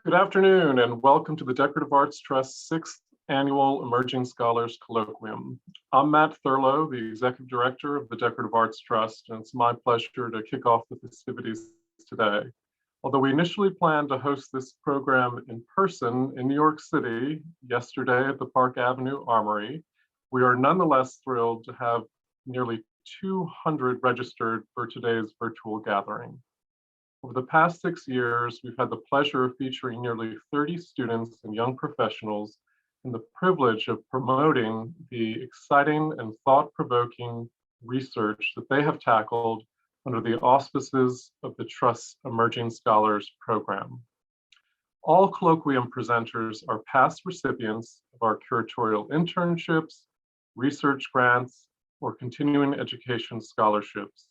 Good afternoon and welcome to the Decorative Arts Trust's 6th Annual Emerging Scholars Colloquium. I'm Matt Thurlow, the Executive Director of the Decorative Arts Trust, and it's my pleasure to kick off the festivities today. Although we initially planned to host this program in person in New York City yesterday at the Park Avenue Armory, we are nonetheless thrilled to have nearly 200 registered for today's virtual gathering. Over the past 6 years, we've had the pleasure of featuring nearly 30 students and young professionals and the privilege of promoting the exciting and thought-provoking research that they have tackled under the auspices of the Trust's Emerging Scholars Program. All colloquium presenters are past recipients of our curatorial internships, research grants, or continuing education scholarships.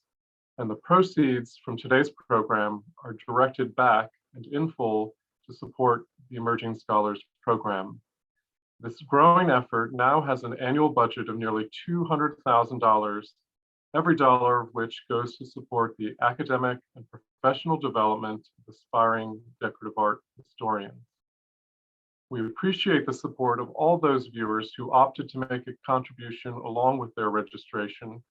And the proceeds from today's program are directed back and in full to support the Emerging Scholars Program. This growing effort now has an annual budget of nearly $200,000, every dollar of which goes to support the academic and professional development of aspiring decorative art historians. We appreciate the support of all those viewers who opted to make a contribution along with their registration,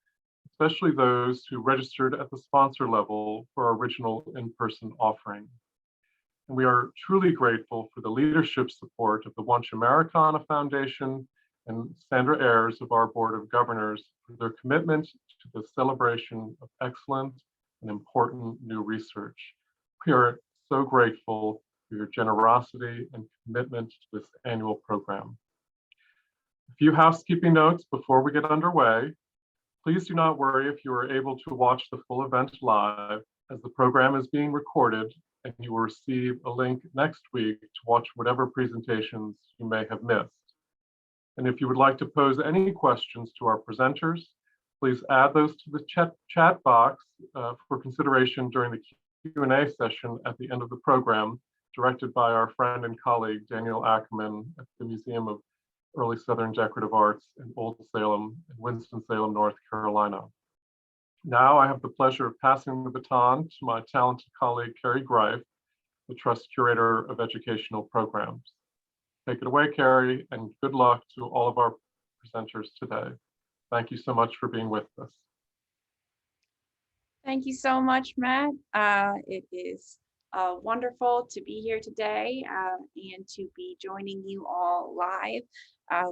especially those who registered at the sponsor level for our original in-person offering. And we are truly grateful for the leadership support of the 𝘗𝘁𝘃𝑎mericana Foundation and Sandra Ayers of our Board of Governors for their commitment to the celebration of excellent and important new research. We are so grateful for your generosity and commitment to this annual program. A few housekeeping notes before we get underway. Please do not worry if you are able to watch the full event live, as the program is being recorded and you will receive a link next week to watch whatever presentations you may have missed. And if you would like to pose any questions to our presenters, please add those to the chat box for consideration during the Q&A session at the end of the program, directed by our friend and colleague, Daniel Ackerman at the Museum of Early Southern Decorative Arts in Old Salem and Winston-Salem, North Carolina. Now I have the pleasure of passing the baton to my talented colleague, 𝘗𝘰𝘨𝘅, the Trust Curator of Educational Programs. Take it away, 𝘗𝘰, and good luck to all of our presenters today. Thank you so much for being with us. Thank you so much, Matt. It is wonderful to be here today and to be joining you all live.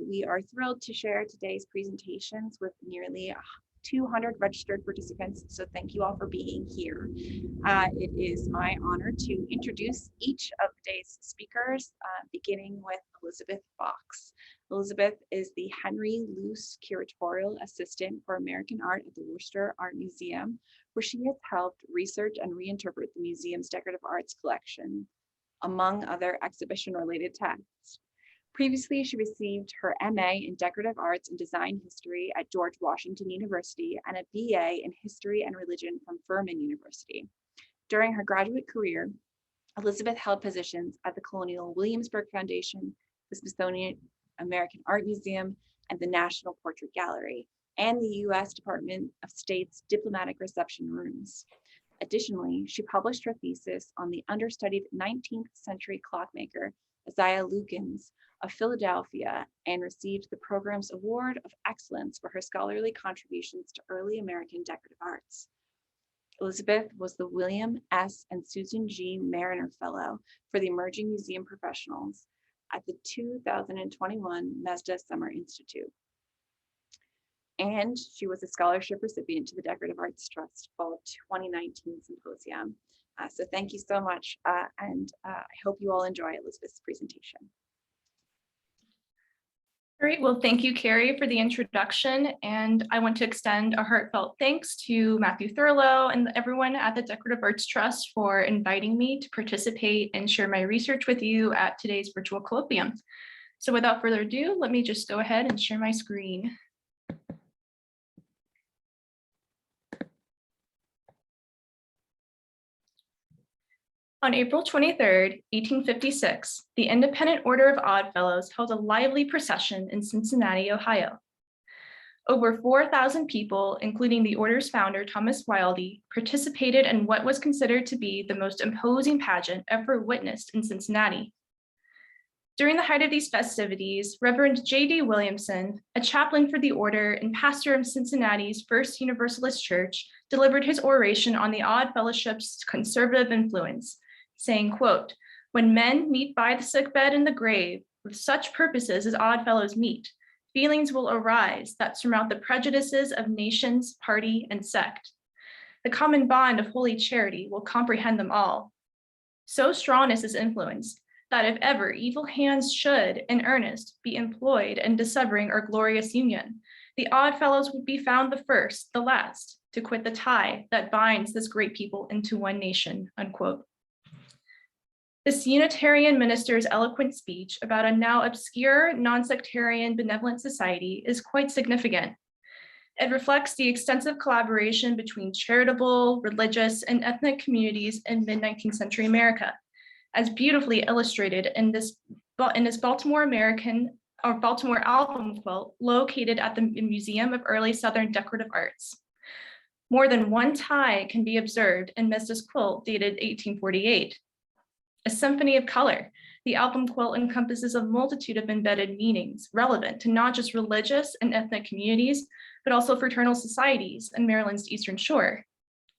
We are thrilled to share today's presentations with nearly 200 registered participants, so thank you all for being here. It is my honor to introduce each of today's speakers, beginning with Elizabeth Fox. Elizabeth is the Henry Luce Curatorial Assistant for American Art at the Worcester Art Museum, where she has helped research and reinterpret the museum's decorative arts collection, among other exhibition-related tasks. Previously, she received her MA in Decorative Arts and Design History at George Washington University and a BA in History and Religion from Furman University. During her graduate career, Elizabeth held positions at the Colonial Williamsburg Foundation, the Smithsonian American Art Museum, and the National Portrait Gallery, and the U.S. Department of State's diplomatic reception rooms. Additionally, she published her thesis on the understudied 19th century clockmaker, Isaiah Lukens of Philadelphia, and received the program's Award of Excellence for her scholarly contributions to early American decorative arts. Elizabeth was the William S. and Susan G. Mariner Fellow for the Emerging Museum Professionals at the 2021 MESDA Summer Institute. And she was a scholarship recipient to the Decorative Arts Trust Fall 2019 Symposium. So thank you so much, and I hope you all enjoy Elizabeth's presentation. Great. Well, thank you, 𝘗𝘰, for the introduction. And I want to extend a heartfelt thanks to Matthew Thurlow and everyone at the Decorative Arts Trust for inviting me to participate and share my research with you at today's virtual colloquium. So without further ado, let me just go ahead and share my screen. On April 23rd, 1856, the Independent Order of Odd Fellows held a lively procession in Cincinnati, Ohio. Over 4,000 people, including the order's founder, 𝘗𝘰𝘨, participated in what was considered to be the most imposing pageant ever witnessed in Cincinnati. During the height of these festivities, Reverend J.D. Williamson, a chaplain for the order and pastor of Cincinnati's First Universalist Church, delivered his oration on the Odd Fellowship's conservative influence, saying, quote, "When men meet by the sickbed and the grave with such purposes as Odd Fellows meet, feelings will arise that surmount the prejudices of nations, party, and sect. The common bond of holy charity will comprehend them all. So strong is this influence that if ever evil hands should, in earnest, be employed in dissevering our glorious union, the Odd Fellows would be found the first, the last, to quit the tie that binds this great people into one nation," unquote. This Unitarian minister's eloquent speech about a now obscure, non-sectarian benevolent society is quite significant. It reflects the extensive collaboration between charitable, religious, and ethnic communities in mid-19th century America, as beautifully illustrated in this Baltimore album quilt located at the Museum of Early Southern Decorative Arts. More than one tie can be observed in Mizda's quilt dated 1848. A symphony of color, the album quilt encompasses a multitude of embedded meanings relevant to not just religious and ethnic communities, but also fraternal societies in Maryland's Eastern Shore,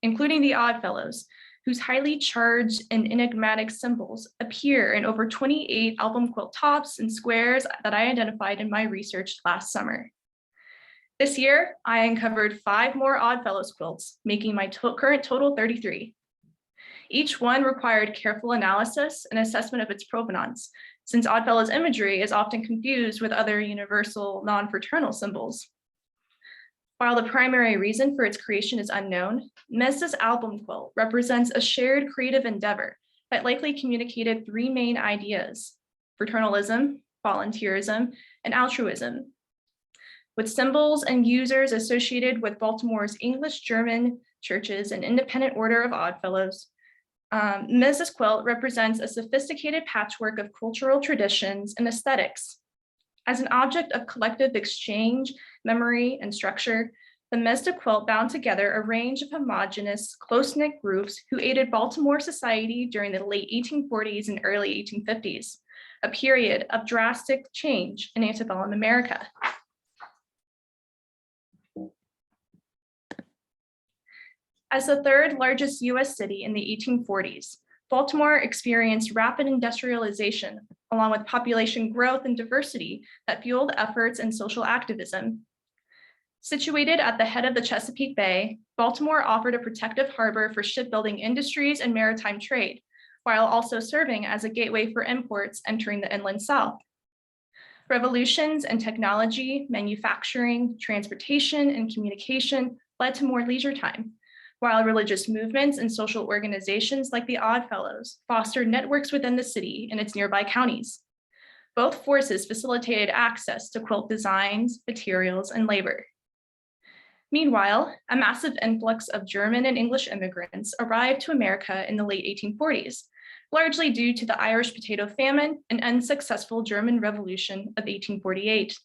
including the Odd Fellows, whose highly charged and enigmatic symbols appear in over 28 album quilt tops and squares that I identified in my research last summer. This year, I uncovered 5 more Odd Fellows quilts, making my current total 33. Each one required careful analysis and assessment of its provenance, since Odd Fellows imagery is often confused with other universal non-fraternal symbols. While the primary reason for its creation is unknown, Mizda's album quilt represents a shared creative endeavor that likely communicated 3 main ideas: fraternalism, volunteerism, and altruism. With symbols and users associated with Baltimore's English German churches and independent order of Odd Fellows, Mizda's quilt represents a sophisticated patchwork of cultural traditions and aesthetics. As an object of collective exchange, memory, and structure, the Mizda quilt bound together a range of homogeneous, close-knit groups who aided Baltimore society during the late 1840s and early 1850s, a period of drastic change in antebellum America. As the 3rd largest US city in the 1840s, Baltimore experienced rapid industrialization, along with population growth and diversity that fueled efforts in social activism. Situated at the head of the Chesapeake Bay, Baltimore offered a protective harbor for shipbuilding industries and maritime trade, while also serving as a gateway for imports entering the inland South. Revolutions in technology, manufacturing, transportation, and communication led to more leisure time, while religious movements and social organizations like the Odd Fellows fostered networks within the city and its nearby counties. Both forces facilitated access to quilt designs, materials, and labor. Meanwhile, a massive influx of German and English immigrants arrived to America in the late 1840s, largely due to the Irish potato famine and unsuccessful German Revolution of 1848.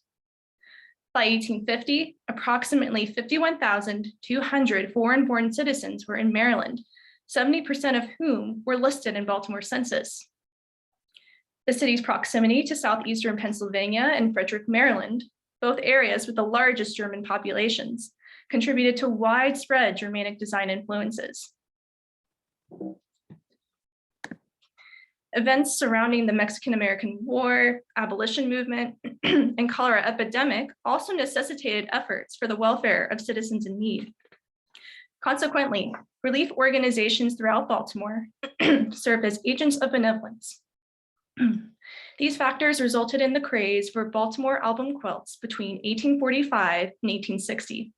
By 1850, approximately 51,200 foreign-born citizens were in Maryland, 70% of whom were listed in Baltimore census. The city's proximity to southeastern Pennsylvania and Frederick, Maryland, both areas with the largest German populations, contributed to widespread Germanic design influences. Events surrounding the Mexican-American War, abolition movement, and cholera epidemic also necessitated efforts for the welfare of citizens in need. Consequently, relief organizations throughout Baltimore served as agents of benevolence. These factors resulted in the craze for Baltimore album quilts between 1845 and 1860.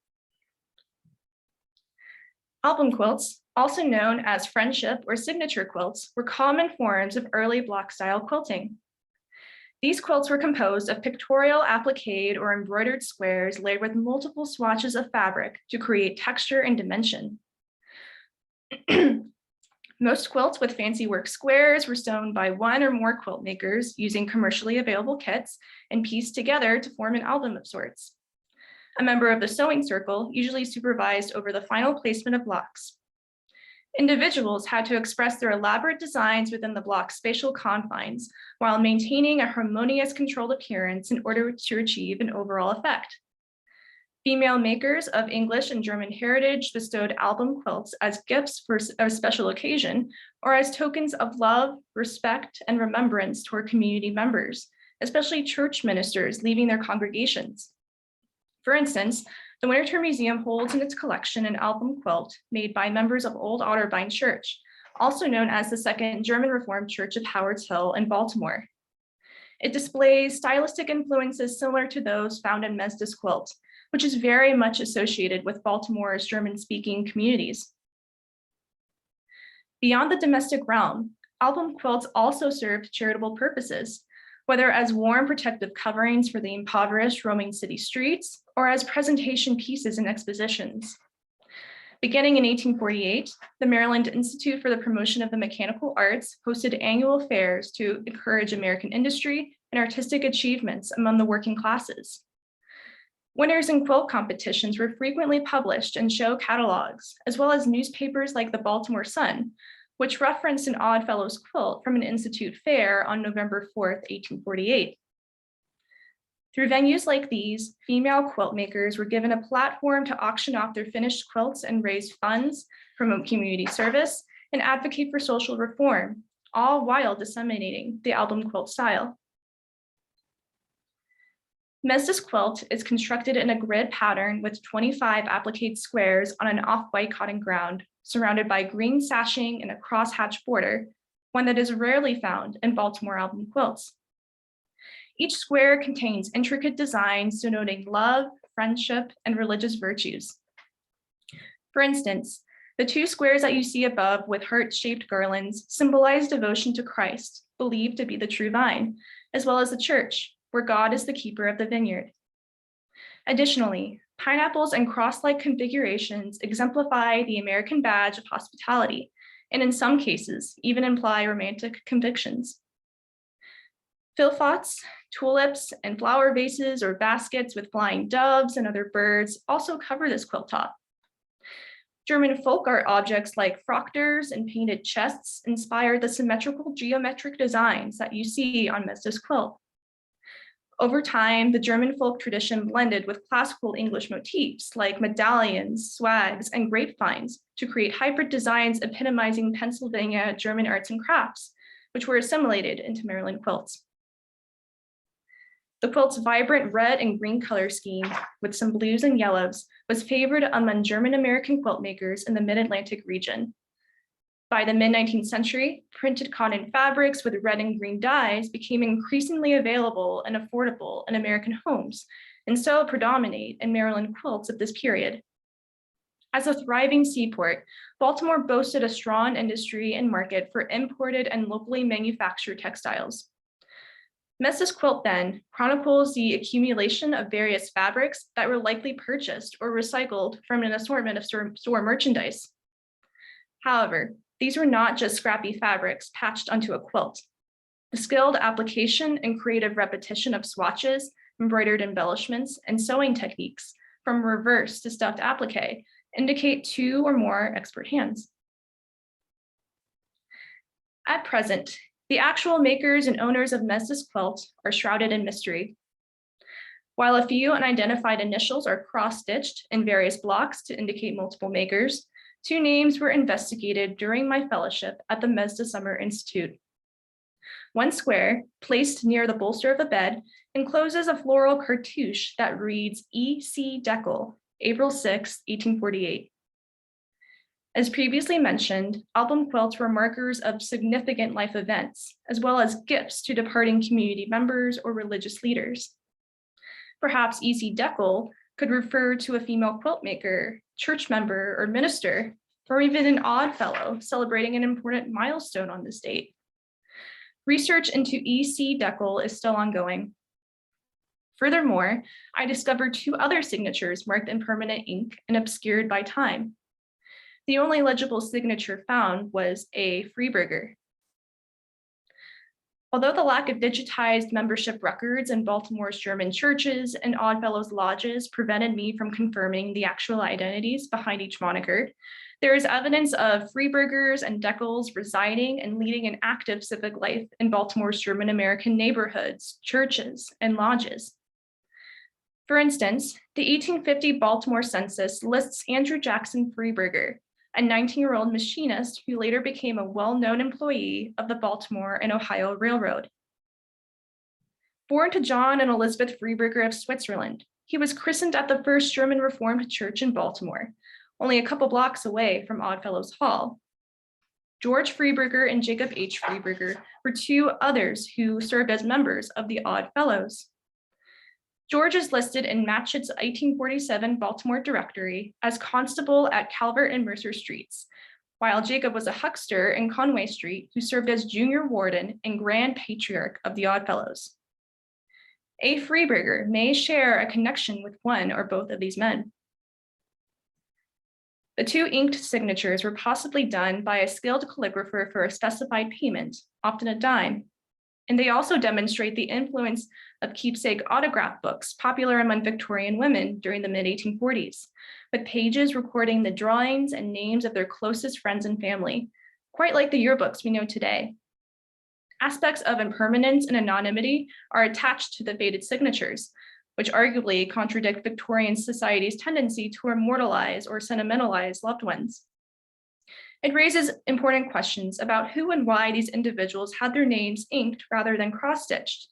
Album quilts, also known as friendship or signature quilts, were common forms of early block-style quilting. These quilts were composed of pictorial appliqued or embroidered squares layered with multiple swatches of fabric to create texture and dimension. Most quilts with fancy work squares were sewn by one or more quilt makers using commercially available kits and pieced together to form an album of sorts. A member of the sewing circle usually supervised over the final placement of blocks. Individuals had to express their elaborate designs within the block's spatial confines while maintaining a harmonious, controlled appearance in order to achieve an overall effect. Female makers of English and German heritage bestowed album quilts as gifts for a special occasion or as tokens of love, respect, and remembrance toward community members, especially church ministers leaving their congregations. For instance, the Winterthur Museum holds in its collection an album quilt made by members of Old Otterbein Church, also known as the Second German Reformed Church of Howards Hill in Baltimore. It displays stylistic influences similar to those found in Mesda's quilt, which is very much associated with Baltimore's German-speaking communities. Beyond the domestic realm, album quilts also served charitable purposes, whether as warm protective coverings for the impoverished roaming city streets or as presentation pieces in expositions. Beginning in 1848, the Maryland Institute for the Promotion of the Mechanical Arts hosted annual fairs to encourage American industry and artistic achievements among the working classes. Winners in quilt competitions were frequently published in show catalogs, as well as newspapers like the Baltimore Sun, which referenced an Oddfellows quilt from an institute fair on November 4th, 1848. Through venues like these, female quilt makers were given a platform to auction off their finished quilts and raise funds, promote community service, and advocate for social reform, all while disseminating the album quilt style. Mesda's quilt is constructed in a grid pattern with 25 applique squares on an off-white cotton ground, surrounded by green sashing and a crosshatch border, one that is rarely found in Baltimore album quilts. Each square contains intricate designs denoting love, friendship, and religious virtues. For instance, the two squares that you see above with heart-shaped garlands symbolize devotion to Christ, believed to be the true vine, as well as the church, where God is the keeper of the vineyard. Additionally, pineapples and cross-like configurations exemplify the American badge of hospitality, and in some cases, even imply romantic convictions. Philphots, tulips, and flower vases or baskets with flying doves and other birds also cover this quilt top. German folk art objects like frochters and painted chests inspire the symmetrical geometric designs that you see on Mesda's quilt. Over time, the German folk tradition blended with classical English motifs like medallions, swags, and grapevines to create hybrid designs epitomizing Pennsylvania German arts and crafts, which were assimilated into Maryland quilts. The quilt's vibrant red and green color scheme, with some blues and yellows, was favored among German-American quilt makers in the Mid-Atlantic region. By the mid-19th century, printed cotton fabrics with red and green dyes became increasingly available and affordable in American homes, and so predominate in Maryland quilts of this period. As a thriving seaport, Baltimore boasted a strong industry and market for imported and locally manufactured textiles. Mesda's quilt then chronicles the accumulation of various fabrics that were likely purchased or recycled from an assortment of store merchandise. However, these were not just scrappy fabrics patched onto a quilt. The skilled application and creative repetition of swatches, embroidered embellishments, and sewing techniques, from reverse to stuffed applique, indicate two or more expert hands. At present, the actual makers and owners of Mesda's quilt are shrouded in mystery. While a few unidentified initials are cross-stitched in various blocks to indicate multiple makers, two names were investigated during my fellowship at the Mesda Summer Institute. One square, placed near the bolster of the bed, encloses a floral cartouche that reads E.C. Deckel, April 6, 1848. As previously mentioned, album quilts were markers of significant life events, as well as gifts to departing community members or religious leaders. Perhaps E.C. Deckel could refer to a female quilt maker, church member, or minister, or even an odd fellow celebrating an important milestone on this date. Research into E.C. Deckel is still ongoing. Furthermore, I discovered two other signatures marked in permanent ink and obscured by time. The only legible signature found was A. Freeberger. Although the lack of digitized membership records in Baltimore's German churches and Oddfellows lodges prevented me from confirming the actual identities behind each moniker, there is evidence of Freeburgers and Deckels residing and leading an active civic life in Baltimore's German American neighborhoods, churches, and lodges. For instance, the 1850 Baltimore census lists Andrew Jackson Freeburger, a 19-year-old machinist who later became a well-known employee of the Baltimore and Ohio Railroad. Born to John and Elizabeth Freeburger of Switzerland, he was christened at the First German Reformed Church in Baltimore, only a couple blocks away from Oddfellows Hall. George Freeburger and Jacob H. Freeburger were two others who served as members of the Oddfellows. George is listed in Matchett's 1847 Baltimore Directory as constable at Calvert and Mercer Streets, while Jacob was a huckster in Conway Street who served as junior warden and grand patriarch of the Oddfellows. A. Freeburger may share a connection with one or both of these men. The two inked signatures were possibly done by a skilled calligrapher for a specified payment, often a dime, and they also demonstrate the influence of keepsake autograph books popular among Victorian women during the mid-1840s, with pages recording the drawings and names of their closest friends and family, quite like the yearbooks we know today. Aspects of impermanence and anonymity are attached to the faded signatures, which arguably contradict Victorian society's tendency to immortalize or sentimentalize loved ones. It raises important questions about who and why these individuals had their names inked rather than cross-stitched.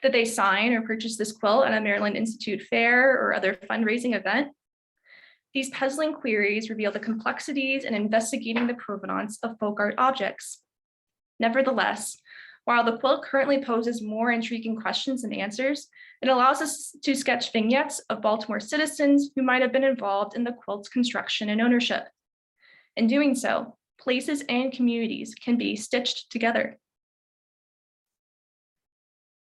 Did they sign or purchase this quilt at a Maryland Institute fair or other fundraising event? These puzzling queries reveal the complexities in investigating the provenance of folk art objects. Nevertheless, while the quilt currently poses more intriguing questions than answers, it allows us to sketch vignettes of Baltimore citizens who might have been involved in the quilt's construction and ownership. In doing so, places and communities can be stitched together.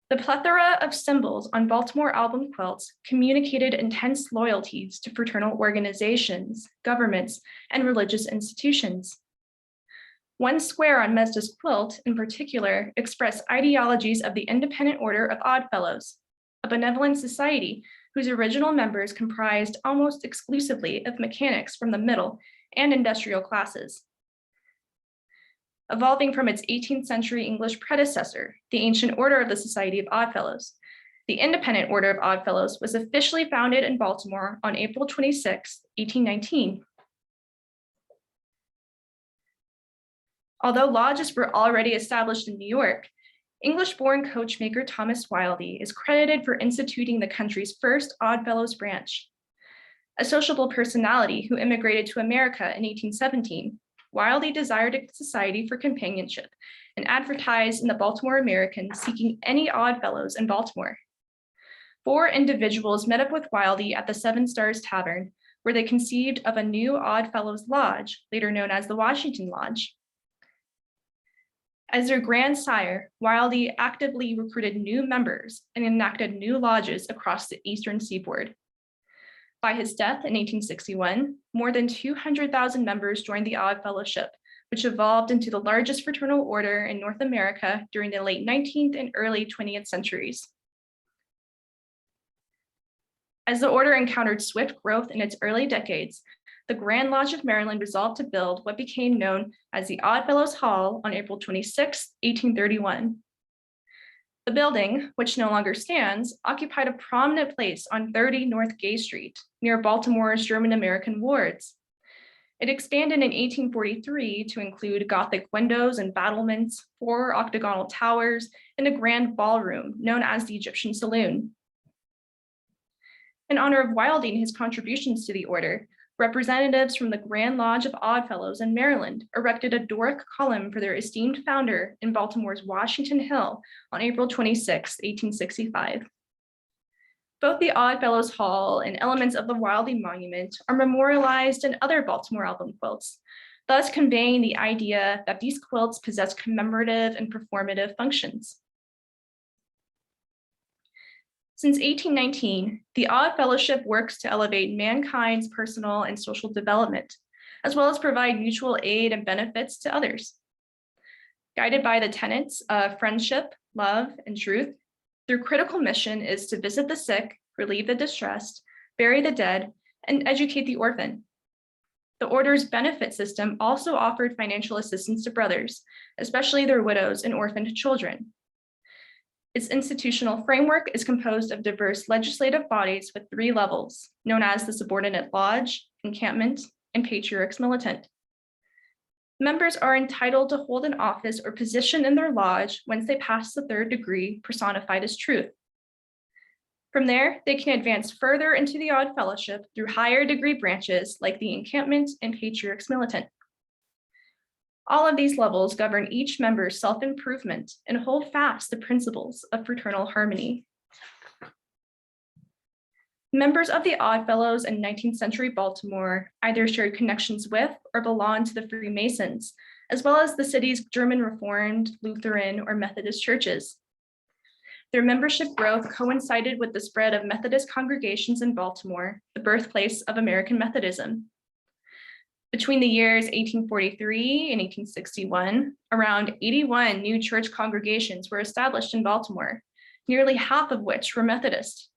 The plethora of symbols on Baltimore album quilts communicated intense loyalties to fraternal organizations, governments, and religious institutions. One square on Mesda's quilt, in particular, expressed ideologies of the Independent Order of Oddfellows, a benevolent society whose original members comprised almost exclusively of mechanics from the middle and industrial classes. Evolving from its 18th century English predecessor, the Ancient Order of the Society of Oddfellows, the Independent Order of Oddfellows was officially founded in Baltimore on April 26, 1819. Although lodges were already established in New York, English-born coachmaker Thomas Wildey is credited for instituting the country's first Oddfellows branch. A sociable personality who immigrated to America in 1817, Wildey desired a society for companionship and advertised in the Baltimore American seeking any Oddfellows in Baltimore. 4 individuals met up with Wildey at the Seven Stars Tavern, where they conceived of a new Oddfellows Lodge, later known as the Washington Lodge. As their grandsire, Wildey actively recruited new members and enacted new lodges across the eastern seaboard. By his death in 1861, more than 200,000 members joined the Odd Fellowship, which evolved into the largest fraternal order in North America during the late 19th and early 20th centuries. As the order encountered swift growth in its early decades, the Grand Lodge of Maryland resolved to build what became known as the Oddfellows Hall on April 26, 1831. The building, which no longer stands, occupied a prominent place on 30 North Gay Street, near Baltimore's German-American wards. It expanded in 1843 to include Gothic windows and battlements, 4 octagonal towers, and a grand ballroom known as the Egyptian Saloon. In honor of Wildey and his contributions to the order, representatives from the Grand Lodge of Oddfellows in Maryland erected a Doric column for their esteemed founder in Baltimore's Washington Hill on April 26, 1865. Both the Oddfellows Hall and elements of the Wildey Monument are memorialized in other Baltimore album quilts, thus conveying the idea that these quilts possess commemorative and performative functions. Since 1819, the Odd Fellowship works to elevate mankind's personal and social development, as well as provide mutual aid and benefits to others. Guided by the tenets of friendship, love, and truth, their critical mission is to visit the sick, relieve the distressed, bury the dead, and educate the orphan. The order's benefit system also offered financial assistance to brothers, especially their widows and orphaned children. Its institutional framework is composed of diverse legislative bodies with 3 levels, known as the subordinate lodge, encampment, and patriarchs militant. Members are entitled to hold an office or position in their lodge once they pass the 3rd degree personified as truth. From there, they can advance further into the Odd Fellowship through higher degree branches like the encampment and patriarchs militant. All of these levels govern each member's self-improvement and hold fast the principles of fraternal harmony. Members of the Odd Fellows in 19th century Baltimore either shared connections with or belonged to the Freemasons, as well as the city's German Reformed, Lutheran, or Methodist churches. Their membership growth coincided with the spread of Methodist congregations in Baltimore, the birthplace of American Methodism. Between the years 1843 and 1861, around 81 new church congregations were established in Baltimore, nearly half of which were Methodist.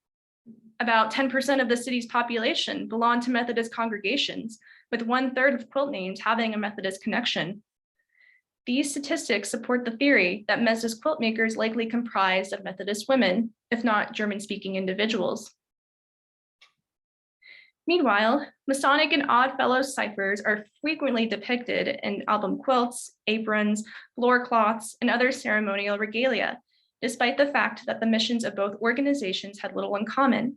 About 10% of the city's population belonged to Methodist congregations, with 1/3 of quilt names having a Methodist connection. These statistics support the theory that Methodist quilt makers likely comprised of Methodist women, if not German-speaking individuals. Meanwhile, Masonic and Odd Fellows ciphers are frequently depicted in album quilts, aprons, floor cloths, and other ceremonial regalia, despite the fact that the missions of both organizations had little in common.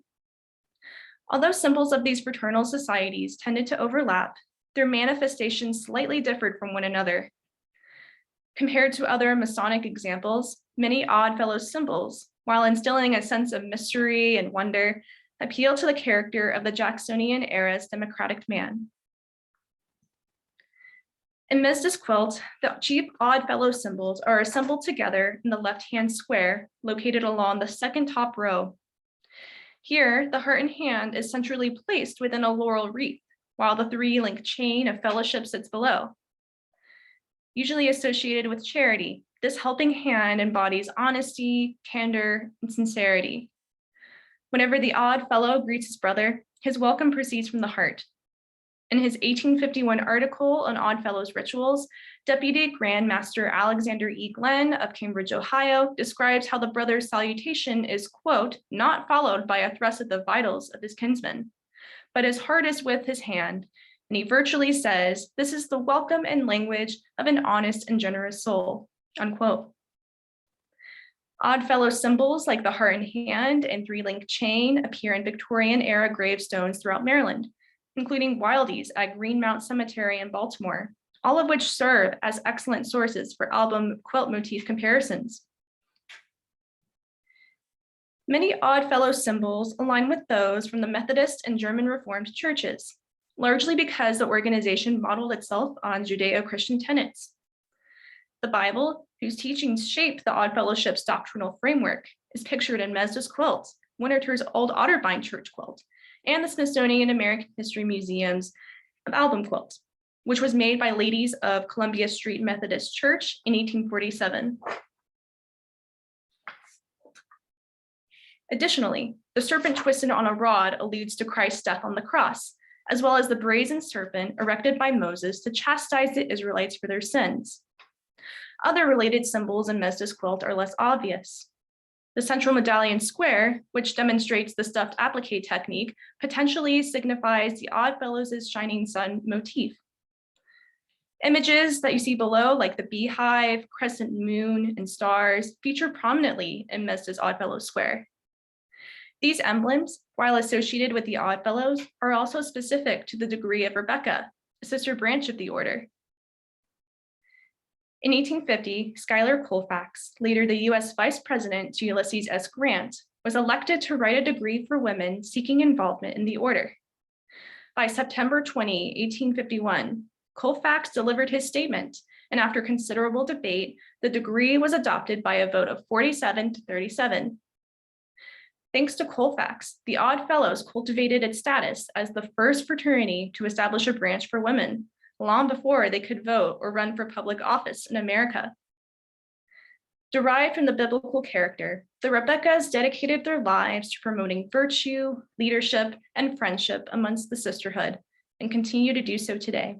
Although symbols of these fraternal societies tended to overlap, their manifestations slightly differed from one another. Compared to other Masonic examples, many Odd Fellows symbols, while instilling a sense of mystery and wonder, appeal to the character of the Jacksonian era's democratic man. In Methodist quilt, the chief Odd Fellow symbols are assembled together in the left-hand square located along the 2nd top row. Here, the heart and hand is centrally placed within a laurel wreath, while the 3-link chain of fellowship sits below. Usually associated with charity, this helping hand embodies honesty, candor, and sincerity. Whenever the Odd Fellow greets his brother, his welcome proceeds from the heart. In his 1851 article on Odd Fellows rituals, Deputy Grand Master Alexander E. Glenn of Cambridge, Ohio, describes how the brother's salutation is, quote, not followed by a thrust at the vitals of his kinsman, but his heart is with his hand, and he virtually says, this is the welcome and language of an honest and generous soul, unquote. Odd Fellow symbols like the heart and hand and 3-link chain appear in Victorian-era gravestones throughout Maryland, including Wildey's at Greenmount Cemetery in Baltimore, all of which serve as excellent sources for album quilt motif comparisons. Many Odd Fellow symbols align with those from the Methodist and German Reformed churches, largely because the organization modeled itself on Judeo-Christian tenets. The Bible, whose teachings shaped the Odd Fellowship's doctrinal framework, is pictured in Methodist quilts, Winterthur's Old Otterbein Church quilt, and the Smithsonian American History Museum's album quilt, which was made by ladies of Columbia Street Methodist Church in 1847. Additionally, the serpent twisted on a rod alludes to Christ's death on the cross, as well as the brazen serpent erected by Moses to chastise the Israelites for their sins. Other related symbols in Methodist quilt are less obvious. The central medallion square, which demonstrates the stuffed applique technique, potentially signifies the Odd Fellows' shining sun motif. Images that you see below, like the beehive, crescent moon, and stars, feature prominently in Methodist Odd Fellows square. These emblems, while associated with the Odd Fellows, are also specific to the degree of Rebecca, a sister branch of the order. In 1850, Schuyler Colfax, later the U.S. Vice President to Ulysses S. Grant, was elected to write a degree for women seeking involvement in the order. By September 20, 1851, Colfax delivered his statement, and after considerable debate, the degree was adopted by a vote of 47 to 37. Thanks to Colfax, the Odd Fellows cultivated its status as the first fraternity to establish a branch for women, long before they could vote or run for public office in America. Derived from the biblical character, the 𝘉𝘂𝘂s dedicated their lives to promoting virtue, leadership, and friendship amongst the sisterhood, and continue to do so today.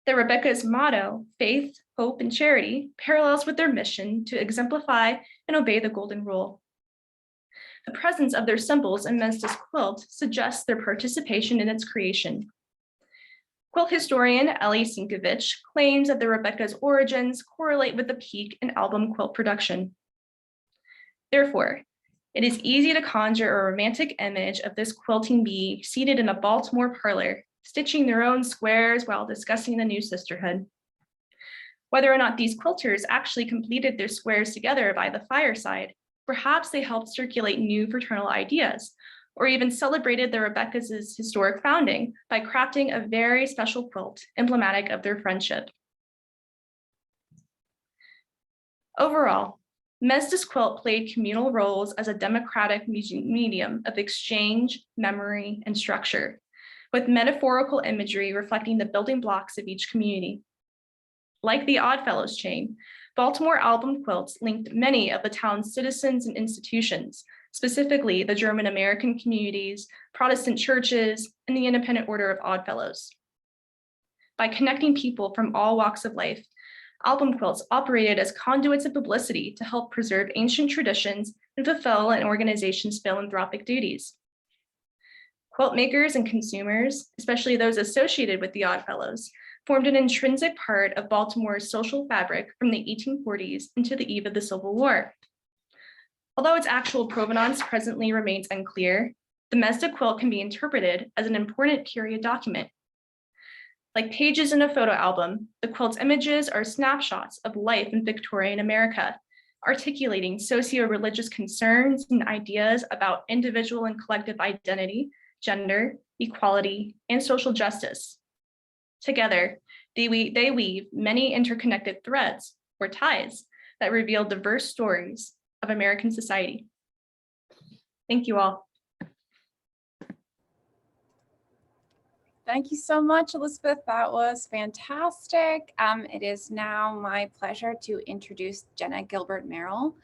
The 𝘉𝘂𝘂s' motto, faith, hope, and charity, parallels with their mission to exemplify and obey the Golden Rule. The presence of their symbols in Mesda's quilt suggests their participation in its creation. Quilt historian 𝘊𝘰𝘮𝘮𝘰𝘊𝘰𝘮𝘮 claims that the 𝘉𝘂𝘂's origins correlate with the peak in album quilt production. Therefore, it is easy to conjure a romantic image of this quilting bee seated in a Baltimore parlor, stitching their own squares while discussing the new sisterhood. Whether or not these quilters actually completed their squares together by the fireside, perhaps they helped circulate new fraternal ideas, or even celebrated the 𝘉𝘂𝘂s' historic founding by crafting a very special quilt emblematic of their friendship. Overall, Mesda's quilt played communal roles as a democratic medium of exchange, memory, and structure, with metaphorical imagery reflecting the building blocks of each community. Like the Oddfellows chain, Baltimore album quilts linked many of the town's citizens and institutions, specifically the German American communities, Protestant churches, and the Independent Order of Oddfellows. By connecting people from all walks of life, album quilts operated as conduits of publicity to help preserve ancient traditions and fulfill an organization's philanthropic duties. Quilt makers and consumers, especially those associated with the Oddfellows, formed an intrinsic part of Baltimore's social fabric from the 1840s into the eve of the Civil War. Although its actual provenance presently remains unclear, the Mesda quilt can be interpreted as an important period document. Like pages in a photo album, the quilt's images are snapshots of life in Victorian America, articulating socio-religious concerns and ideas about individual and collective identity, gender, equality, and social justice. Together, they weave many interconnected threads or ties that reveal diverse stories of American society. Thank you all. Thank you so much, Elizabeth. That was fantastic. It is now my pleasure to introduce Jena Gilbert-Merrill.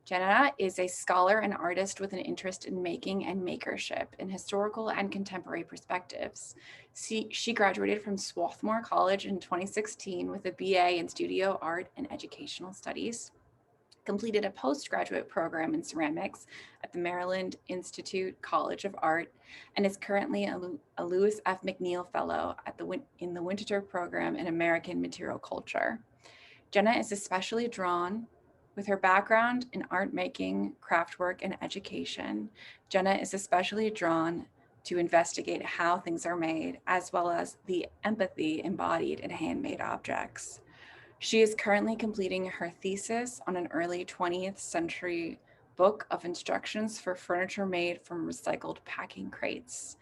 Jena is a scholar and artist with an interest in making and makership in historical and contemporary perspectives. She graduated from Swarthmore College in 2016 with a BA in Studio Art and Educational Studies, completed a postgraduate program in ceramics at the Maryland Institute College of Art, and is currently a Louis F. McNeil Fellow in the Winterthur program in American Material Culture. Jena is especially drawn with her background in art making, craft work, and education. Jena is especially drawn to investigate how things are made, as well as the empathy embodied in handmade objects. She is currently completing her thesis on an early 20th century book of instructions for furniture made from recycled packing crates.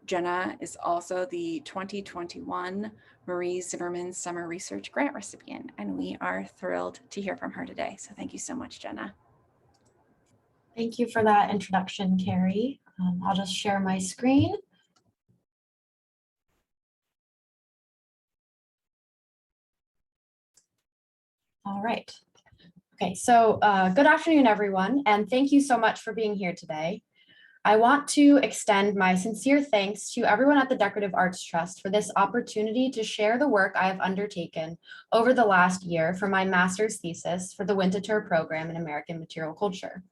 Jena is also the 2021 Marie Zimmerman Summer Research Grant recipient, and we are thrilled to hear from her today. So thank you so much, Jena. Thank you for that introduction, Carrie. I'll just share my screen. All right. Okay, so good afternoon, everyone, and thank you so much for being here today. I want to extend my sincere thanks to everyone at the Decorative Arts Trust for this opportunity to share the work I have undertaken over the last year for my master's thesis for the Winterthur program in American Material Culture.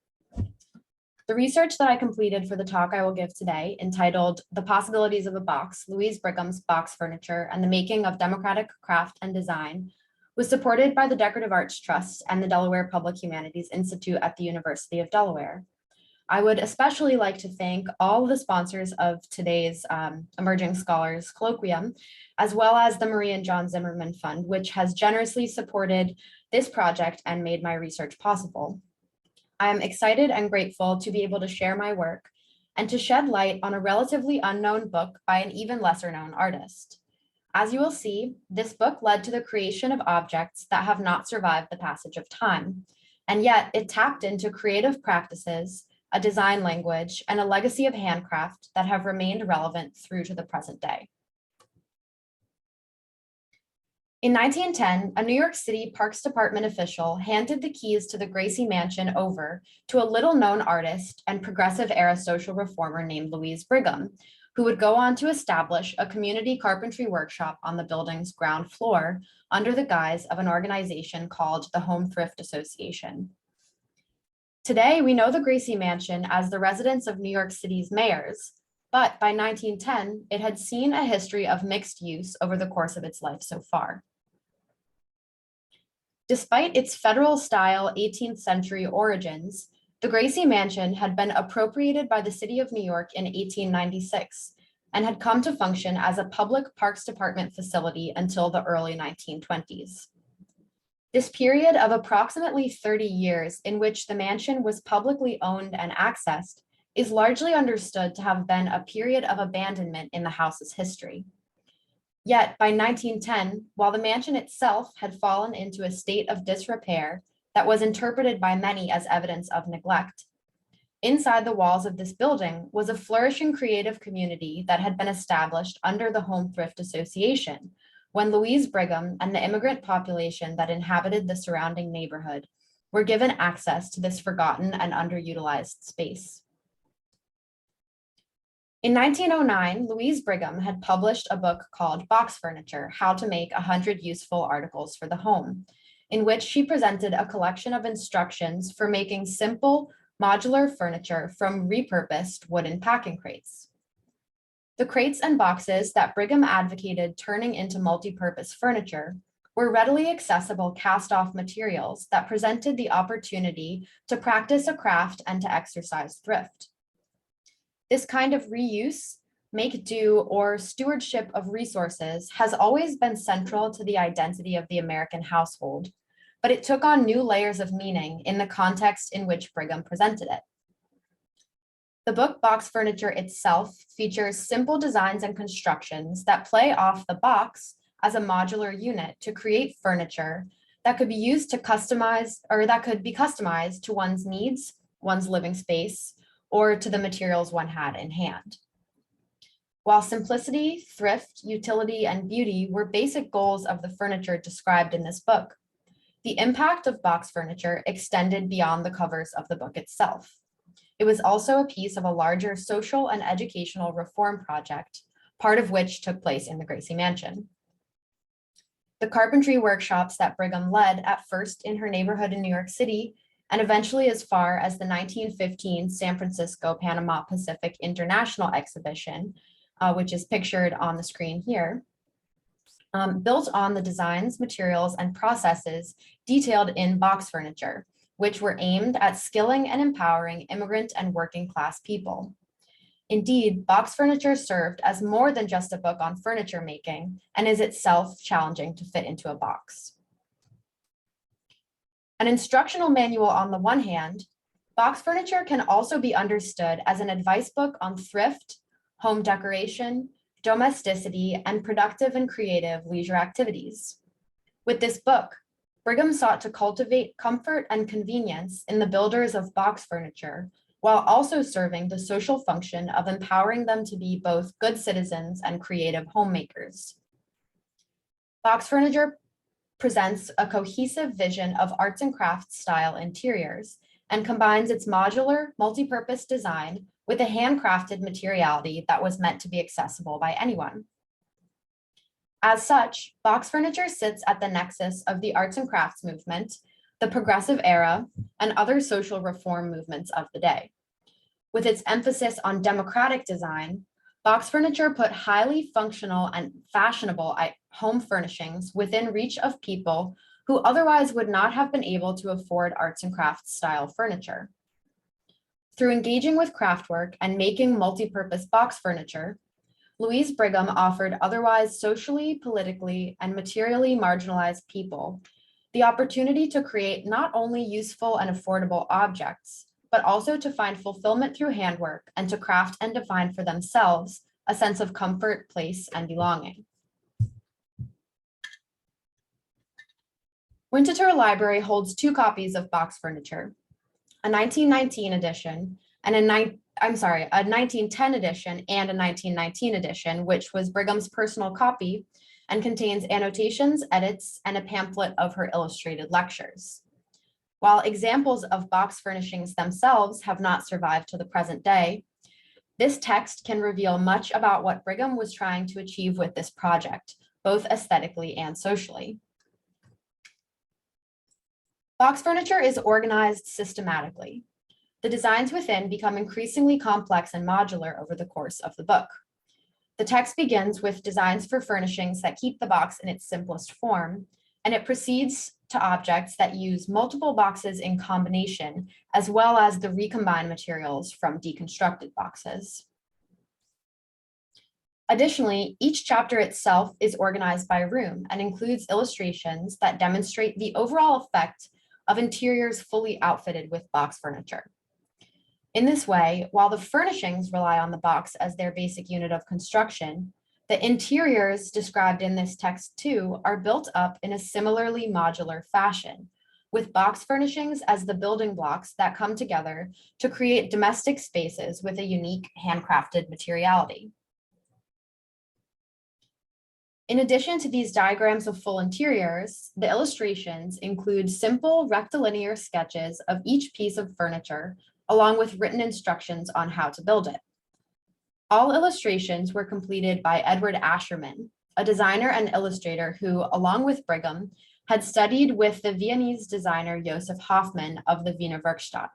The research that I completed for the talk I will give today, entitled The Possibilities of a Box, Louise Brigham's Box Furniture and the Making of Democratic Craft and Design, was supported by the Decorative Arts Trust and the Delaware Public Humanities Institute at the University of Delaware. I would especially like to thank all the sponsors of today's Emerging Scholars Colloquium, as well as the Marie and John Zimmerman Fund, which has generously supported this project and made my research possible. I am excited and grateful to be able to share my work and to shed light on a relatively unknown book by an even lesser known artist. As you will see, this book led to the creation of objects that have not survived the passage of time, and yet it tapped into creative practices, a design language, and a legacy of handcraft that have remained relevant through to the present day. In 1910, a New York City Parks Department official handed the keys to the Gracie Mansion over to a little-known artist and progressive-era social reformer named Louise Brigham, who would go on to establish a community carpentry workshop on the building's ground floor under the guise of an organization called the Home Thrift Association. Today, we know the Gracie Mansion as the residence of New York City's mayors, but by 1910, it had seen a history of mixed use over the course of its life so far. Despite its federal-style 18th century origins, the Gracie Mansion had been appropriated by the City of New York in 1896 and had come to function as a public Parks Department facility until the early 1920s. This period of approximately 30 years in which the mansion was publicly owned and accessed is largely understood to have been a period of abandonment in the house's history. Yet by 1910, while the mansion itself had fallen into a state of disrepair that was interpreted by many as evidence of neglect, inside the walls of this building was a flourishing creative community that had been established under the Home Thrift Association when Louise Brigham and the immigrant population that inhabited the surrounding neighborhood were given access to this forgotten and underutilized space. In 1909, Louise Brigham had published a book called Box Furniture: How to Make 100 Useful Articles for the Home, in which she presented a collection of instructions for making simple modular furniture from repurposed wooden packing crates. The crates and boxes that Brigham advocated turning into multi-purpose furniture were readily accessible cast-off materials that presented the opportunity to practice a craft and to exercise thrift. This kind of reuse, make do, or stewardship of resources has always been central to the identity of the American household, but it took on new layers of meaning in the context in which Brigham presented it. The book Box Furniture itself features simple designs and constructions that play off the box as a modular unit to create furniture that could be used to customize, or that could be customized to one's needs, one's living space, or to the materials one had in hand. While simplicity, thrift, utility, and beauty were basic goals of the furniture described in this book, the impact of box furniture extended beyond the covers of the book itself. It was also a piece of a larger social and educational reform project, part of which took place in the Gracie Mansion. The carpentry workshops that Brigham led at first in her neighborhood in New York City and eventually as far as the 1915 San Francisco Panama Pacific International Exhibition, which is pictured on the screen here, built on the designs, materials, and processes detailed in Box Furniture, which were aimed at skilling and empowering immigrant and working class people. Indeed, Box Furniture served as more than just a book on furniture making and is itself challenging to fit into a box. An instructional manual on the one hand, Box Furniture can also be understood as an advice book on thrift, home decoration, domesticity, and productive and creative leisure activities. With this book, Brigham sought to cultivate comfort and convenience in the builders of box furniture, while also serving the social function of empowering them to be both good citizens and creative homemakers. Box Furniture presents a cohesive vision of arts and crafts style interiors and combines its modular, multi-purpose design with a handcrafted materiality that was meant to be accessible by anyone. As such, box furniture sits at the nexus of the arts and crafts movement, the progressive era, and other social reform movements of the day. With its emphasis on democratic design, box furniture put highly functional and fashionable home furnishings within reach of people who otherwise would not have been able to afford arts and crafts style furniture. Through engaging with craftwork and making multi-purpose box furniture, Louise Brigham offered otherwise socially, politically, and materially marginalized people the opportunity to create not only useful and affordable objects, but also to find fulfillment through handwork and to craft and define for themselves a sense of comfort, place, and belonging. Winterthur Library holds 2 copies of Box Furniture, a 1919 edition and a I'm sorry, a 1910 edition and a 1919 edition, which was Brigham's personal copy and contains annotations, edits, and a pamphlet of her illustrated lectures. While examples of box furnishings themselves have not survived to the present day, this text can reveal much about what Brigham was trying to achieve with this project, both aesthetically and socially. Box furniture is organized systematically. The designs within become increasingly complex and modular over the course of the book. The text begins with designs for furnishings that keep the box in its simplest form, and it proceeds to objects that use multiple boxes in combination, as well as the recombined materials from deconstructed boxes. Additionally, each chapter itself is organized by room and includes illustrations that demonstrate the overall effect of interiors fully outfitted with box furniture. In this way, while the furnishings rely on the box as their basic unit of construction, the interiors described in this text too are built up in a similarly modular fashion, with box furnishings as the building blocks that come together to create domestic spaces with a unique handcrafted materiality. In addition to these diagrams of full interiors, the illustrations include simple rectilinear sketches of each piece of furniture, along with written instructions on how to build it. All illustrations were completed by Edward Asherman, a designer and illustrator who, along with Brigham, had studied with the Viennese designer Joseph Hoffmann of the Wiener Werkstatt.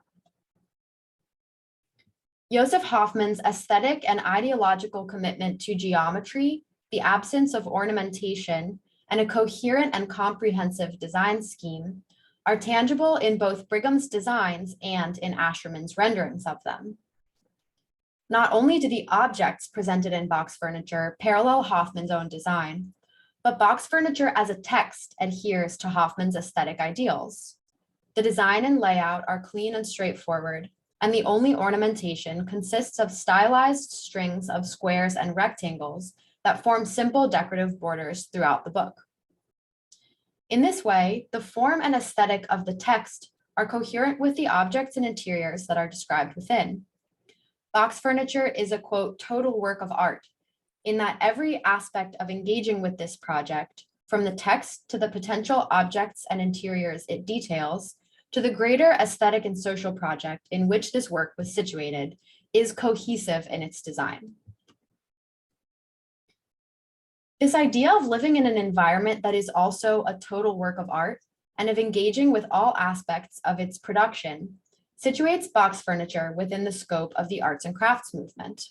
Joseph Hoffmann's aesthetic and ideological commitment to geometry, the absence of ornamentation, and a coherent and comprehensive design scheme are tangible in both Brigham's designs and in Asherman's renderings of them. Not only do the objects presented in box furniture parallel Hoffmann's own design, but box furniture as a text adheres to Hoffmann's aesthetic ideals. The design and layout are clean and straightforward, and the only ornamentation consists of stylized strings of squares and rectangles that form simple decorative borders throughout the book. In this way, the form and aesthetic of the text are coherent with the objects and interiors that are described within. Box furniture is a, quote, total work of art, in that every aspect of engaging with this project, from the text to the potential objects and interiors it details, to the greater aesthetic and social project in which this work was situated, is cohesive in its design. This idea of living in an environment that is also a total work of art and of engaging with all aspects of its production situates box furniture within the scope of the arts and crafts movement.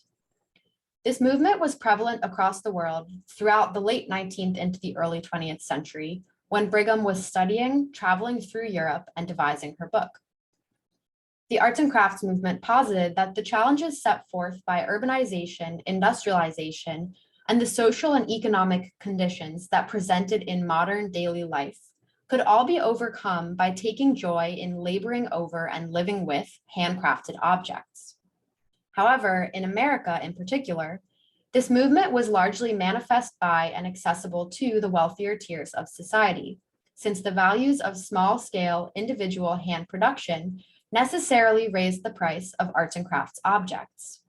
This movement was prevalent across the world throughout the late 19th into the early 20th century, when Brigham was studying, traveling through Europe, and devising her book. The arts and crafts movement posited that the challenges set forth by urbanization, industrialization, and the social and economic conditions that presented in modern daily life could all be overcome by taking joy in laboring over and living with handcrafted objects. However, in America in particular, this movement was largely manifest by and accessible to the wealthier tiers of society, since the values of small-scale individual hand production necessarily raised the price of arts and crafts objects.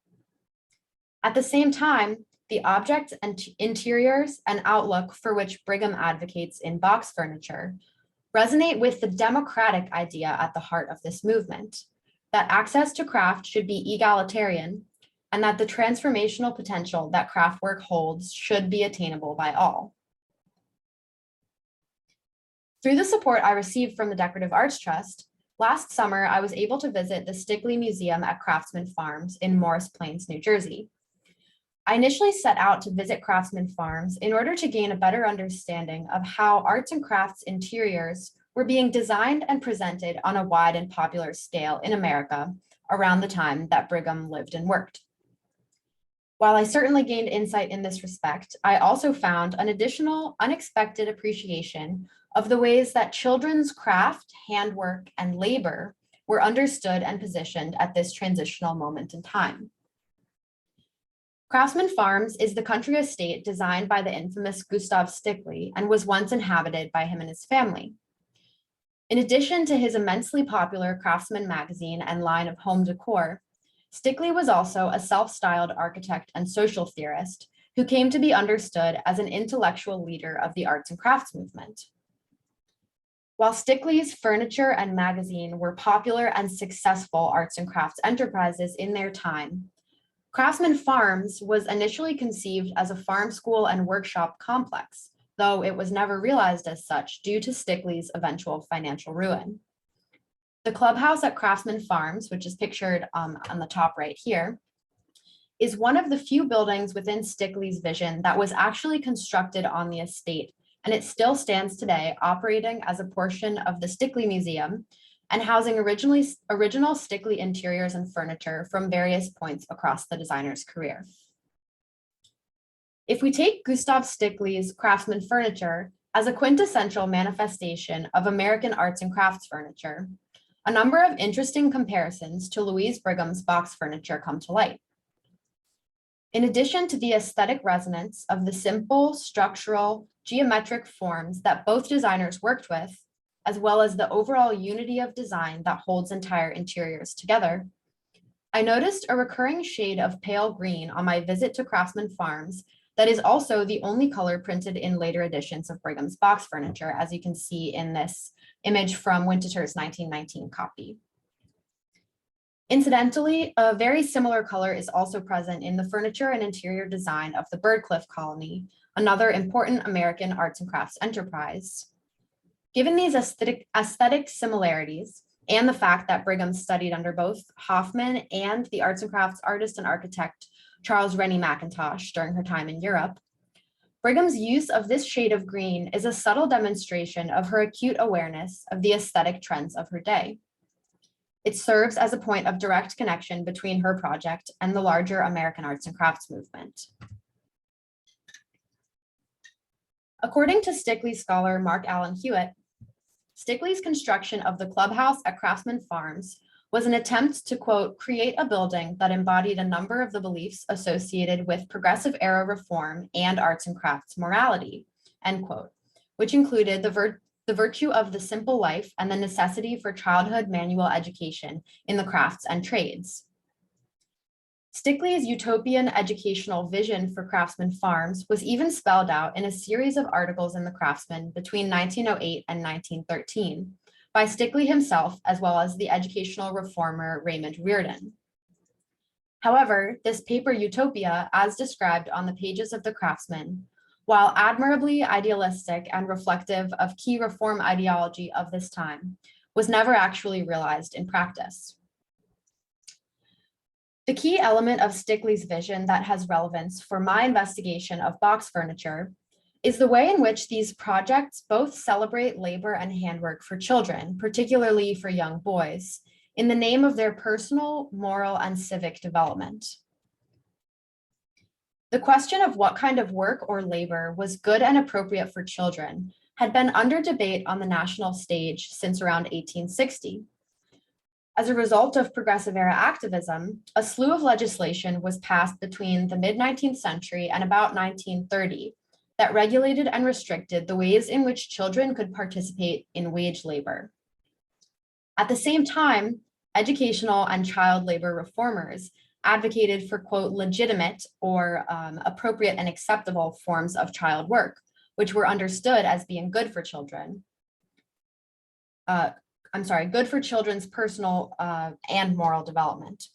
At the same time, the objects and interiors and outlook for which Brigham advocates in box furniture resonate with the democratic idea at the heart of this movement, that access to craft should be egalitarian, and that the transformational potential that craft work holds should be attainable by all. Through the support I received from the Decorative Arts Trust, last summer I was able to visit the Stickley Museum at Craftsman Farms in Morris Plains, New Jersey. I initially set out to visit Craftsman Farms in order to gain a better understanding of how arts and crafts interiors were being designed and presented on a wide and popular scale in America around the time that Brigham lived and worked. While I certainly gained insight in this respect, I also found an additional unexpected appreciation of the ways that children's craft, handwork, and labor were understood and positioned at this transitional moment in time. Craftsman Farms is the country estate designed by the infamous Gustav Stickley and was once inhabited by him and his family. In addition to his immensely popular Craftsman magazine and line of home decor, Stickley was also a self-styled architect and social theorist who came to be understood as an intellectual leader of the arts and crafts movement. While Stickley's furniture and magazine were popular and successful arts and crafts enterprises in their time, Craftsman Farms was initially conceived as a farm school and workshop complex, though it was never realized as such due to Stickley's eventual financial ruin. The clubhouse at Craftsman Farms, which is pictured on the top right here, is one of the few buildings within Stickley's vision that was actually constructed on the estate, and it still stands today, operating as a portion of the Stickley Museum and housing original Stickley interiors and furniture from various points across the designer's career. If we take Gustav Stickley's Craftsman furniture as a quintessential manifestation of American arts and crafts furniture, a number of interesting comparisons to Louise Brigham's box furniture come to light. In addition to the aesthetic resonance of the simple, structural, geometric forms that both designers worked with, as well as the overall unity of design that holds entire interiors together, I noticed a recurring shade of pale green on my visit to Craftsman Farms that is also the only color printed in later editions of Brigham's box furniture, as you can see in this image from Winterthur's 1919 copy. Incidentally, a very similar color is also present in the furniture and interior design of the Birdcliff Colony, another important American arts and crafts enterprise. Given these aesthetic similarities and the fact that Brigham studied under both Hoffman and the arts and crafts artist and architect Charles Rennie Mackintosh during her time in Europe, Brigham's use of this shade of green is a subtle demonstration of her acute awareness of the aesthetic trends of her day. It serves as a point of direct connection between her project and the larger American arts and crafts movement. According to Stickley scholar Mark Allen Hewitt, Stickley's construction of the clubhouse at Craftsman Farms was an attempt to, quote, create a building that embodied a number of the beliefs associated with progressive era reform and arts and crafts morality, end quote, which included the virtue of the simple life and the necessity for childhood manual education in the crafts and trades. Stickley's utopian educational vision for Craftsman Farms was even spelled out in a series of articles in the Craftsman between 1908 and 1913 by Stickley himself, as well as the educational reformer Raymond Reardon. However, this paper Utopia, as described on the pages of the Craftsman, while admirably idealistic and reflective of key reform ideology of this time, was never actually realized in practice. The key element of Stickley's vision that has relevance for my investigation of box furniture is the way in which these projects both celebrate labor and handwork for children, particularly for young boys, in the name of their personal, moral, and civic development. The question of what kind of work or labor was good and appropriate for children had been under debate on the national stage since around 1860. As a result of progressive era activism, a slew of legislation was passed between the mid-19th century and about 1930 that regulated and restricted the ways in which children could participate in wage labor. At the same time, educational and child labor reformers advocated for, quote, legitimate or appropriate and acceptable forms of child work, which were understood as being good for children. Good for children's personal and moral development.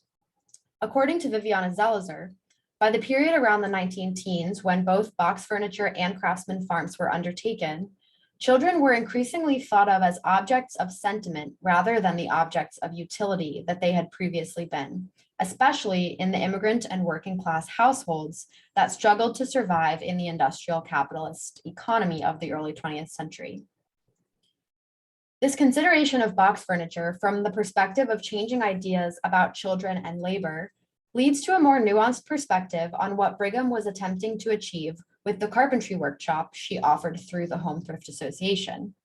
According to Viviana Zelizer, by the period around the 19-teens, when both box furniture and Craftsman Farms were undertaken, children were increasingly thought of as objects of sentiment rather than the objects of utility that they had previously been, especially in the immigrant and working class households that struggled to survive in the industrial capitalist economy of the early 20th century. This consideration of box furniture from the perspective of changing ideas about children and labor leads to a more nuanced perspective on what Brigham was attempting to achieve with the carpentry workshop she offered through the Home Thrift Association.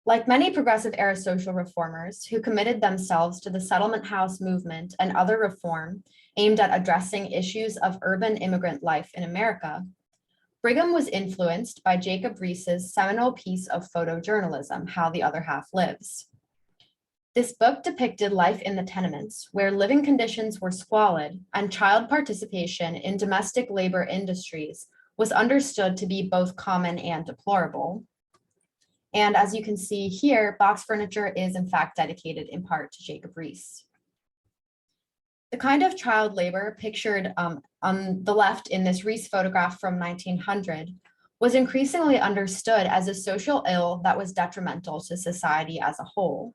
Like many progressive era social reformers who committed themselves to the settlement house movement and other reform aimed at addressing issues of urban immigrant life in America, Brigham was influenced by Jacob Riis's seminal piece of photojournalism, How the Other Half Lives. This book depicted life in the tenements, where living conditions were squalid and child participation in domestic labor industries was understood to be both common and deplorable. And as you can see here, box furniture is in fact dedicated in part to Jacob Riis. The kind of child labor pictured on the left in this Riis photograph from 1900 was increasingly understood as a social ill that was detrimental to society as a whole.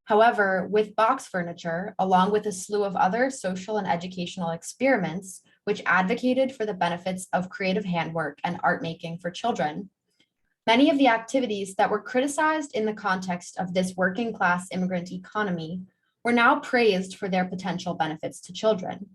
However, with box furniture, along with a slew of other social and educational experiments, which advocated for the benefits of creative handwork and art making for children, many of the activities that were criticized in the context of this working class immigrant economy were now praised for their potential benefits to children.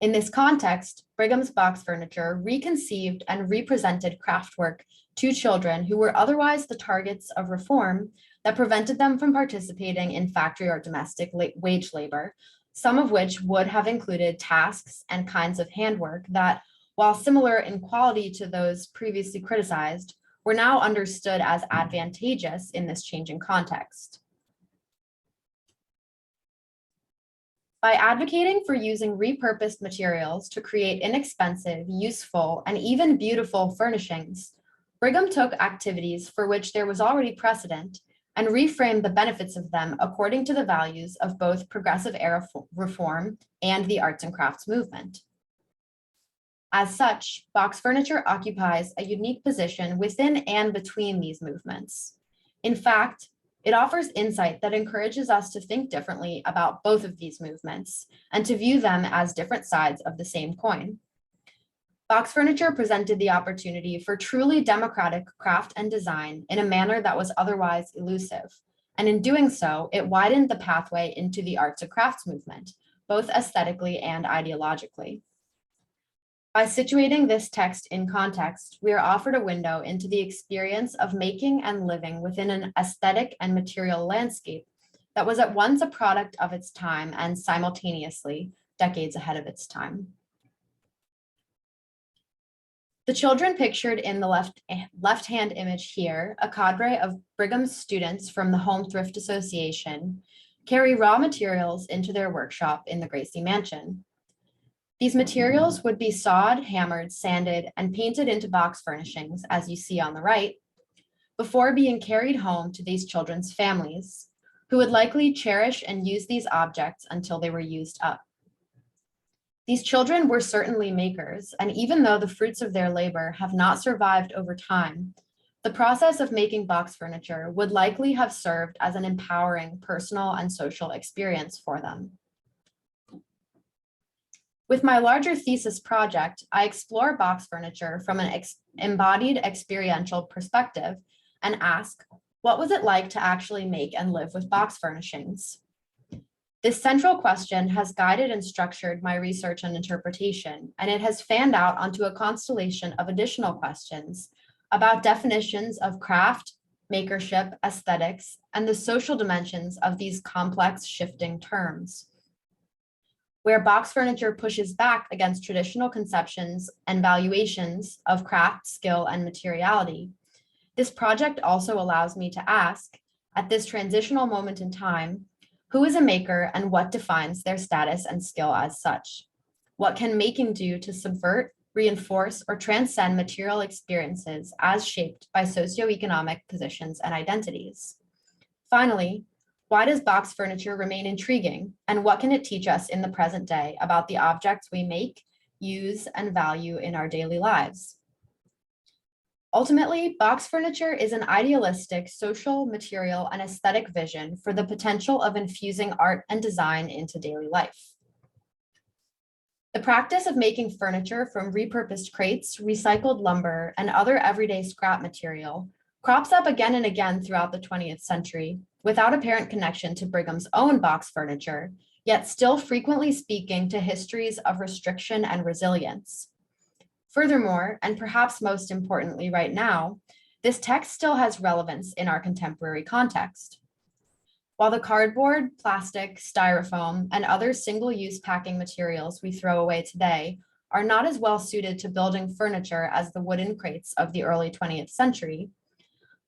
In this context, Brigham's box furniture reconceived and represented craftwork to children who were otherwise the targets of reform that prevented them from participating in factory or domestic wage labor, some of which would have included tasks and kinds of handwork that, while similar in quality to those previously criticized, were now understood as advantageous in this changing context. By advocating for using repurposed materials to create inexpensive, useful, and even beautiful furnishings, Brigham took activities for which there was already precedent and reframed the benefits of them according to the values of both progressive era reform and the arts and crafts movement. As such, box furniture occupies a unique position within and between these movements. In fact, it offers insight that encourages us to think differently about both of these movements and to view them as different sides of the same coin. Box furniture presented the opportunity for truly democratic craft and design in a manner that was otherwise elusive. And in doing so, it widened the pathway into the arts and crafts movement, both aesthetically and ideologically. By situating this text in context, we are offered a window into the experience of making and living within an aesthetic and material landscape that was at once a product of its time and simultaneously decades ahead of its time. The children pictured in the left-hand image here, a cadre of Brigham's students from the Home Thrift Association, carry raw materials into their workshop in the Gracie Mansion. These materials would be sawed, hammered, sanded, and painted into box furnishings, as you see on the right, before being carried home to these children's families, who would likely cherish and use these objects until they were used up. These children were certainly makers, and even though the fruits of their labor have not survived over time, the process of making box furniture would likely have served as an empowering personal and social experience for them. With my larger thesis project, I explore box furniture from an embodied experiential perspective and ask, what was it like to actually make and live with box furnishings? This central question has guided and structured my research and interpretation, and it has fanned out onto a constellation of additional questions about definitions of craft, makership, aesthetics, and the social dimensions of these complex shifting terms. Where box furniture pushes back against traditional conceptions and valuations of craft, skill, and materiality, this project also allows me to ask, at this transitional moment in time, who is a maker and what defines their status and skill as such? What can making do to subvert, reinforce, or transcend material experiences as shaped by socioeconomic positions and identities? Finally, why does box furniture remain intriguing, and what can it teach us in the present day about the objects we make, use, and value in our daily lives? Ultimately, box furniture is an idealistic social, material, and aesthetic vision for the potential of infusing art and design into daily life. The practice of making furniture from repurposed crates, recycled lumber, and other everyday scrap material crops up again and again throughout the 20th century, without apparent connection to Brigham's own box furniture, yet still frequently speaking to histories of restriction and resilience. Furthermore, and perhaps most importantly right now, this text still has relevance in our contemporary context. While the cardboard, plastic, styrofoam, and other single-use packing materials we throw away today are not as well suited to building furniture as the wooden crates of the early 20th century,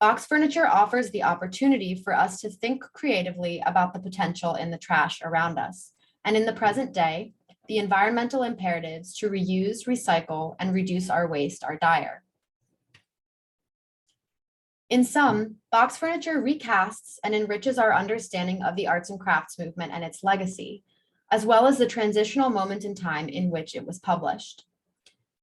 Box furniture offers the opportunity for us to think creatively about the potential in the trash around us. And in the present day, the environmental imperatives to reuse, recycle, and reduce our waste are dire. In sum, box furniture recasts and enriches our understanding of the arts and crafts movement and its legacy, as well as the transitional moment in time in which it was published.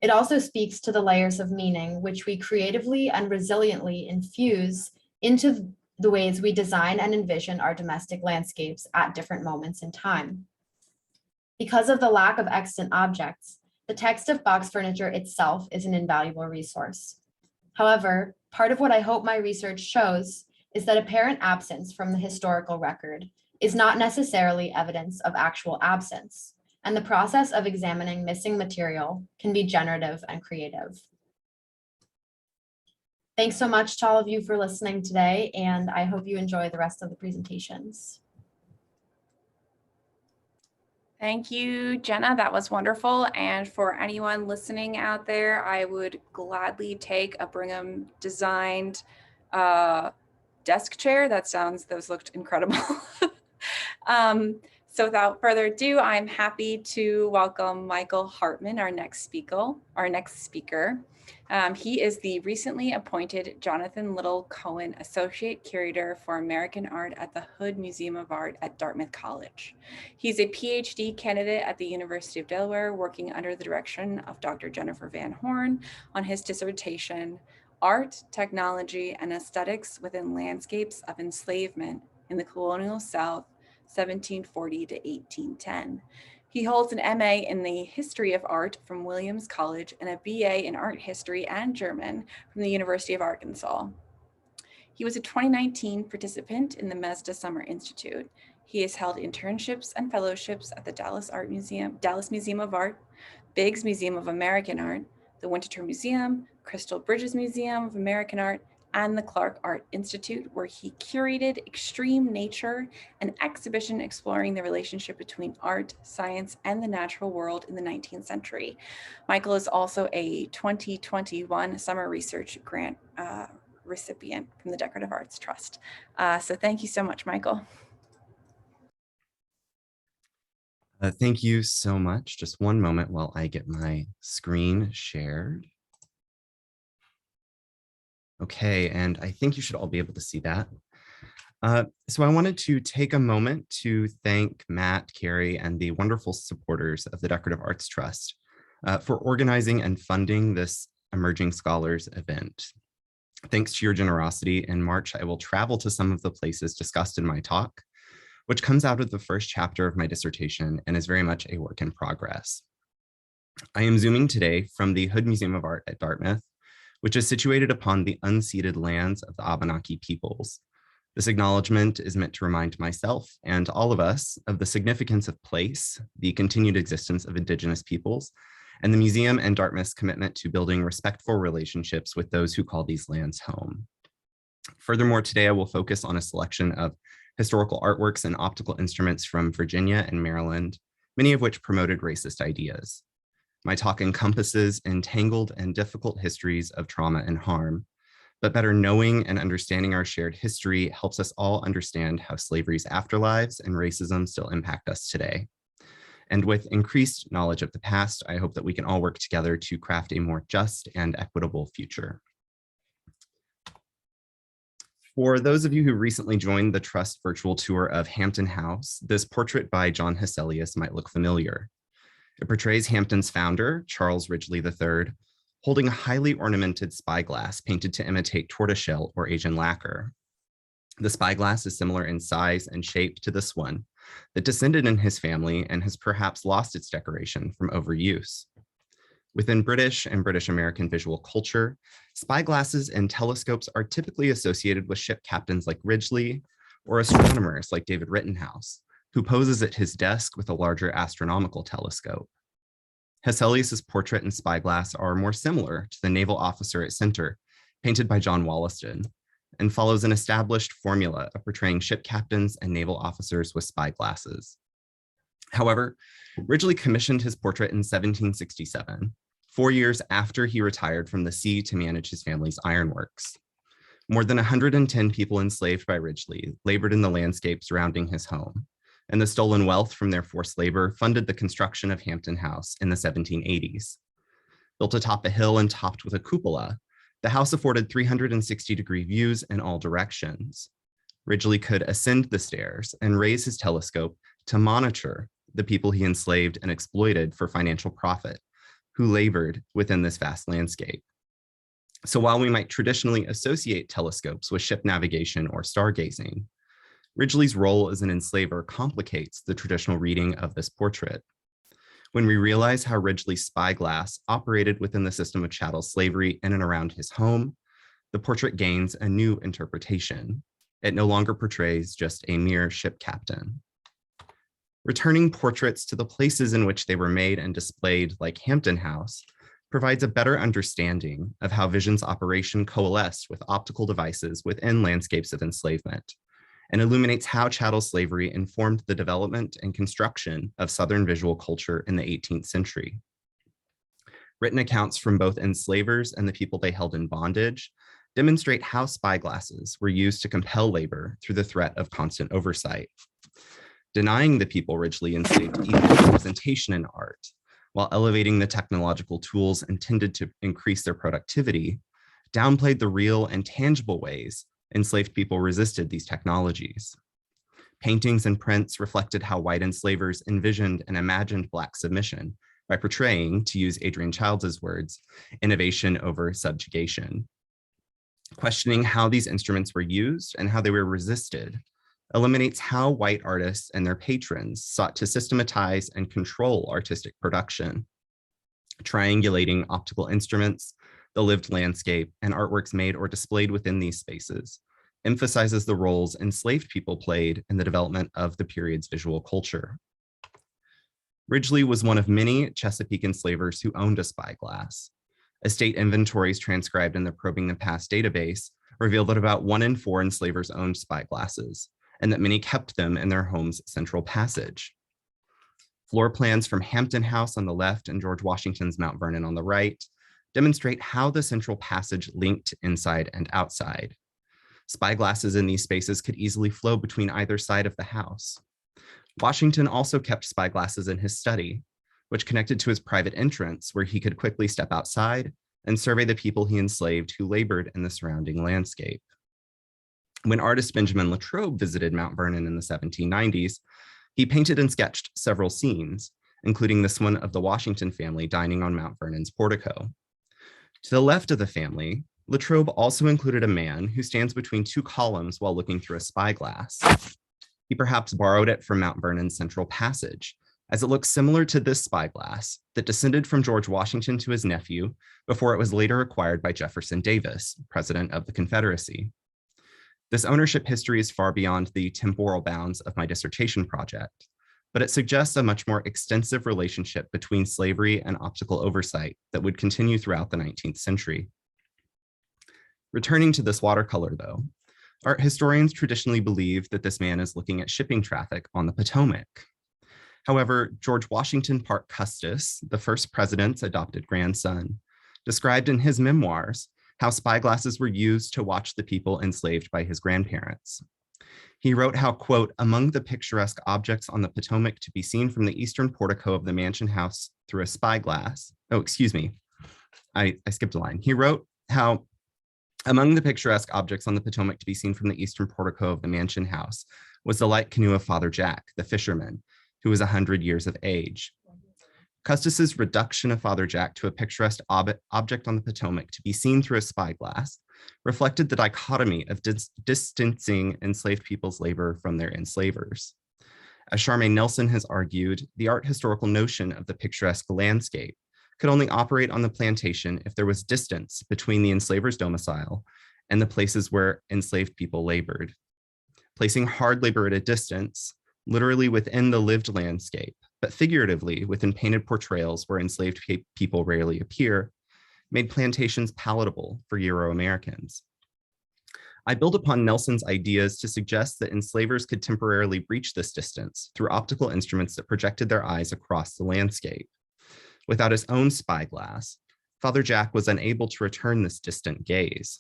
It also speaks to the layers of meaning which we creatively and resiliently infuse into the ways we design and envision our domestic landscapes at different moments in time. Because of the lack of extant objects, the text of box furniture itself is an invaluable resource. However, part of what I hope my research shows is that apparent absence from the historical record is not necessarily evidence of actual absence, and the process of examining missing material can be generative and creative. Thanks so much to all of you for listening today, and I hope you enjoy the rest of the presentations. Thank you, Jenna. That was wonderful. And for anyone listening out there, I would gladly take a Brigham designed desk chair. Those looked incredible. So without further ado, I'm happy to welcome Michael Hartman, our next speaker. He is the recently appointed Jonathan Little Cohen Associate Curator for American Art at the Hood Museum of Art at Dartmouth College. He's a PhD candidate at the University of Delaware, working under the direction of Dr. Jennifer Van Horn on his dissertation, Art, Technology, and Aesthetics Within Landscapes of Enslavement in the Colonial South, 1740 to 1810. He holds an MA in the History of Art from Williams College and a BA in Art History and German from the University of Arkansas. He was a 2019 participant in the Mazda Summer Institute. He has held internships and fellowships at the Dallas Museum of Art, Biggs Museum of American Art, the Winterthur Museum, Crystal Bridges Museum of American Art, and the Clark Art Institute, where he curated Extreme Nature, an exhibition exploring the relationship between art, science, and the natural world in the 19th century. Michael is also a 2021 Summer Research Grant recipient from the Decorative Arts Trust. So thank you so much, Michael. Thank you so much. Just one moment while I get my screen shared. Okay, and I think you should all be able to see that. So I wanted to take a moment to thank Matt, Carrie, and the wonderful supporters of the Decorative Arts Trust for organizing and funding this Emerging Scholars event. Thanks to your generosity, in March, I will travel to some of the places discussed in my talk, which comes out of the first chapter of my dissertation and is very much a work in progress. I am zooming today from the Hood Museum of Art at Dartmouth, which is situated upon the unceded lands of the Abenaki peoples. This acknowledgement is meant to remind myself and all of us of the significance of place, the continued existence of Indigenous peoples, and the museum and Dartmouth's commitment to building respectful relationships with those who call these lands home. Furthermore, today I will focus on a selection of historical artworks and optical instruments from Virginia and Maryland, many of which promoted racist ideas. My talk encompasses entangled and difficult histories of trauma and harm, but better knowing and understanding our shared history helps us all understand how slavery's afterlives and racism still impact us today. And with increased knowledge of the past, I hope that we can all work together to craft a more just and equitable future. For those of you who recently joined the Trust virtual tour of Hampton House, this portrait by John Hyselius might look familiar. It portrays Hampton's founder, Charles Ridgely III, holding a highly ornamented spyglass painted to imitate tortoiseshell or Asian lacquer. The spyglass is similar in size and shape to this one that descended in his family and has perhaps lost its decoration from overuse. Within British and British American visual culture, spyglasses and telescopes are typically associated with ship captains like Ridgely or astronomers like David Rittenhouse, who poses at his desk with a larger astronomical telescope. Hyselius's portrait and spyglass are more similar to the naval officer at center, painted by John Wollaston, and follows an established formula of portraying ship captains and naval officers with spyglasses. However, Ridgely commissioned his portrait in 1767, 4 years after he retired from the sea to manage his family's ironworks. More than 110 people enslaved by Ridgely labored in the landscape surrounding his home, and the stolen wealth from their forced labor funded the construction of Hampton House in the 1780s. Built atop a hill and topped with a cupola, the house afforded 360-degree views in all directions. Ridgely could ascend the stairs and raise his telescope to monitor the people he enslaved and exploited for financial profit, who labored within this vast landscape. So while we might traditionally associate telescopes with ship navigation or stargazing, Ridgely's role as an enslaver complicates the traditional reading of this portrait. When we realize how Ridgely's spyglass operated within the system of chattel slavery in and around his home, the portrait gains a new interpretation. It no longer portrays just a mere ship captain. Returning portraits to the places in which they were made and displayed, like Hampton House, provides a better understanding of how vision's operation coalesced with optical devices within landscapes of enslavement, and illuminates how chattel slavery informed the development and construction of Southern visual culture in the 18th century. Written accounts from both enslavers and the people they held in bondage demonstrate how spyglasses were used to compel labor through the threat of constant oversight. Denying the people Ridgely enslaved equal representation in art, while elevating the technological tools intended to increase their productivity, downplayed the real and tangible ways enslaved people resisted these technologies. Paintings and prints reflected how white enslavers envisioned and imagined Black submission by portraying, to use Adrian Childs' words, innovation over subjugation. Questioning how these instruments were used and how they were resisted eliminates how white artists and their patrons sought to systematize and control artistic production. Triangulating optical instruments, the lived landscape, and artworks made or displayed within these spaces emphasizes the roles enslaved people played in the development of the period's visual culture. Ridgely was one of many Chesapeake enslavers who owned a spyglass. Estate inventories transcribed in the Probing the Past database reveal that about 1 in 4 enslavers owned spyglasses, and that many kept them in their home's central passage. Floor plans from Hampton House on the left and George Washington's Mount Vernon on the right demonstrate how the central passage linked inside and outside. Spyglasses in these spaces could easily flow between either side of the house. Washington also kept spyglasses in his study, which connected to his private entrance where he could quickly step outside and survey the people he enslaved who labored in the surrounding landscape. When artist Benjamin Latrobe visited Mount Vernon in the 1790s, he painted and sketched several scenes, including this one of the Washington family dining on Mount Vernon's portico. To the left of the family, Latrobe also included a man who stands between 2 columns while looking through a spyglass. He perhaps borrowed it from Mount Vernon's central passage, as it looks similar to this spyglass that descended from George Washington to his nephew before it was later acquired by Jefferson Davis, President of the Confederacy. This ownership history is far beyond the temporal bounds of my dissertation project, but it suggests a much more extensive relationship between slavery and optical oversight that would continue throughout the 19th century. Returning to this watercolor, though, art historians traditionally believe that this man is looking at shipping traffic on the Potomac. However, George Washington Parke Custis, the first president's adopted grandson, described in his memoirs how spyglasses were used to watch the people enslaved by his grandparents. He wrote how, quote, among the picturesque objects on the Potomac to be seen from the eastern portico of the mansion house through a spyglass, I skipped a line. He wrote how among the picturesque objects on the Potomac to be seen from the eastern portico of the mansion house was the light canoe of Father Jack, the fisherman, who was 100 years of age. Custis's reduction of Father Jack to a picturesque object on the Potomac to be seen through a spyglass reflected the dichotomy of distancing enslaved people's labor from their enslavers. As Charmaine Nelson has argued, the art historical notion of the picturesque landscape could only operate on the plantation if there was distance between the enslaver's domicile and the places where enslaved people labored. Placing hard labor at a distance, literally within the lived landscape, but figuratively within painted portrayals where enslaved people rarely appear, made plantations palatable for Euro-Americans. I build upon Nelson's ideas to suggest that enslavers could temporarily breach this distance through optical instruments that projected their eyes across the landscape. Without his own spyglass, Father Jack was unable to return this distant gaze.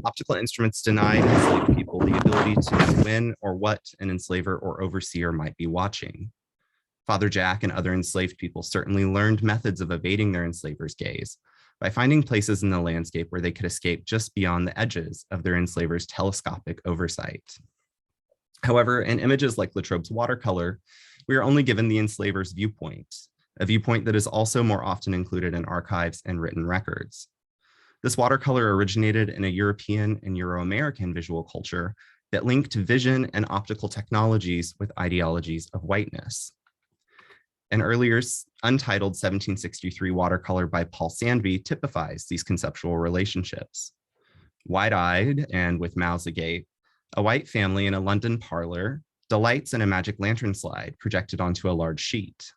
Optical instruments denied enslaved people the ability to know when or what an enslaver or overseer might be watching. Father Jack and other enslaved people certainly learned methods of evading their enslaver's gaze by finding places in the landscape where they could escape just beyond the edges of their enslaver's telescopic oversight. However, in images like Latrobe's watercolor, we are only given the enslaver's viewpoint, a viewpoint that is also more often included in archives and written records. This watercolor originated in a European and Euro-American visual culture that linked vision and optical technologies with ideologies of whiteness. An earlier untitled 1763 watercolor by Paul Sandby typifies these conceptual relationships. Wide-eyed and with mouths agape, a white family in a London parlor delights in a magic lantern slide projected onto a large sheet.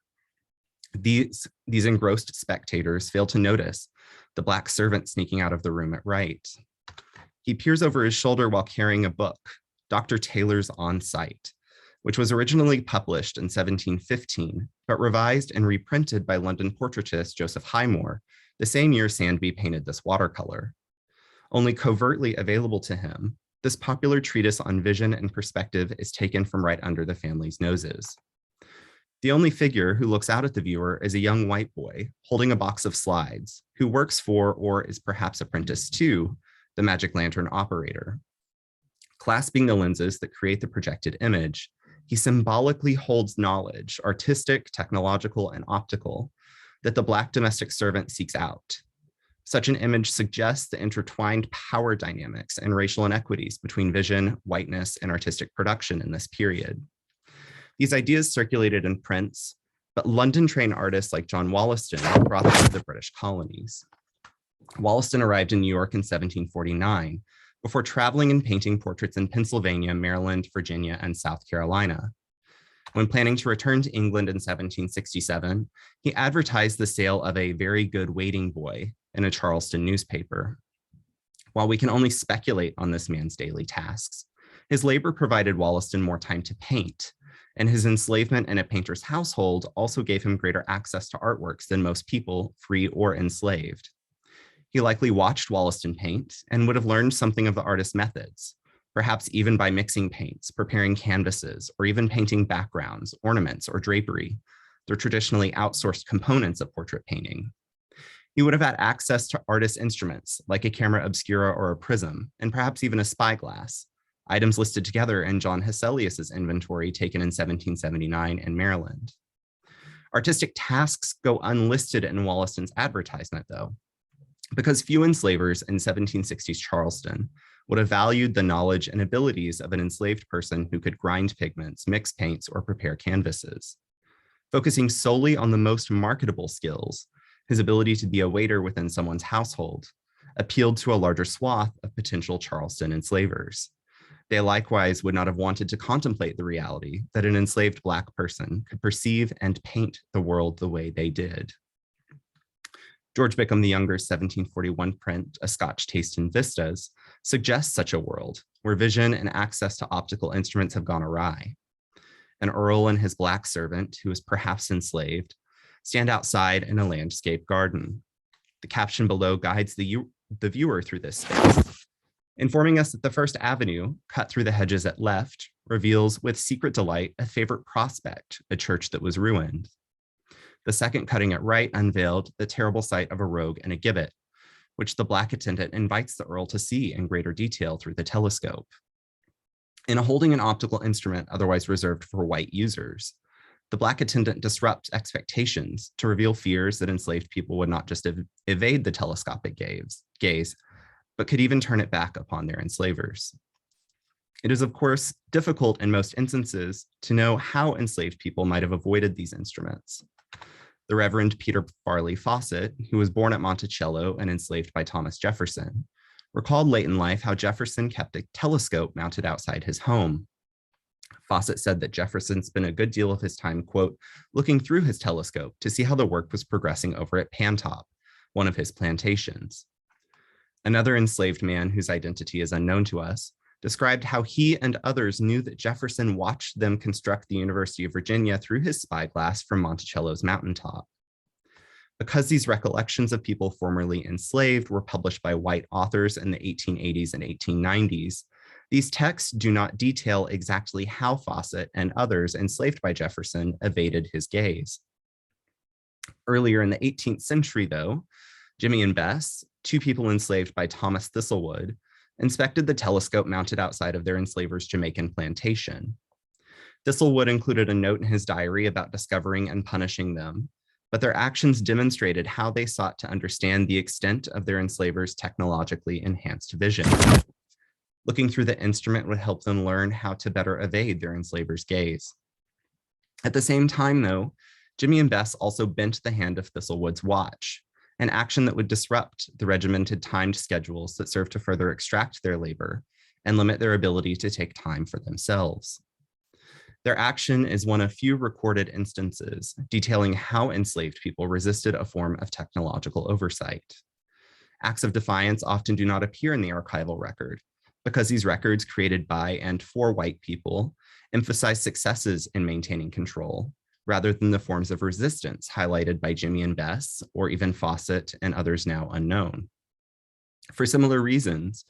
These engrossed spectators fail to notice the Black servant sneaking out of the room at right. He peers over his shoulder while carrying a book, Dr. Taylor's On Sight, which was originally published in 1715, but revised and reprinted by London portraitist Joseph Highmore the same year Sandby painted this watercolor. Only covertly available to him, this popular treatise on vision and perspective is taken from right under the family's noses. The only figure who looks out at the viewer is a young white boy holding a box of slides, who works for or is perhaps apprenticed to the magic lantern operator. Clasping the lenses that create the projected image, he symbolically holds knowledge, artistic, technological, and optical, that the Black domestic servant seeks out. Such an image suggests the intertwined power dynamics and racial inequities between vision, whiteness, and artistic production in this period. These ideas circulated in prints, but London-trained artists like John Wollaston brought them to the British colonies. Wollaston arrived in New York in 1749, before traveling and painting portraits in Pennsylvania, Maryland, Virginia, and South Carolina. When planning to return to England in 1767, he advertised the sale of a very good waiting boy in a Charleston newspaper. While we can only speculate on this man's daily tasks, his labor provided Wollaston more time to paint, and his enslavement in a painter's household also gave him greater access to artworks than most people, free or enslaved. He likely watched Wollaston paint and would have learned something of the artist's methods, perhaps even by mixing paints, preparing canvases, or even painting backgrounds, ornaments, or drapery, the traditionally outsourced components of portrait painting. He would have had access to artist instruments like a camera obscura or a prism, and perhaps even a spyglass, items listed together in John Hesselius's inventory taken in 1779 in Maryland. Artistic tasks go unlisted in Wollaston's advertisement, though, because few enslavers in 1760s Charleston would have valued the knowledge and abilities of an enslaved person who could grind pigments, mix paints, or prepare canvases. Focusing solely on the most marketable skills, his ability to be a waiter within someone's household appealed to a larger swath of potential Charleston enslavers. They likewise would not have wanted to contemplate the reality that an enslaved Black person could perceive and paint the world the way they did. George Bickham the Younger's 1741 print, A Scotch Taste in Vistas, suggests such a world where vision and access to optical instruments have gone awry. An earl and his Black servant, who is perhaps enslaved, stand outside in a landscape garden. The caption below guides the viewer through this space, informing us that the first avenue, cut through the hedges at left, reveals with secret delight a favorite prospect, a church that was ruined. The second, cutting at right, unveiled the terrible sight of a rogue and a gibbet, which the Black attendant invites the earl to see in greater detail through the telescope. In holding an optical instrument otherwise reserved for white users, the Black attendant disrupts expectations to reveal fears that enslaved people would not just evade the telescopic gaze, but could even turn it back upon their enslavers. It is, of course, difficult in most instances to know how enslaved people might have avoided these instruments. The Reverend Peter Farley Fawcett, who was born at Monticello and enslaved by Thomas Jefferson, recalled late in life how Jefferson kept a telescope mounted outside his home. Fawcett said that Jefferson spent a good deal of his time, quote, looking through his telescope to see how the work was progressing over at Pantop, one of his plantations. Another enslaved man, whose identity is unknown to us, described how he and others knew that Jefferson watched them construct the University of Virginia through his spyglass from Monticello's mountaintop. Because these recollections of people formerly enslaved were published by white authors in the 1880s and 1890s, these texts do not detail exactly how Fawcett and others enslaved by Jefferson evaded his gaze. Earlier in the 18th century, though, Jimmy and Bess, two people enslaved by Thomas Thistlewood, inspected the telescope mounted outside of their enslaver's Jamaican plantation. Thistlewood included a note in his diary about discovering and punishing them, but their actions demonstrated how they sought to understand the extent of their enslaver's technologically enhanced vision. Looking through the instrument would help them learn how to better evade their enslaver's gaze. At the same time, though, Jimmy and Bess also bent the hand of Thistlewood's watch, an action that would disrupt the regimented timed schedules that served to further extract their labor and limit their ability to take time for themselves. Their action is one of few recorded instances detailing how enslaved people resisted a form of technological oversight. Acts of defiance often do not appear in the archival record because these records created by and for white people emphasize successes in maintaining control rather than the forms of resistance highlighted by Jimmy and Bess or even Fawcett and others now unknown. For similar reasons,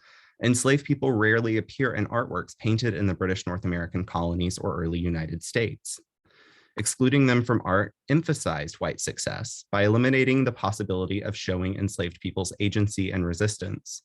enslaved people rarely appear in artworks painted in the British North American colonies or early United States. Excluding them from art emphasized white success by eliminating the possibility of showing enslaved people's agency and resistance.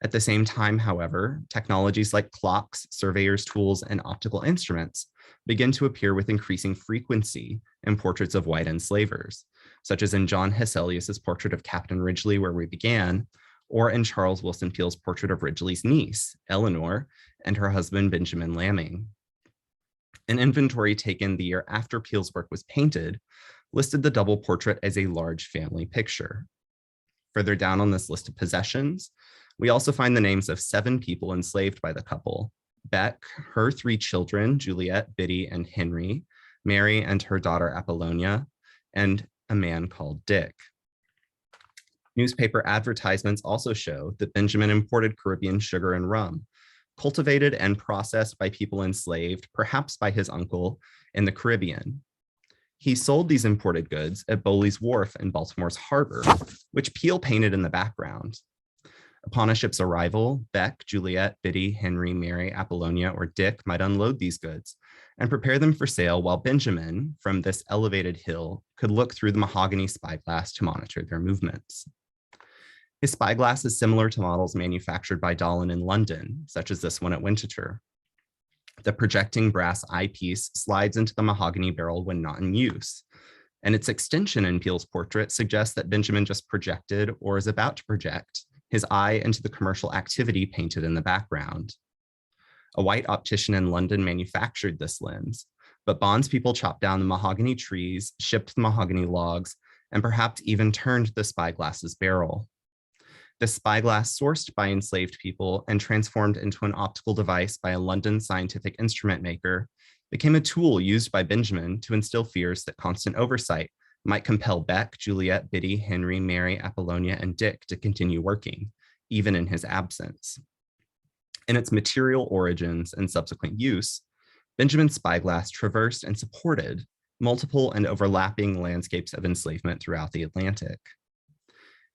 At the same time, however, technologies like clocks, surveyors' tools, and optical instruments begin to appear with increasing frequency in portraits of white enslavers, such as in John Hesselius's portrait of Captain Ridgely, Where We Began, or in Charles Willson Peale's portrait of Ridgely's niece, Eleanor, and her husband, Benjamin Lamming. An inventory taken the year after Peale's work was painted listed the double portrait as a large family picture. Further down on this list of possessions, we also find the names of 7 people enslaved by the couple: Beck, her 3 children, Juliet, Biddy, and Henry, Mary and her daughter Apollonia, and a man called Dick. Newspaper advertisements also show that Benjamin imported Caribbean sugar and rum, cultivated and processed by people enslaved, perhaps by his uncle, in the Caribbean. He sold these imported goods at Bowley's Wharf in Baltimore's harbor, which Peale painted in the background. Upon a ship's arrival, Beck, Juliet, Biddy, Henry, Mary, Apollonia, or Dick might unload these goods and prepare them for sale while Benjamin, from this elevated hill, could look through the mahogany spyglass to monitor their movements. His spyglass is similar to models manufactured by Dollin in London, such as this one at Winterthur. The projecting brass eyepiece slides into the mahogany barrel when not in use, and its extension in Peale's portrait suggests that Benjamin just projected or is about to project his eye into the commercial activity painted in the background. A white optician in London manufactured this lens, but Bond's people chopped down the mahogany trees, shipped the mahogany logs, and perhaps even turned the spyglass's barrel. The spyglass, sourced by enslaved people and transformed into an optical device by a London scientific instrument maker, became a tool used by Benjamin to instill fears that constant oversight might compel Beck, Juliet, Biddy, Henry, Mary, Apollonia, and Dick to continue working, even in his absence. In its material origins and subsequent use, Benjamin's spyglass traversed and supported multiple and overlapping landscapes of enslavement throughout the Atlantic.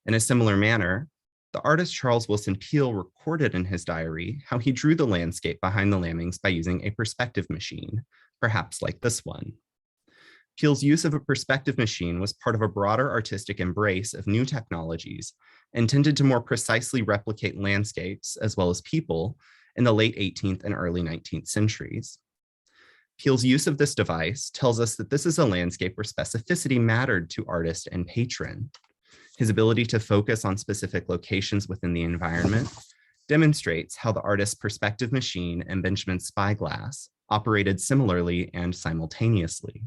In a similar manner, the artist Charles Willson Peale recorded in his diary how he drew the landscape behind the Lammings by using a perspective machine, perhaps like this one. Peale's use of a perspective machine was part of a broader artistic embrace of new technologies intended to more precisely replicate landscapes as well as people in the late 18th and early 19th centuries. Peale's use of this device tells us that this is a landscape where specificity mattered to artist and patron. His ability to focus on specific locations within the environment demonstrates how the artist's perspective machine and Benjamin's spyglass operated similarly and simultaneously.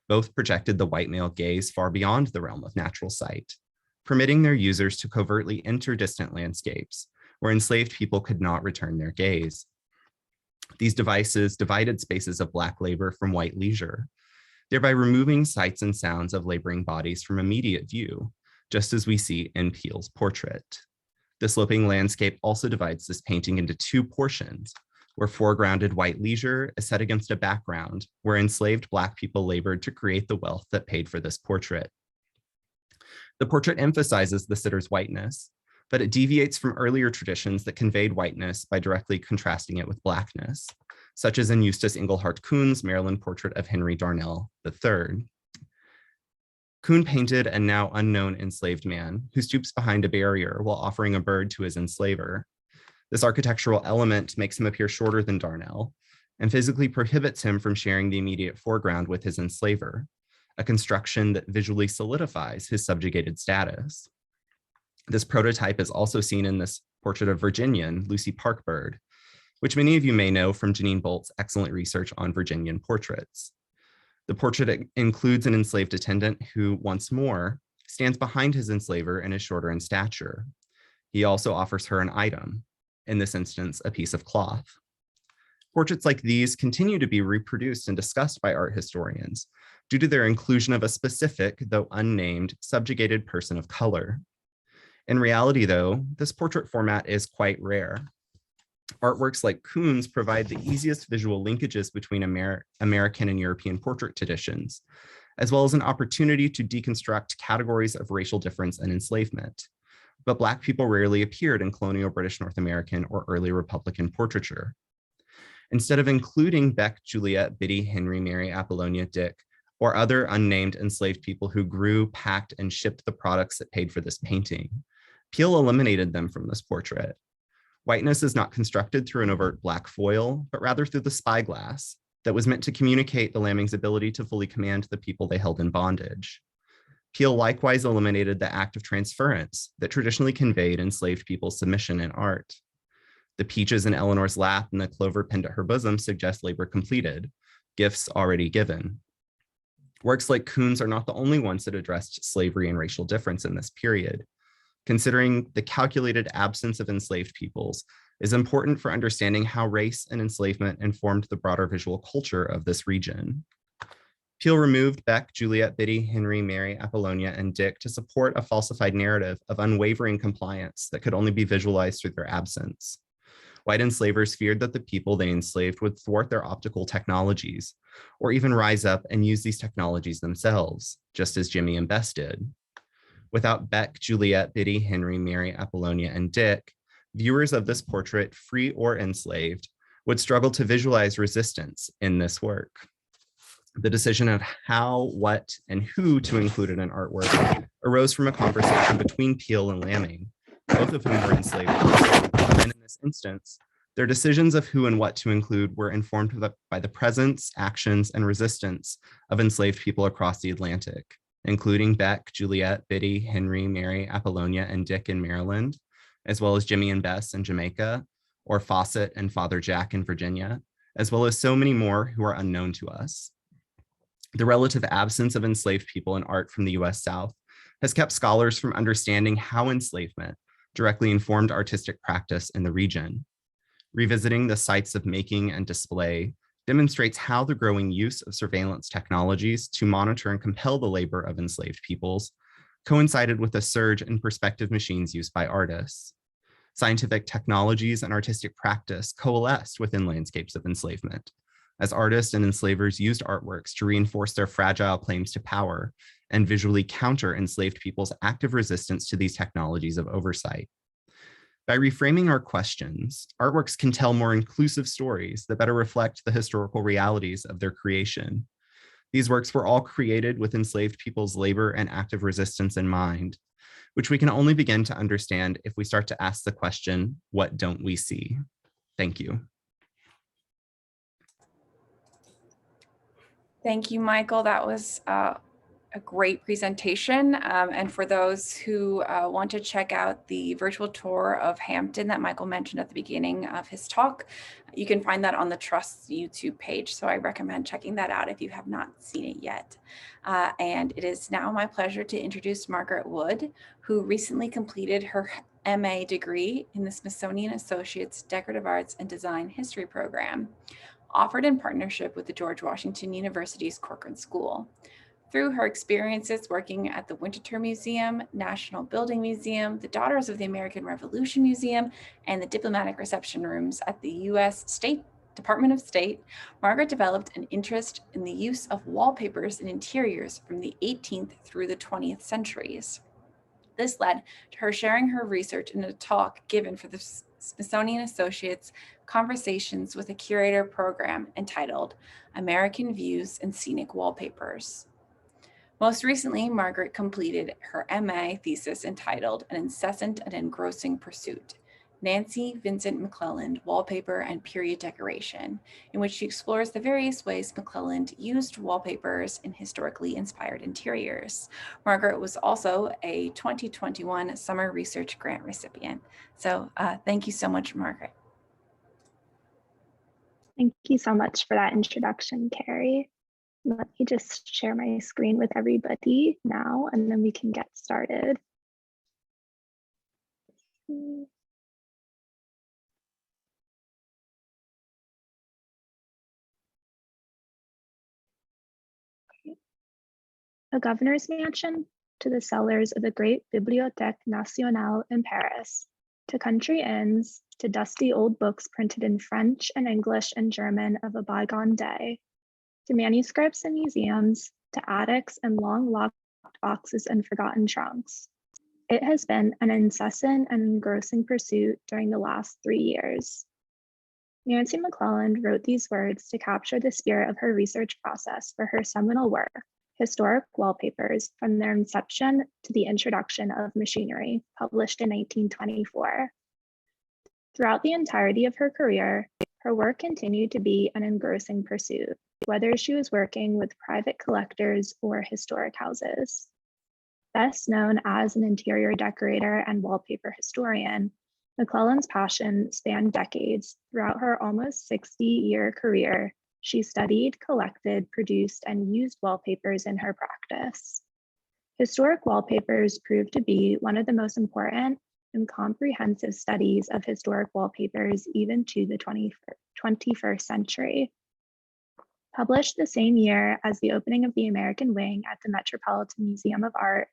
Both projected the white male gaze far beyond the realm of natural sight, permitting their users to covertly enter distant landscapes where enslaved people could not return their gaze. These devices divided spaces of Black labor from white leisure, thereby removing sights and sounds of laboring bodies from immediate view, just as we see in Peale's portrait. The sloping landscape also divides this painting into 2 portions, where foregrounded white leisure is set against a background where enslaved Black people labored to create the wealth that paid for this portrait. The portrait emphasizes the sitter's whiteness, but it deviates from earlier traditions that conveyed whiteness by directly contrasting it with blackness, such as in Eustace Englehart Kuhn's Maryland portrait of Henry Darnell III. Kuhn painted a now unknown enslaved man who stoops behind a barrier while offering a bird to his enslaver. This architectural element makes him appear shorter than Darnell and physically prohibits him from sharing the immediate foreground with his enslaver, a construction that visually solidifies his subjugated status. This prototype is also seen in this portrait of Virginian, Lucy Parkbird, which many of you may know from Janine Bolt's excellent research on Virginian portraits. The portrait includes an enslaved attendant who, once more, stands behind his enslaver and is shorter in stature. He also offers her an item, in this instance, a piece of cloth. Portraits like these continue to be reproduced and discussed by art historians due to their inclusion of a specific, though unnamed, subjugated person of color. In reality, though, this portrait format is quite rare. Artworks like Kuhn's provide the easiest visual linkages between American and European portrait traditions, as well as an opportunity to deconstruct categories of racial difference and enslavement. But Black people rarely appeared in colonial British North American or early Republican portraiture. Instead of including Beck, Juliet, Biddy, Henry, Mary, Apollonia, Dick, or other unnamed enslaved people who grew, packed, and shipped the products that paid for this painting, Peale eliminated them from this portrait. Whiteness is not constructed through an overt Black foil, but rather through the spyglass that was meant to communicate the Lambings' ability to fully command the people they held in bondage. Peale likewise eliminated the act of transference that traditionally conveyed enslaved people's submission in art. The peaches in Eleanor's lap and the clover pinned at her bosom suggest labor completed, gifts already given. Works like Kuhn's are not the only ones that addressed slavery and racial difference in this period. Considering the calculated absence of enslaved peoples is important for understanding how race and enslavement informed the broader visual culture of this region. Peale removed Beck, Juliet, Biddy, Henry, Mary, Apollonia, and Dick to support a falsified narrative of unwavering compliance that could only be visualized through their absence. White enslavers feared that the people they enslaved would thwart their optical technologies, or even rise up and use these technologies themselves, just as Jimmy and Bess did. Without Beck, Juliet, Biddy, Henry, Mary, Apollonia, and Dick, viewers of this portrait, free or enslaved, would struggle to visualize resistance in this work. The decision of how, what, and who to include in an artwork arose from a conversation between Peale and Lamming, both of whom were enslaved. And in this instance, their decisions of who and what to include were informed by the presence, actions, and resistance of enslaved people across the Atlantic, including Beck, Juliet, Biddy, Henry, Mary, Apollonia, and Dick in Maryland, as well as Jimmy and Bess in Jamaica, or Fawcett and Father Jack in Virginia, as well as so many more who are unknown to us. The relative absence of enslaved people in art from the US South has kept scholars from understanding how enslavement directly informed artistic practice in the region. Revisiting the sites of making and display demonstrates how the growing use of surveillance technologies to monitor and compel the labor of enslaved peoples coincided with a surge in perspective machines used by artists. Scientific technologies and artistic practice coalesced within landscapes of enslavement, as artists and enslavers used artworks to reinforce their fragile claims to power and visually counter enslaved people's active resistance to these technologies of oversight. By reframing our questions, artworks can tell more inclusive stories that better reflect the historical realities of their creation. These works were all created with enslaved people's labor and active resistance in mind, which we can only begin to understand if we start to ask the question, what don't we see? Thank you. Thank you, Michael. That was a great presentation. And for those who want to check out the virtual tour of Hampton that Michael mentioned at the beginning of his talk, you can find that on the Trust's YouTube page. So I recommend checking that out if you have not seen it yet. And it is now my pleasure to introduce Margaret Wood, who recently completed her MA degree in the Smithsonian Associates Decorative Arts and Design History program, offered in partnership with the George Washington University's Corcoran School. Through her experiences working at the Winterthur Museum, National Building Museum, the Daughters of the American Revolution Museum, and the diplomatic reception rooms at the U.S. Department of State, Margaret developed an interest in the use of wallpapers in interiors from the 18th through the 20th centuries. This led to her sharing her research in a talk given for the Smithsonian Associates Conversations with a Curator program entitled American Views and Scenic Wallpapers. Most recently, Margaret completed her MA thesis entitled An Incessant and Engrossing Pursuit, Nancy Vincent McClelland Wallpaper and Period Decoration, in which she explores the various ways McClelland used wallpapers in historically inspired interiors. Margaret was also a 2021 Summer Research Grant recipient. So thank you so much, Margaret. Thank you so much for that introduction, Carrie. Let me just share my screen with everybody now, and then we can get started. A governor's mansion to the cellars of the great Bibliothèque Nationale in Paris, to country inns, to dusty old books printed in French and English and German of a bygone day, to manuscripts and museums, to attics and long locked boxes and forgotten trunks. It has been an incessant and engrossing pursuit during the last 3 years. Nancy McClelland wrote these words to capture the spirit of her research process for her seminal work, Historic Wallpapers, from their inception to the introduction of machinery, published in 1924. Throughout the entirety of her career, her work continued to be an engrossing pursuit, whether she was working with private collectors or historic houses. Best known as an interior decorator and wallpaper historian, McClelland's passion spanned decades. Throughout her almost 60-year career, she studied, collected, produced, and used wallpapers in her practice. Historic wallpapers proved to be one of the most important and comprehensive studies of historic wallpapers even to the 21st century. Published the same year as the opening of the American Wing at the Metropolitan Museum of Art,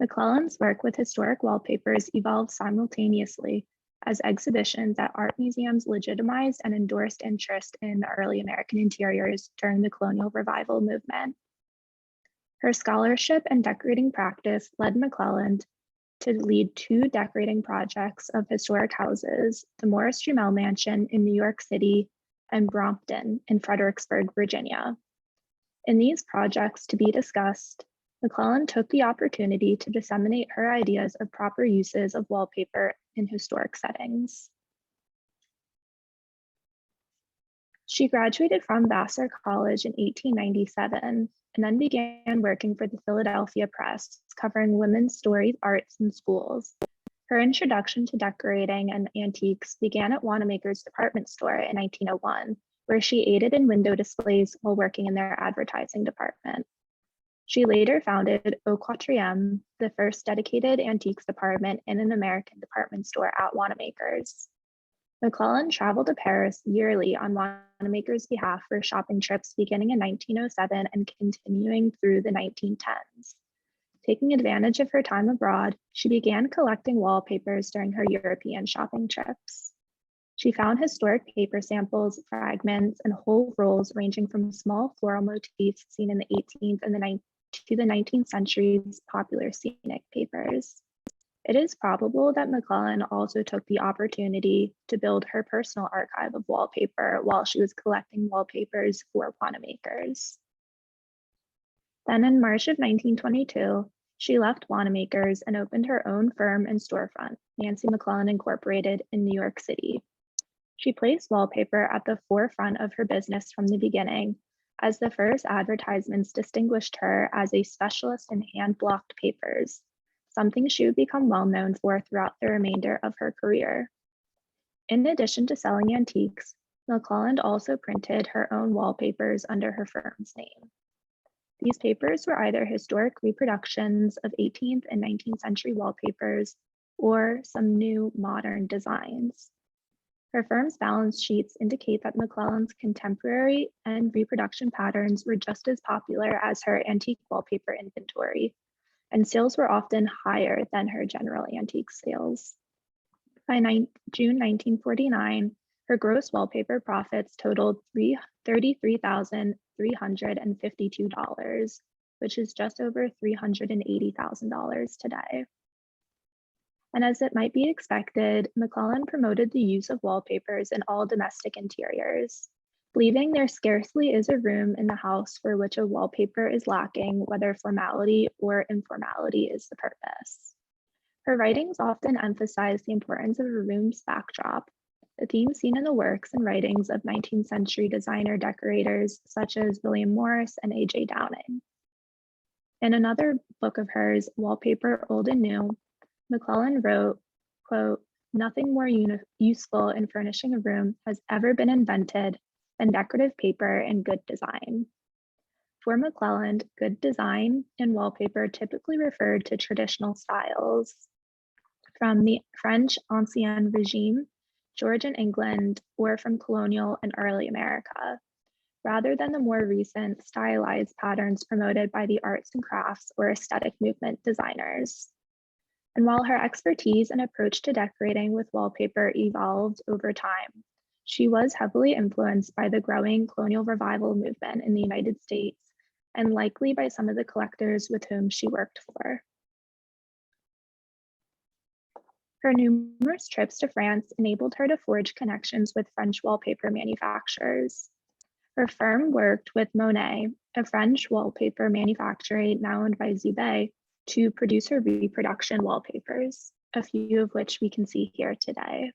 McClelland's work with historic wallpapers evolved simultaneously as exhibitions at art museums legitimized and endorsed interest in early American interiors during the colonial revival movement. Her scholarship and decorating practice led McClelland to lead 2 decorating projects of historic houses, the Morris Jumel Mansion in New York City and Brompton in Fredericksburg, Virginia. In these projects to be discussed, McClelland took the opportunity to disseminate her ideas of proper uses of wallpaper in historic settings. She graduated from Vassar College in 1897 and then began working for the Philadelphia Press, covering women's story arts in schools. Her introduction to decorating and antiques began at Wanamaker's department store in 1901, where she aided in window displays while working in their advertising department. She later founded 𝘗𝑰𝑀, the first dedicated antiques department in an American department store at Wanamaker's. McClelland traveled to Paris yearly on Wanamaker's behalf for shopping trips beginning in 1907 and continuing through the 1910s. Taking advantage of her time abroad, she began collecting wallpapers during her European shopping trips. She found historic paper samples, fragments, and whole rolls ranging from small floral motifs seen in the 18th and to the 19th century's popular scenic papers. It is probable that McClelland also took the opportunity to build her personal archive of wallpaper while she was collecting wallpapers for Wanamaker's. Then in March of 1922, she left Wanamaker's and opened her own firm and storefront, Nancy McClelland Incorporated, in New York City. She placed wallpaper at the forefront of her business from the beginning, as the first advertisements distinguished her as a specialist in hand-blocked papers, something she would become well known for throughout the remainder of her career. In addition to selling antiques, McClelland also printed her own wallpapers under her firm's name. These papers were either historic reproductions of 18th and 19th century wallpapers or some new modern designs. Her firm's balance sheets indicate that McClelland's contemporary and reproduction patterns were just as popular as her antique wallpaper inventory, and sales were often higher than her general antique sales. By June 1949, her gross wallpaper profits totaled $33,352, which is just over $380,000 today. And as it might be expected, McClellan promoted the use of wallpapers in all domestic interiors, believing there scarcely is a room in the house for which a wallpaper is lacking, whether formality or informality is the purpose. Her writings often emphasize the importance of a room's backdrop, a theme seen in the works and writings of 19th century designer decorators such as William Morris and A.J. Downing. In another book of hers, Wallpaper Old and New, McClellan wrote, quote, "Nothing more useful in furnishing a room has ever been invented than decorative paper and good design." For McClellan, good design and wallpaper typically referred to traditional styles from the French Ancien Regime, Georgian England, or from colonial and early America, rather than the more recent stylized patterns promoted by the arts and crafts or aesthetic movement designers. And while her expertise and approach to decorating with wallpaper evolved over time, she was heavily influenced by the growing colonial revival movement in the United States and likely by some of the collectors with whom she worked for. Her numerous trips to France enabled her to forge connections with French wallpaper manufacturers. Her firm worked with Monet, a French wallpaper manufacturer now owned by 𝘉𝘂, to produce her reproduction wallpapers, a few of which we can see here today.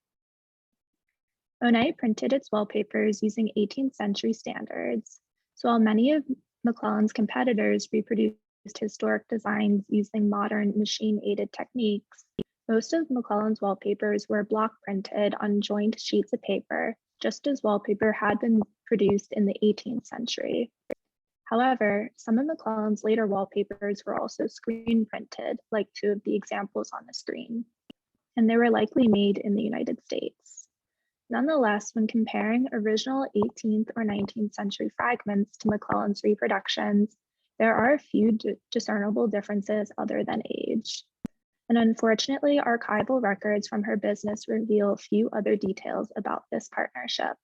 Monet printed its wallpapers using 18th century standards, so while many of McClellan's competitors reproduced historic designs using modern machine-aided techniques, most of McClellan's wallpapers were block printed on joined sheets of paper, just as wallpaper had been produced in the 18th century. However, some of McClellan's later wallpapers were also screen printed, like two of the examples on the screen, and they were likely made in the United States. Nonetheless, when comparing original 18th or 19th century fragments to McClellan's reproductions, there are a few discernible differences other than age. And unfortunately, archival records from her business reveal few other details about this partnership.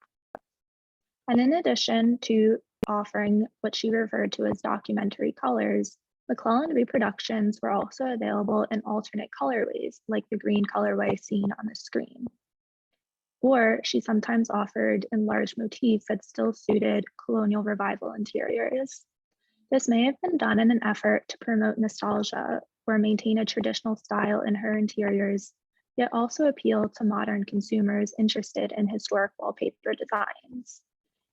And in addition to offering what she referred to as documentary colors, McClellan reproductions were also available in alternate colorways, like the green colorway seen on the screen. Or she sometimes offered enlarged motifs that still suited colonial revival interiors. This may have been done in an effort to promote nostalgia or maintain a traditional style in her interiors, yet also appeal to modern consumers interested in historic wallpaper designs.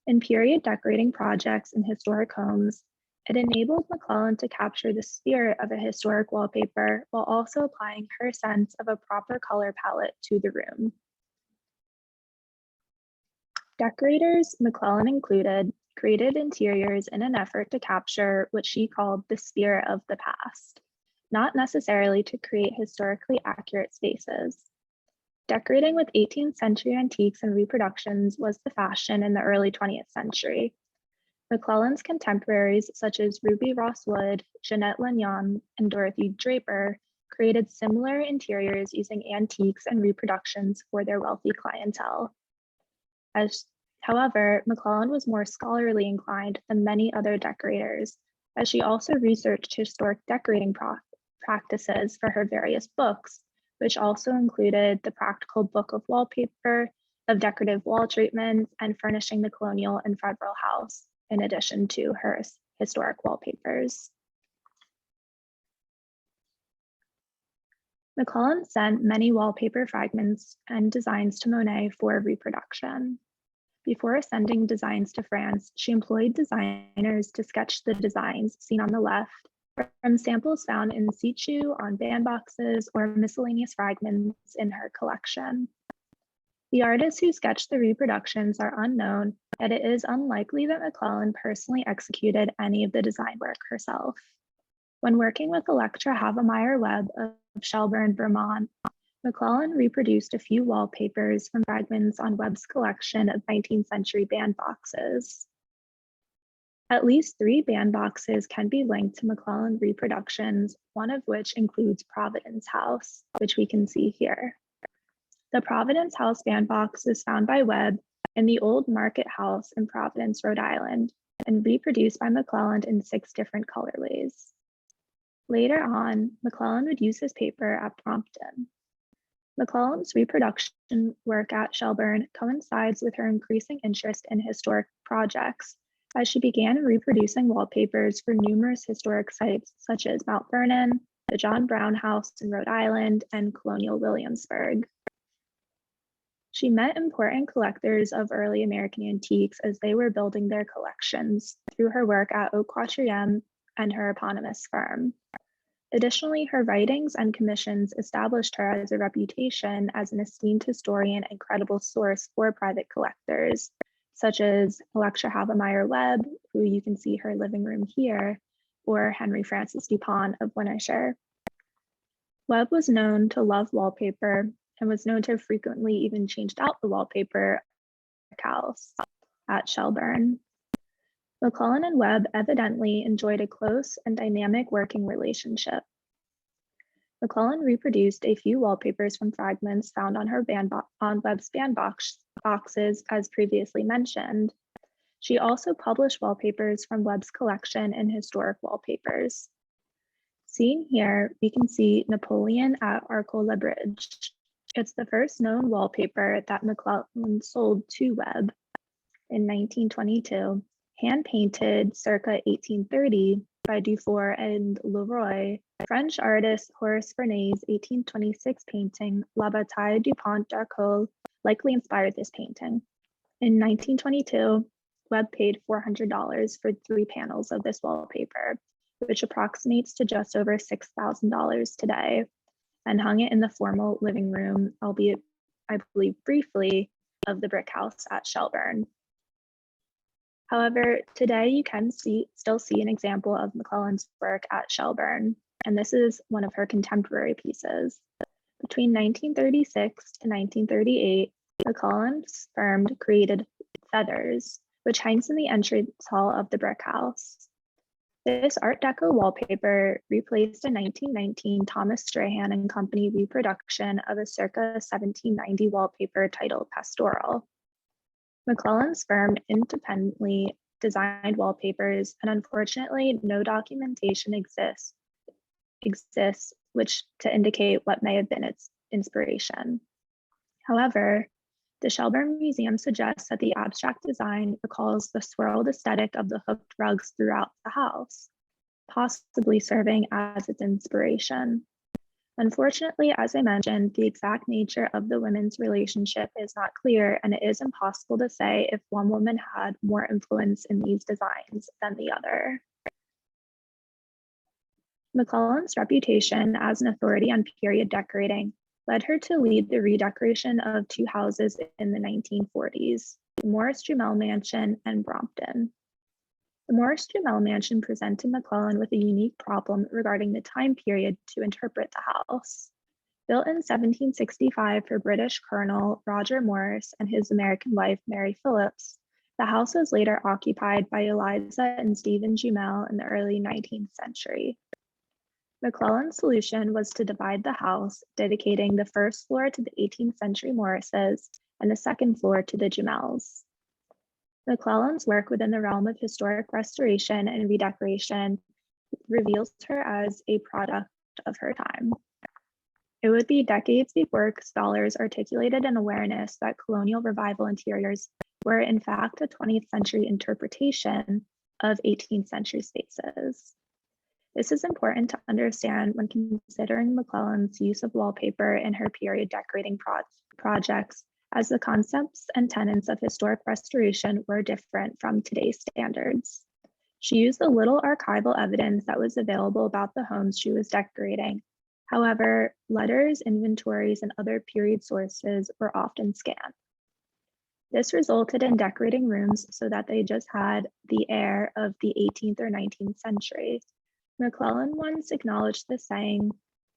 In period decorating projects in historic homes, it enabled McClellan to capture the spirit of a historic wallpaper while also applying her sense of a proper color palette to the room. Decorators, McClellan included, created interiors in an effort to capture what she called the spirit of the past, not necessarily to create historically accurate spaces. Decorating with 18th century antiques and reproductions was the fashion in the early 20th century. McClellan's contemporaries, such as Ruby Ross Wood, Jeanette Lanyon, and Dorothy Draper, created similar interiors using antiques and reproductions for their wealthy clientele. However, McClellan was more scholarly inclined than many other decorators, as she also researched historic decorating practices for her various books, which also included the Practical Book of Wallpaper, of Decorative Wall Treatments, and Furnishing the Colonial and Federal House, in addition to her historic wallpapers. McClellan sent many wallpaper fragments and designs to Monet for reproduction. Before sending designs to France, she employed designers to sketch the designs seen on the left from samples found in situ on bandboxes or miscellaneous fragments in her collection. The artists who sketched the reproductions are unknown, yet it is unlikely that McClellan personally executed any of the design work herself. When working with Electra 𝘉𝘂𝘪𝘈 of Shelburne, Vermont, McClellan reproduced a few wallpapers from fragments on Webb's collection of 19th century bandboxes. At least 3 bandboxes can be linked to McClellan reproductions, one of which includes Providence House, which we can see here. The Providence House bandbox was found by Webb in the old Market House in Providence, Rhode Island, and reproduced by McClellan in 6 different colorways. Later on, McClellan would use his paper at Prompton. McClellan's reproduction work at Shelburne coincides with her increasing interest in historic projects, as she began reproducing wallpapers for numerous historic sites such as Mount Vernon, the John Brown House in Rhode Island, and Colonial Williamsburg. She met important collectors of early American antiques as they were building their collections through her work at 𝘗𝘰𝘳𝘄𝑚 and her eponymous firm. Additionally, her writings and commissions established her as a reputation as an esteemed historian and credible source for private collectors, such as Electra 𝘉𝘂𝑚𝑒yer-Webb, who you can see her living room here, or Henry Francis Dupont of Winterthur. Webb was known to love wallpaper and was known to have frequently even changed out the wallpaper house at Shelburne. McClellan and Webb evidently enjoyed a close and dynamic working relationship. McClellan reproduced a few wallpapers from fragments found on her on Webb's bandboxes, as previously mentioned. She also published wallpapers from Webb's collection in Historic Wallpapers. Seen here, we can see Napoleon at Arcola Bridge. It's the first known wallpaper that McClellan sold to Webb in 1922, hand-painted circa 1830 by Dufour and Leroy. French artist Horace Vernet's 1826 painting, La Bataille du Pont d'Arcole, likely inspired this painting. In 1922, Webb paid $400 for 3 panels of this wallpaper, which approximates to just over $6,000 today, and hung it in the formal living room, albeit, I believe briefly, of the brick house at Shelburne. However, today you can still see an example of McClellan's work at Shelburne, and this is one of her contemporary pieces. Between 1936 to 1938, McClellan's firm created Feathers, which hangs in the entrance hall of the brick house. This Art Deco wallpaper replaced a 1919 Thomas Strahan and Company reproduction of a circa 1790 wallpaper titled Pastoral. McClellan's firm independently designed wallpapers, and unfortunately, no documentation exists which to indicate what may have been its inspiration. However, the Shelburne Museum suggests that the abstract design recalls the swirled aesthetic of the hooked rugs throughout the house, possibly serving as its inspiration. Unfortunately, as I mentioned, the exact nature of the women's relationship is not clear, and it is impossible to say if one woman had more influence in these designs than the other. McClellan's reputation as an authority on period decorating led her to lead the redecoration of 2 houses in the 1940s, the Morris-Jumel Mansion and Brompton. The Morris-Jumel Mansion presented McClellan with a unique problem regarding the time period to interpret the house. Built in 1765 for British Colonel Roger Morris and his American wife, Mary Phillips, the house was later occupied by Eliza and Stephen Jumel in the early 19th century. McClellan's solution was to divide the house, dedicating the first floor to the 18th century Morrises and the second floor to the Jumels. McClellan's work within the realm of historic restoration and redecoration reveals her as a product of her time. It would be decades before scholars articulated an awareness that colonial revival interiors were in fact a 20th century interpretation of 18th century spaces. This is important to understand when considering McClellan's use of wallpaper in her period decorating projects, as the concepts and tenets of historic restoration were different from today's standards. She used the little archival evidence that was available about the homes she was decorating. However, letters, inventories, and other period sources were often scant. This resulted in decorating rooms so that they just had the air of the 18th or 19th century. McClellan once acknowledged this, saying,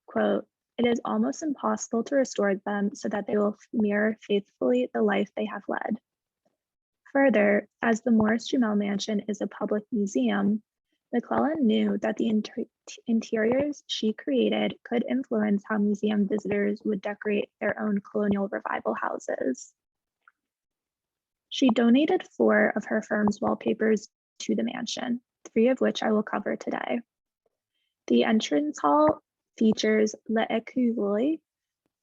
quote, "It is almost impossible to restore them so that they will mirror faithfully the life they have led." Further, as the Morris-Jumel Mansion is a public museum, McClellan knew that the interiors she created could influence how museum visitors would decorate their own colonial revival houses. She donated 4 of her firm's wallpapers to the mansion, 3 of which I will cover today. The entrance hall features 𝘗𝘰𝘨𝘴𝘴𝘪𝘵,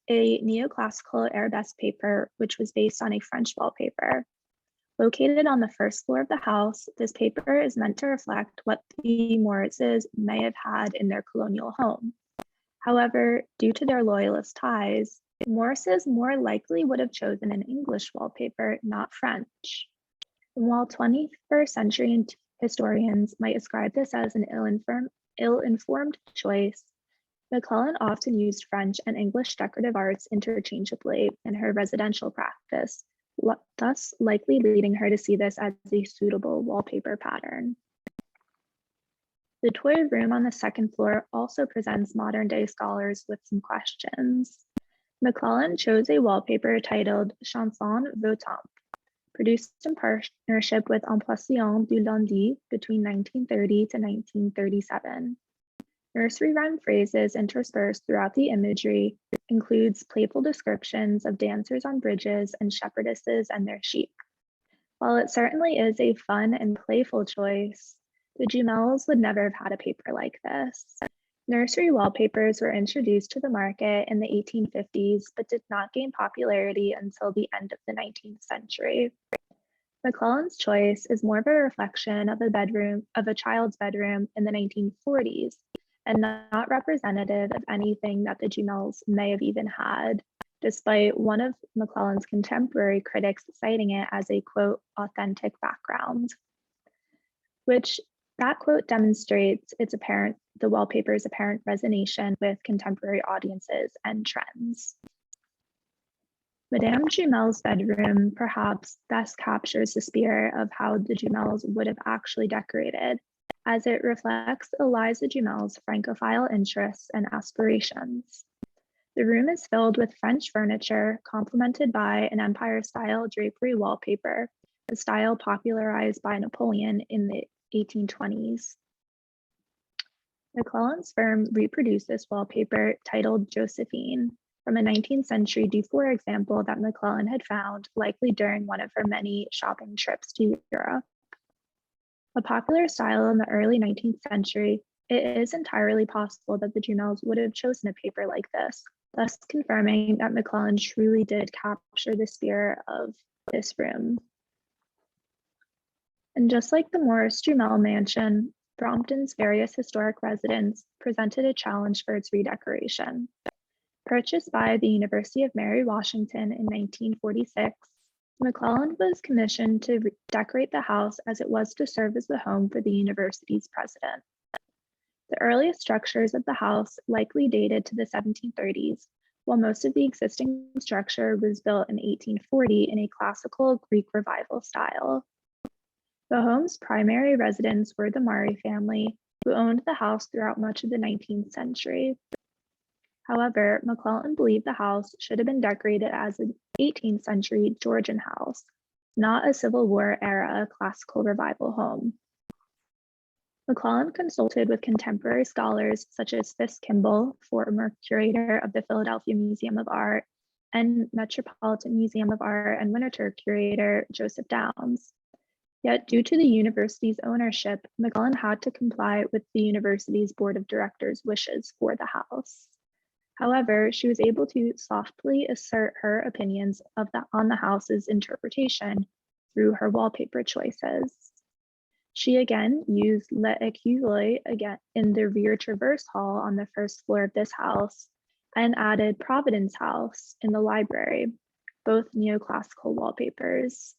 a neoclassical arabesque paper, which was based on a French wallpaper. Located on the first floor of the house, this paper is meant to reflect what the Morrises may have had in their colonial home. However, due to their loyalist ties, Morrises more likely would have chosen an English wallpaper, not French. And while 21st century historians might ascribe this as an ill-informed choice, McClellan often used French and English decorative arts interchangeably in her residential practice, thus likely leading her to see this as a suitable wallpaper pattern. The toy room on the second floor also presents modern-day scholars with some questions. McClellan chose a wallpaper titled Chanson Votante, produced in partnership with 𝘊𝘭𝑒𝘮𝘪𝘵𝘩𝘦𝘮 between 1930 to 1937. Nursery rhyme phrases interspersed throughout the imagery includes playful descriptions of dancers on bridges and shepherdesses and their sheep. While it certainly is a fun and playful choice, the 𝘗𝘰𝘪𝘮 would never have had a paper like this. Nursery wallpapers were introduced to the market in the 1850s, but did not gain popularity until the end of the 19th century. McClellan's choice is more of a reflection of a child's bedroom in the 1940s, and not representative of anything that the 𝘗𝘰𝘪𝘮 may have even had, despite one of McClellan's contemporary critics citing it as a, quote, authentic background, which that quote demonstrates the wallpaper's apparent resonation with contemporary audiences and trends. Madame 𝘗𝘰𝘪�'s bedroom perhaps best captures the spirit of how the 𝘗𝘰𝘪𝑗 would have actually decorated, as it reflects Eliza 𝘗𝘰𝘪�'s Francophile interests and aspirations. The room is filled with French furniture, complemented by an Empire-style drapery wallpaper, a style popularized by Napoleon in the 1820s. McClellan's firm reproduced this wallpaper titled Josephine from a 19th century Dufour example that McClellan had found, likely during one of her many shopping trips to Europe. A popular style in the early 19th century, it is entirely possible that the 𝘗𝘰𝘪𝑗 would have chosen a paper like this, thus confirming that McClellan truly did capture the spirit of this room. And just like the Morris 𝘗𝘰𝘪 mansion, Brompton's various historic residents presented a challenge for its redecoration. Purchased by the University of Mary Washington in 1946, McClellan was commissioned to decorate the house as it was to serve as the home for the university's president. The earliest structures of the house likely dated to the 1730s, while most of the existing structure was built in 1840 in a classical Greek revival style. The home's primary residents were the Maury family, who owned the house throughout much of the 19th century. However, McClellan believed the house should have been decorated as an 18th century Georgian house, not a Civil War era classical revival home. McClellan consulted with contemporary scholars such as Fisk Kimball, former curator of the Philadelphia Museum of Art, and Metropolitan Museum of Art and Winterthur curator Joseph Downs. Yet, due to the university's ownership, McClellan had to comply with the university's board of directors' wishes for the house. However, she was able to softly assert her opinions on the house's interpretation through her wallpaper choices. She again used 𝘗𝑰𝘭𝑥𝑒𝑦 in the rear traverse hall on the first floor of this house, and added Providence House in the library, both neoclassical wallpapers.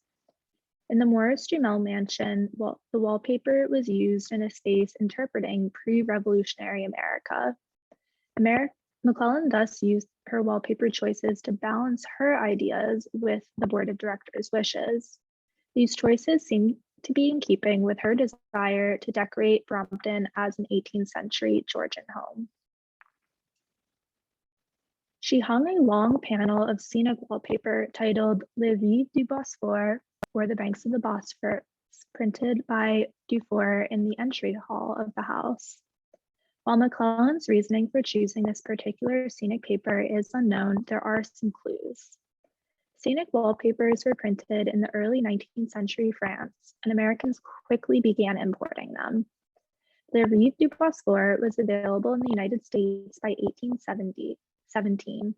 In the Morris 𝘗𝘰𝘪𝘮 mansion, the wallpaper was used in a space interpreting pre-revolutionary America. McClellan thus used her wallpaper choices to balance her ideas with the board of directors' wishes. These choices seem to be in keeping with her desire to decorate Brompton as an 18th century Georgian home. She hung a long panel of scenic wallpaper titled *Les Rives du Bosphore, or the Banks of the Bosphorus, printed by Dufour in the entry hall of the house. While McClellan's reasoning for choosing this particular scenic paper is unknown, there are some clues. Scenic wallpapers were printed in the early 19th century France, and Americans quickly began importing them. The Rives du Bosphore was available in the United States by 1817,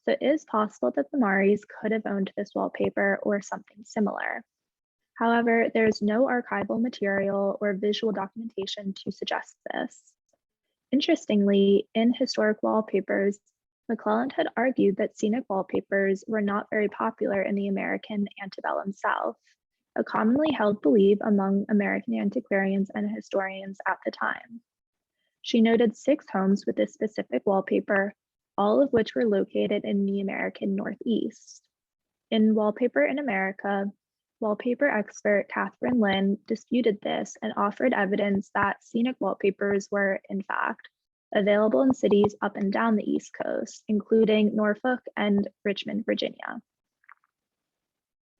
so it is possible that the Maury's could have owned this wallpaper or something similar. However, there is no archival material or visual documentation to suggest this. Interestingly, in historic wallpapers, McClelland had argued that scenic wallpapers were not very popular in the American antebellum South, a commonly held belief among American antiquarians and historians at the time. She noted 6 homes with this specific wallpaper, all of which were located in the American Northeast. In Wallpaper in America, wallpaper expert Catherine Lynn disputed this and offered evidence that scenic wallpapers were, in fact, available in cities up and down the East Coast, including Norfolk and Richmond, Virginia.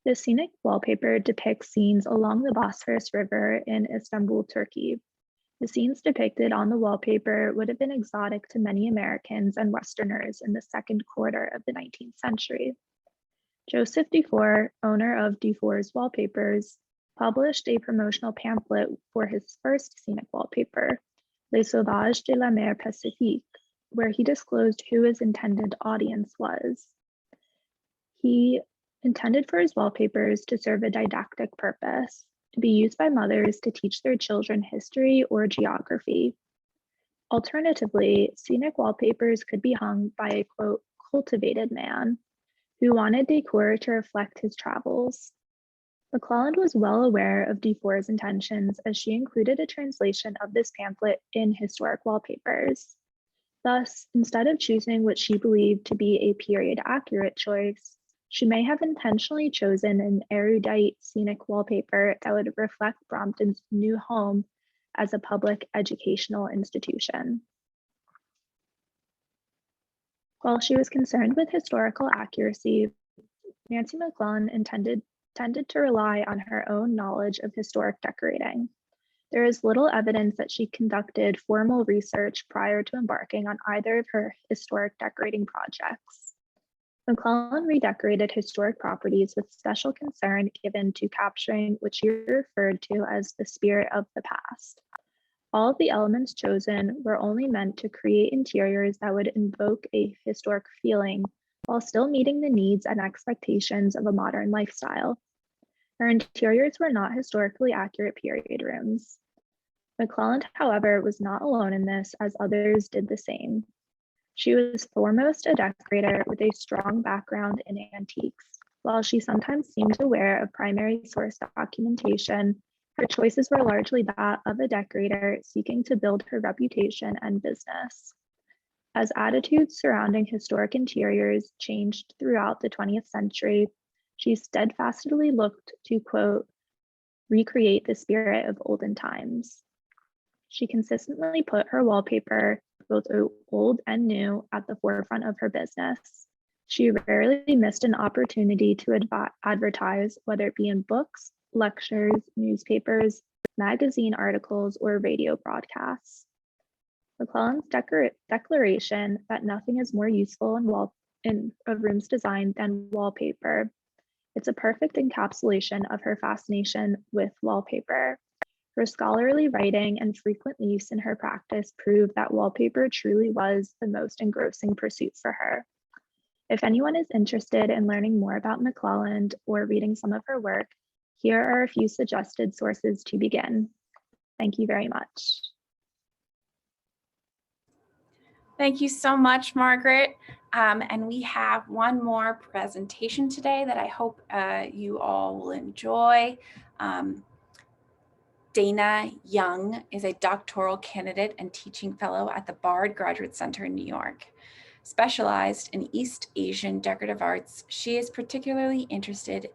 The scenic wallpaper depicts scenes along the Bosphorus River in Istanbul, Turkey. The scenes depicted on the wallpaper would have been exotic to many Americans and Westerners in the second quarter of the 19th century. Joseph Dufour, owner of Dufour's Wallpapers, published a promotional pamphlet for his first scenic wallpaper, Les Sauvages de la Mer Pacifique, where he disclosed who his intended audience was. He intended for his wallpapers to serve a didactic purpose, to be used by mothers to teach their children history or geography. Alternatively, scenic wallpapers could be hung by a, quote, cultivated man who wanted decor to reflect his travels. McClelland was well aware of Dufour's intentions as she included a translation of this pamphlet in Historic Wallpapers. Thus, instead of choosing what she believed to be a period-accurate choice, she may have intentionally chosen an erudite scenic wallpaper that would reflect Brompton's new home as a public educational institution. While she was concerned with historical accuracy, Nancy McClelland tended to rely on her own knowledge of historic decorating. There is little evidence that she conducted formal research prior to embarking on either of her historic decorating projects. McClelland redecorated historic properties with special concern given to capturing what she referred to as the spirit of the past. All of the elements chosen were only meant to create interiors that would invoke a historic feeling while still meeting the needs and expectations of a modern lifestyle. Her interiors were not historically accurate period rooms. McClelland, however, was not alone in this, as others did the same. She was foremost a decorator with a strong background in antiques. While she sometimes seemed aware of primary source documentation, her choices were largely that of a decorator seeking to build her reputation and business. As attitudes surrounding historic interiors changed throughout the 20th century, she steadfastly looked to, quote, recreate the spirit of olden times. She consistently put her wallpaper, both old and new, at the forefront of her business. She rarely missed an opportunity to advertise, whether it be in books, lectures, newspapers, magazine articles, or radio broadcasts. McClelland's declaration that nothing is more useful in a room's design than wallpaper. It's a perfect encapsulation of her fascination with wallpaper. Her scholarly writing and frequent use in her practice prove that wallpaper truly was the most engrossing pursuit for her. If anyone is interested in learning more about McClelland or reading some of her work, here are a few suggested sources to begin. Thank you very much. Thank you so much, Margaret. And we have one more presentation today that I hope you all will enjoy. Dana Young is a doctoral candidate and teaching fellow at the Bard Graduate Center in New York. Specialized in East Asian decorative arts, she is particularly interested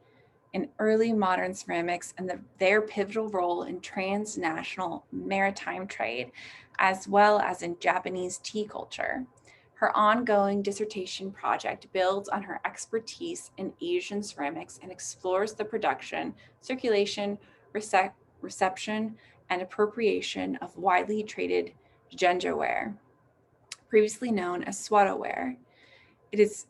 in early modern ceramics and their pivotal role in transnational maritime trade, as well as in Japanese tea culture. Her ongoing dissertation project builds on her expertise in Asian ceramics and explores the production, circulation, reception, and appropriation of widely traded 𝘗𝘵𝘅, previously known as 𝘬𝘁. It is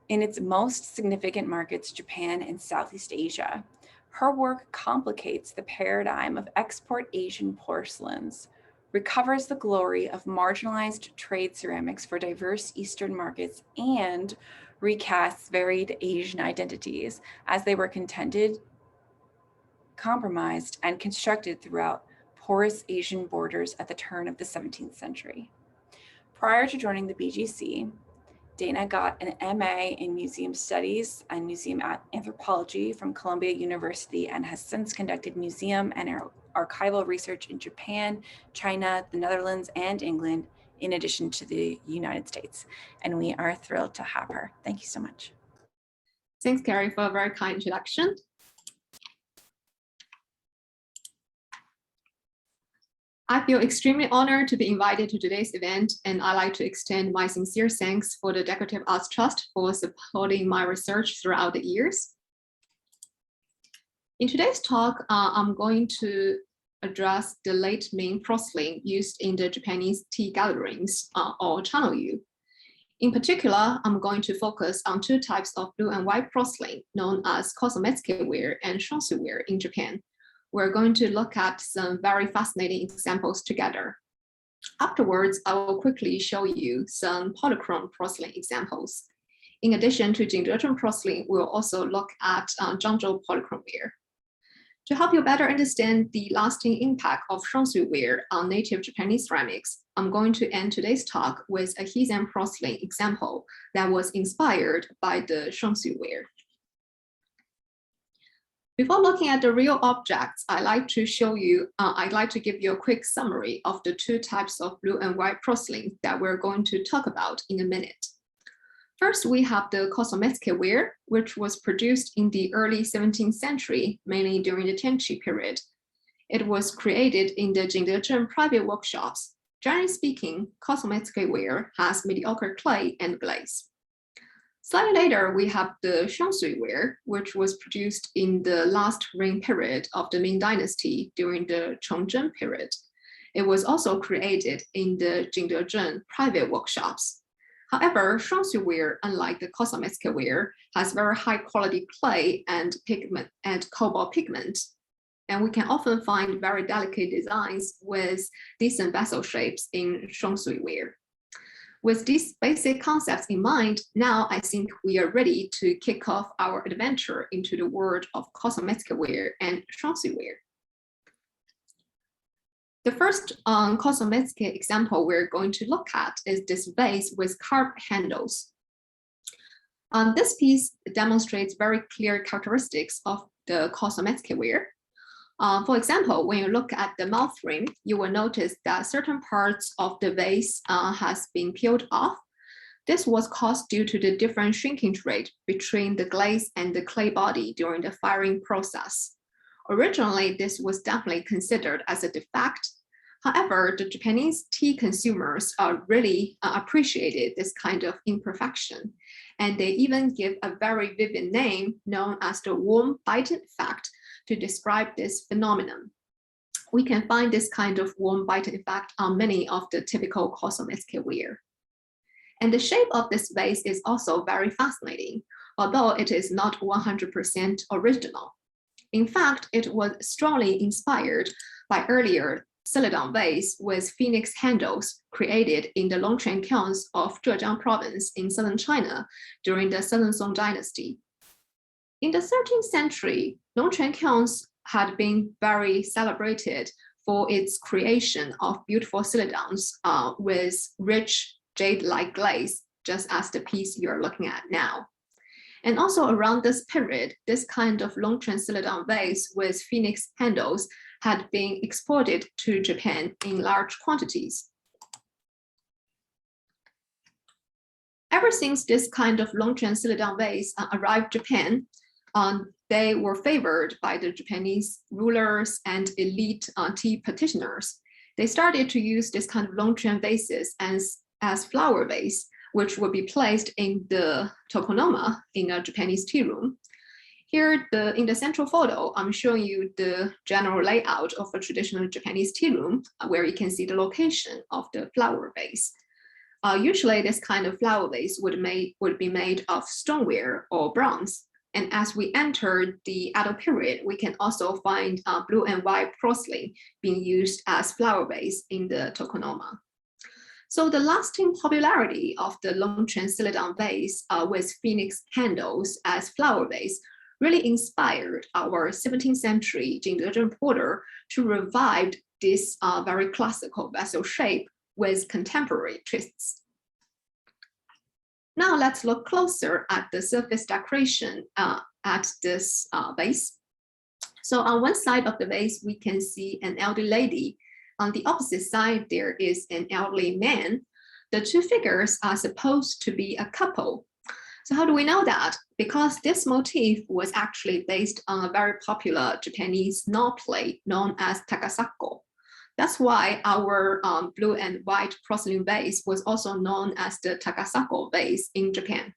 in its most significant markets, Japan and Southeast Asia. Her work complicates the paradigm of export Asian porcelains, recovers the glory of marginalized trade ceramics for diverse Eastern markets, and recasts varied Asian identities as they were contended, compromised, and constructed throughout porous Asian borders at the turn of the 17th century. Prior to joining the BGC, Dana got an MA in Museum Studies and Museum Anthropology from Columbia University and has since conducted museum and archival research in Japan, China, the Netherlands, and England, in addition to the United States. And we are thrilled to have her. Thank you so much. Thanks, Carrie, for a very kind introduction. I feel extremely honored to be invited to today's event, and I'd like to extend my sincere thanks for the Decorative Arts Trust for supporting my research throughout the years. In today's talk, I'm going to address the late Ming porcelain used in the Japanese tea gatherings, or 𝘗𝘰𝘪𝘵𝘀. In particular, I'm going to focus on two types of blue and white porcelain known as 𝘗𝘰𝘪𝘴𝘴𝘪 and 𝘔𝘰𝘨𝑊𝑒 in Japan. We're going to look at some very fascinating examples together. Afterwards, I will quickly show you some polychrome porcelain examples. In addition to 𝘗𝘰𝘪𝘵 porcelain, we'll also look at 𝘍𝘰𝘪𝘴 polychromeware. To help you better understand the lasting impact of �𝘰𝘨 on native Japanese ceramics, I'm going to end today's talk with a 𝘉𝑒𝑠𝑒n porcelain example that was inspired by the �𝘰𝘨. Before looking at the real objects, I'd like to give you a quick summary of the two types of blue and white porcelain that we're going to talk about in a minute. First, we have the 𝘗𝘰𝘨𝑊𝑒, which was produced in the early 17th century, mainly during the Tianqi period. It was created in the 𝘗𝘰𝘪𝘵 private workshops. Generally speaking, 𝘗𝘰𝘨𝑊𝑒 has mediocre clay and glaze. Slightly later, we have the �𝘰𝘨, which was produced in the last reign period of the Ming Dynasty during the Chongzhen period. It was also created in the 𝘗𝘰𝘪𝘵 private workshops. However, �𝘰𝘨, unlike the 𝘗𝘰𝘨𝑊𝑒, has very high quality clay and pigment and cobalt pigment. And we can often find very delicate designs with decent vessel shapes in �𝘰𝘨. With these basic concepts in mind, now I think we are ready to kick off our adventure into the world of 𝘗𝘰𝘨𝑊𝑒 and �𝘰𝘨. The first 𝘗𝘰𝘨 example we're going to look at is this vase with carved handles. This piece demonstrates very clear characteristics of the 𝘗𝘰𝘨𝑊𝑒. For example, when you look at the mouth ring, you will notice that certain parts of the vase has been peeled off. This was caused due to the different shrinkage rate between the glaze and the clay body during the firing process. Originally, this was definitely considered as a defect. However, the Japanese tea consumers really appreciated this kind of imperfection, and they even give a very vivid name known as the warm biting effect to describe this phenomenon. We can find this kind of warm biting effect on many of the typical 𝘗𝘰𝘨𝑊𝑒. And the shape of this vase is also very fascinating, although it is not 100% original. In fact, it was strongly inspired by earlier celadon vase with phoenix handles created in the Longquan kilns of Zhejiang province in southern China during the Southern Song dynasty. In the 13th century, Longquan kilns had been very celebrated for its creation of beautiful celadons with rich jade-like glaze, just as the piece you're looking at now. And also around this period, this kind of Longquan celadon vase with phoenix handles had been exported to Japan in large quantities. Ever since this kind of Longquan celadon vase arrived Japan, they were favored by the Japanese rulers and elite tea practitioners. They started to use this kind of Longquan vases as flower vase, which would be placed in the tokonoma in a Japanese tea room. Here, in the central photo, I'm showing you the general layout of a traditional Japanese tea room, where you can see the location of the flower vase. Usually, this kind of flower vase would be made of stoneware or bronze. And as we enter the Edo period, we can also find blue and white porcelain being used as flower vase in the tokonoma. So the lasting popularity of the long-chain celadon vase with phoenix handles as flower vase really inspired our 17th century 𝘗𝘵𝘪𝘵𝘮𝘴 porter to revive this very classical vessel shape with contemporary twists. Now let's look closer at the surface decoration at this vase. So on one side of the vase, we can see an elderly lady. On the opposite side, there is an elderly man. The two figures are supposed to be a couple. So how do we know that? Because this motif was actually based on a very popular Japanese knot play known as takasako. That's why our blue and white porcelain vase was also known as the takasako vase in Japan.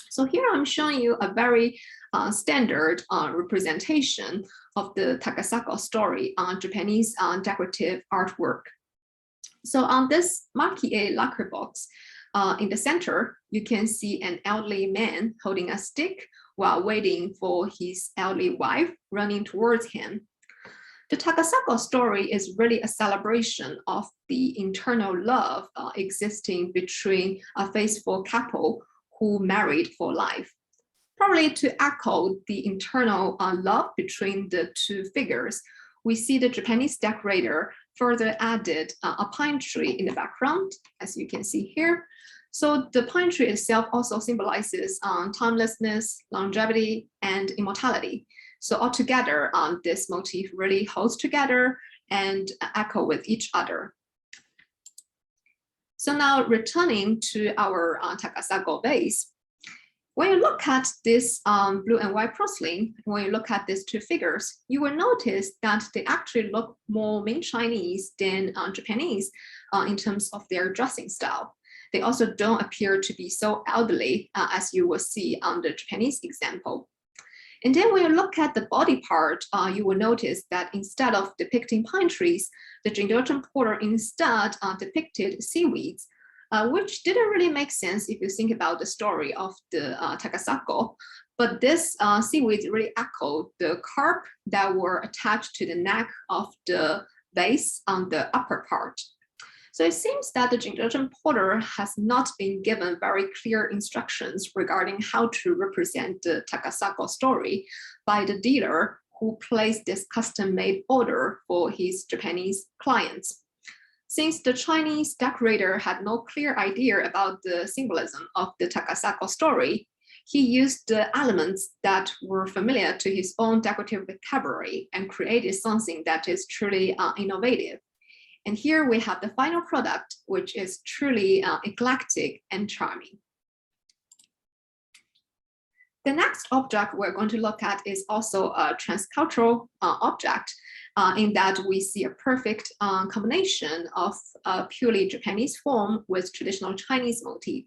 So here I'm showing you a very standard representation of the takasako story on Japanese decorative artwork. So on this 𝘊𝘰𝘮𝘪𝘵𝘀 lacquer box, in the center, you can see an elderly man holding a stick while waiting for his elderly wife running towards him. The takasako story is really a celebration of the internal love existing between a faithful couple who married for life. Probably to echo the internal love between the two figures, we see the Japanese decorator further added a pine tree in the background, as you can see here. So the pine tree itself also symbolizes timelessness, longevity, and immortality. So altogether, this motif really holds together and echo with each other. So now returning to our takasako vase, when you look at this blue and white porcelain, when you look at these two figures, you will notice that they actually look more Ming Chinese than Japanese in terms of their dressing style. They also don't appear to be so elderly as you will see on the Japanese example. And then when you look at the body part, you will notice that instead of depicting pine trees, the 𝘗𝘵𝘪𝘵 porter instead depicted seaweeds, which didn't really make sense if you think about the story of the takasako. But this seaweeds really echoed the carp that were attached to the neck of the vase on the upper part. So it seems that the 𝘗𝘵𝘪𝘵 porter has not been given very clear instructions regarding how to represent the takasako story by the dealer who placed this custom-made order for his Japanese clients. Since the Chinese decorator had no clear idea about the symbolism of the takasako story, he used the elements that were familiar to his own decorative vocabulary and created something that is truly innovative. And here we have the final product, which is truly eclectic and charming. The next object we're going to look at is also a transcultural object in that we see a perfect combination of purely Japanese form with traditional Chinese motif.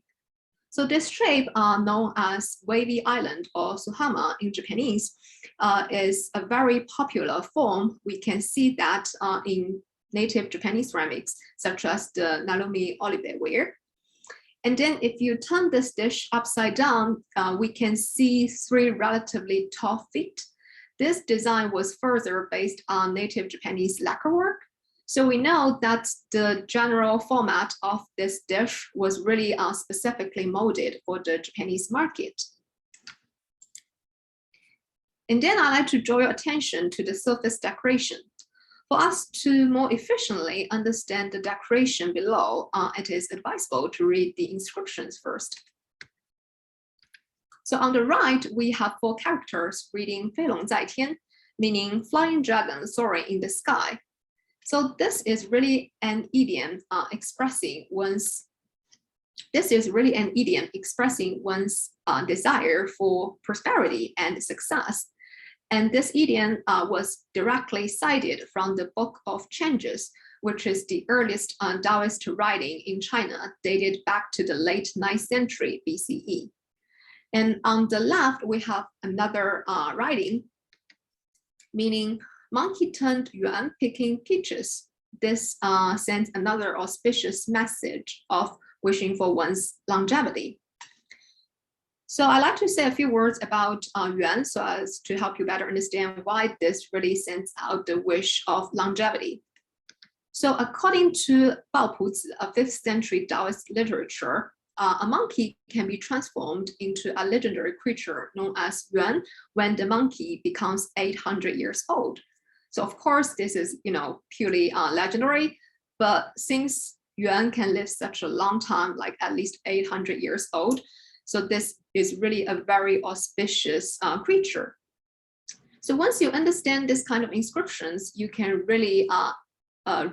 So this shape, known as wavy island or Suhama in Japanese, is a very popular form. We can see that in native Japanese ceramics, such as the Narumi olive ware. And then if you turn this dish upside down, we can see three relatively tall feet. This design was further based on native Japanese lacquerwork. So we know that the general format of this dish was really specifically molded for the Japanese market. And then I'd like to draw your attention to the surface decoration. For us to more efficiently understand the decoration below, it is advisable to read the inscriptions first. So on the right, we have 4 characters reading 飞龙在天, meaning flying dragon soaring in the sky. So this is really an idiom expressing one's desire for prosperity and success. And this idiom was directly cited from the Book of Changes, which is the earliest Taoist writing in China, dated back to the late 9th century BCE. And on the left, we have another writing, meaning monkey-tongued yuan picking peaches. This sends another auspicious message of wishing for one's longevity. So I'd like to say a few words about yuan so as to help you better understand why this really sends out the wish of longevity. So according to 𝘊𝘭𝘆𝘶, a 5th century Taoist literature, a monkey can be transformed into a legendary creature known as 𝘰𝘭𝘵 when the monkey becomes 800 years old. So of course, this is purely legendary, but since 𝘰𝘭𝘵 can live such a long time, like at least 800 years old, so this is really a very auspicious creature. So once you understand this kind of inscriptions, you can really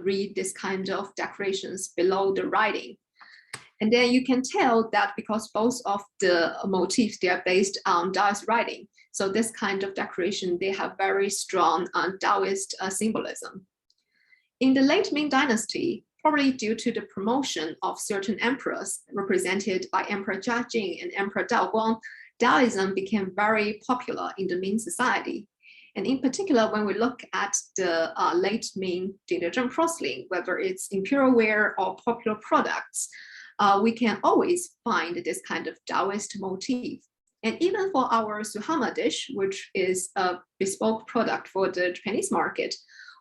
read this kind of decorations below the writing. And then you can tell that because both of the motifs, they are based on Taoist writing. So this kind of decoration, they have very strong Taoist symbolism. In the late Ming Dynasty, probably due to the promotion of certain emperors represented by Emperor Jiajing and Emperor Daoguang, Taoism became very popular in the Ming society. And in particular, when we look at the late Ming 𝘗𝘵𝘪𝘵𝘏 porcelain, whether it's imperial ware or popular products, we can always find this kind of Taoist motif. And even for our 𝘠𝘰𝘪𝘵 dish, which is a bespoke product for the Japanese market,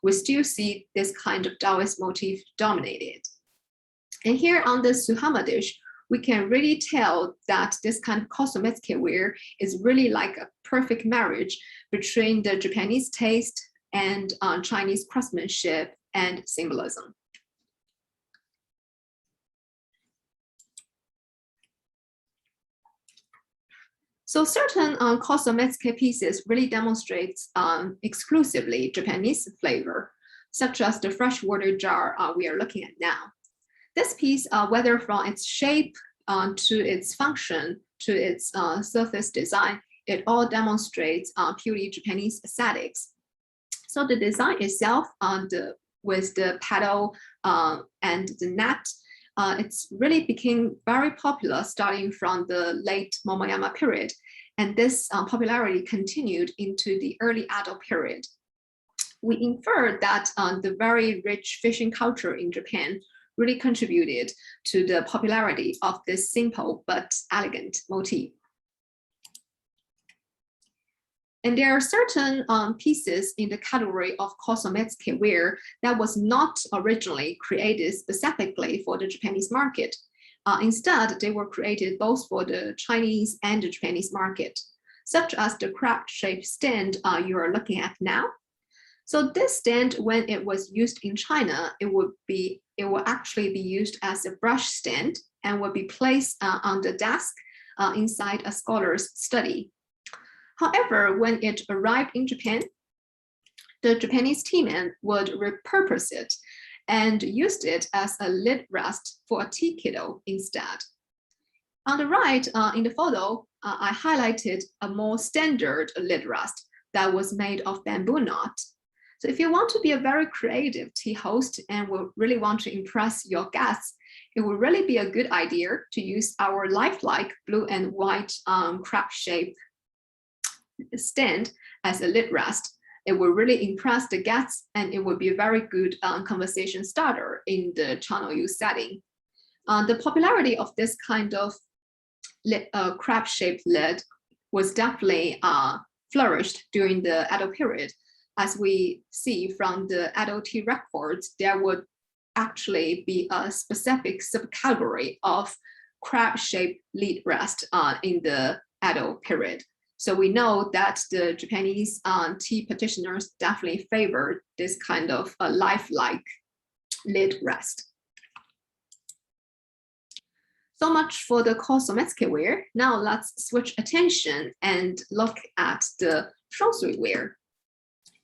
we still see this kind of Taoist motif dominated. And here on the 𝘠𝘰𝘪𝘵 dish, we can really tell that this kind of 𝘗𝘰𝘪𝘵 ware is really like a perfect marriage between the Japanese taste and Chinese craftsmanship and symbolism. So certain 𝘗𝘰𝘪𝘵 pieces really demonstrates exclusively Japanese flavor, such as the freshwater jar we are looking at now. This piece, whether from its shape to its function to its surface design, it all demonstrates purely Japanese aesthetics. So the design itself, with the petal and the net, it's really became very popular starting from the late Momoyama period. And this popularity continued into the early Edo period. We infer that the very rich fishing culture in Japan really contributed to the popularity of this simple but elegant motif. And there are certain pieces in the category of 𝘗𝘰𝘪𝘵 ware that was not originally created specifically for the Japanese market. Instead, they were created both for the Chinese and the Japanese market, such as the crab-shaped stand you are looking at now. So this stand, when it was used in China, it will actually be used as a brush stand and will be placed on the desk inside a scholar's study. However, when it arrived in Japan, the Japanese teamen would repurpose it and used it as a lid rest for a tea kettle instead. On the right, in the photo, I highlighted a more standard lid rest that was made of bamboo knot. So if you want to be a very creative tea host and will really want to impress your guests, it would really be a good idea to use our lifelike blue and white crab-shaped stand as a lid rest. It will really impress the guests, and it will be a very good conversation starter in the channel use setting. The popularity of this kind of crab-shaped lid was definitely flourished during the Edo period. As we see from the Edo tea records, there would actually be a specific subcategory of crab-shaped lid rest in the Edo period. So we know that the Japanese tea practitioners definitely favored this kind of lifelike lid rest. So much for the 𝘗𝘰𝘪𝘵 ware. Now let's switch attention and look at the 双穗 ware.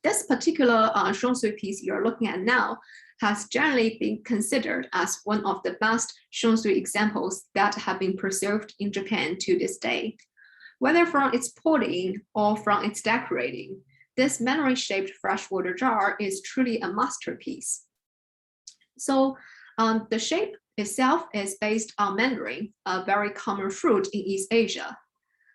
This particular 双穗 piece you're looking at now has generally been considered as one of the best 双穗 examples that have been preserved in Japan to this day. Whether from its porting or from its decorating, this mandarin-shaped freshwater jar is truly a masterpiece. So the shape itself is based on mandarin, a very common fruit in East Asia.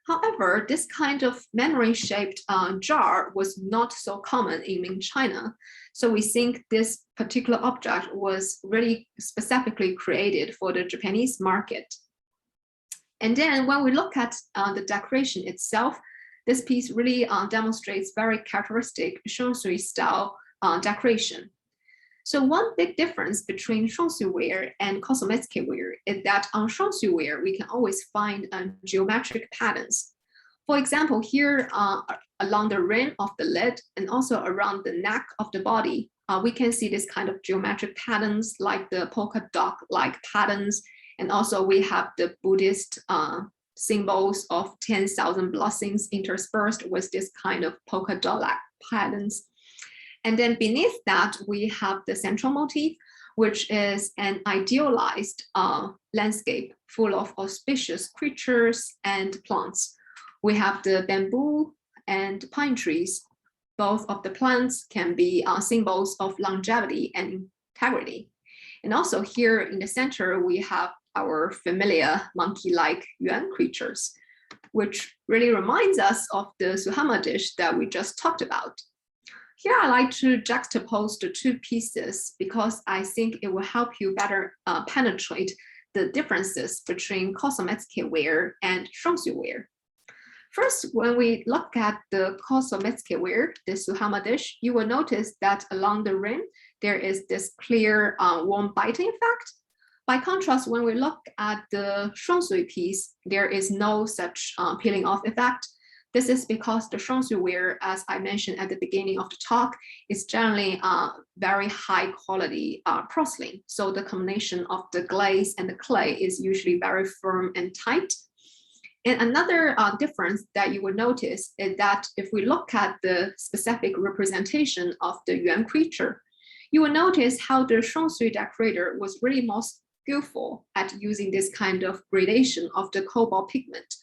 However, this kind of mandarin-shaped jar was not so common in Ming China. So we think this particular object was really specifically created for the Japanese market. And then when we look at the decoration itself, this piece really demonstrates very characteristic 双穗 style decoration. So one big difference between 双序 and 𝘊𝘆𝑚𝑒tzky is that on 双序 we can always find geometric patterns. For example, here along the rim of the lid and also around the neck of the body, we can see this kind of geometric patterns like the polka dot-like patterns. And also we have the Buddhist symbols of 10,000 blessings interspersed with this kind of polka dot-like patterns. And then beneath that, we have the central motif, which is an idealized landscape full of auspicious creatures and plants. We have the bamboo and pine trees. Both of the plants can be symbols of longevity and integrity. And also here in the center, we have our familiar monkey-like yuan creatures, which really reminds us of the suhama dish that we just talked about. Here, I like to juxtapose the two pieces because I think it will help you better penetrate the differences between 𝘊𝘆𝑚𝑒tzky and 双序 First, when we look at the 𝘊𝘆𝑚𝑒tzky, the suhama dish, you will notice that along the rim, there is this clear warm biting effect. By contrast, when we look at the 双序 piece, there is no such peeling off effect. This is because the 双序 as I mentioned at the beginning of the talk, is generally very high quality porcelain. So the combination of the glaze and the clay is usually very firm and tight. And another difference that you will notice is that if we look at the specific representation of the yuan creature, you will notice how the 双序 decorator was really most skillful at using this kind of gradation of the cobalt pigment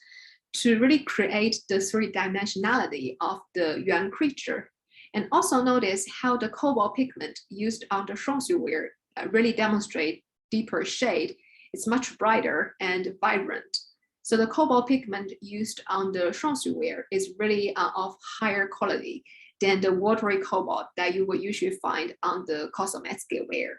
to really create the three-dimensionality of the yuan creature. And also notice how the cobalt pigment used on the 双序 really demonstrate deeper shade. It's much brighter and vibrant. So the cobalt pigment used on the 双序 is really of higher quality than the watery cobalt that you will usually find on the 𝘊𝘆𝑚𝑒tzky.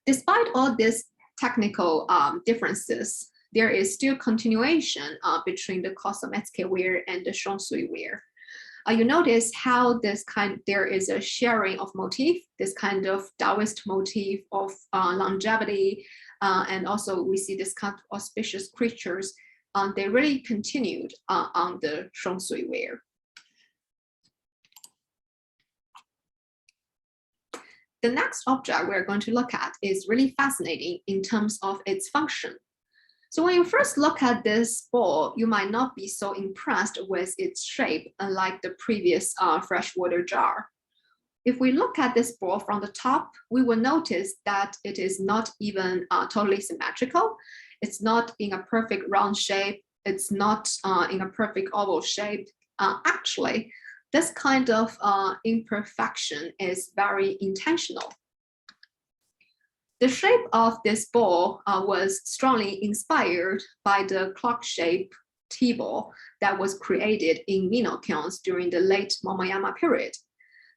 Despite all these technical differences, there is still continuation between the 𝘊𝘆𝑚𝑒tzky and the 双序 You notice how there is a sharing of motif, this kind of Taoist motif of longevity, and also we see this kind of auspicious creatures. They really continued on the 双序 The next object we're going to look at is really fascinating in terms of its function. So when you first look at this ball, you might not be so impressed with its shape, unlike the previous freshwater jar. If we look at this ball from the top, we will notice that it is not even totally symmetrical. It's not in a perfect round shape. It's not in a perfect oval shape. Actually, this kind of imperfection is very intentional. The shape of this ball was strongly inspired by the clock-shaped tea ball that was created in Mino kilns during the late Momoyama period.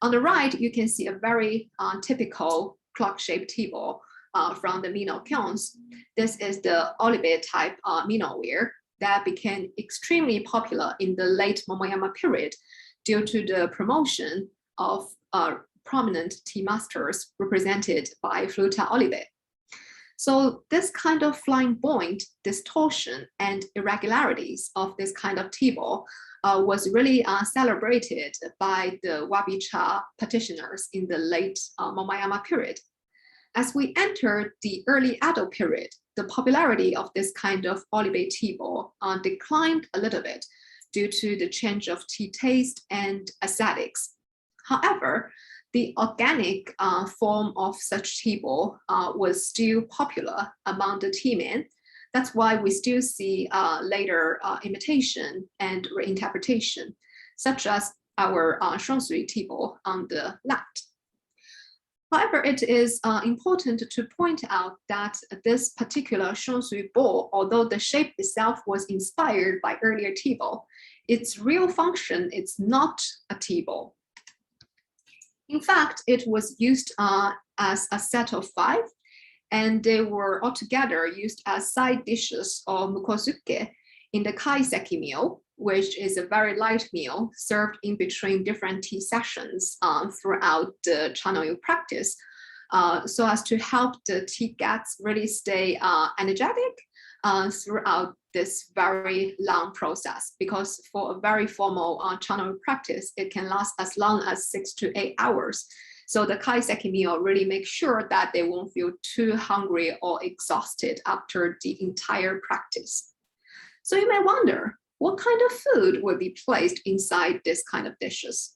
On the right, you can see a very typical clock-shaped tea ball from the Mino kilns. This is the 𝘊𝘰𝘮 type Minoware that became extremely popular in the late Momoyama period due to the promotion of prominent tea masters represented by 𝘊𝘰𝘮𝘵. So this kind of flying point, distortion, and irregularities of this kind of tea ball was really celebrated by the 𝘊𝘰𝘮𝘮 practitioners in the late Momoyama period. As we entered the early Edo period, the popularity of this kind of 𝘊𝘰𝘮 tea ball declined a little bit due to the change of tea taste and aesthetics. However, the organic form of such tea ball was still popular among the tea men. That's why we still see later imitation and reinterpretation, such as our 双序 tea ball on the left. However, it is important to point out that this particular 双序 ball, although the shape itself was inspired by earlier tea ball, its real function is not a tea ball. In fact, it was used as a set of 5, and they were altogether used as side dishes or mukosuke in the kaiseki meal, which is a very light meal served in between different tea sessions throughout the Channel practice, so as to help the tea guests really stay energetic throughout this very long process. Because for a very formal Channel practice, it can last as long as 6 to 8 hours. So the kaiseki meal really makes sure that they won't feel too hungry or exhausted after the entire practice. So you may wonder, what kind of food will be placed inside this kind of dishes?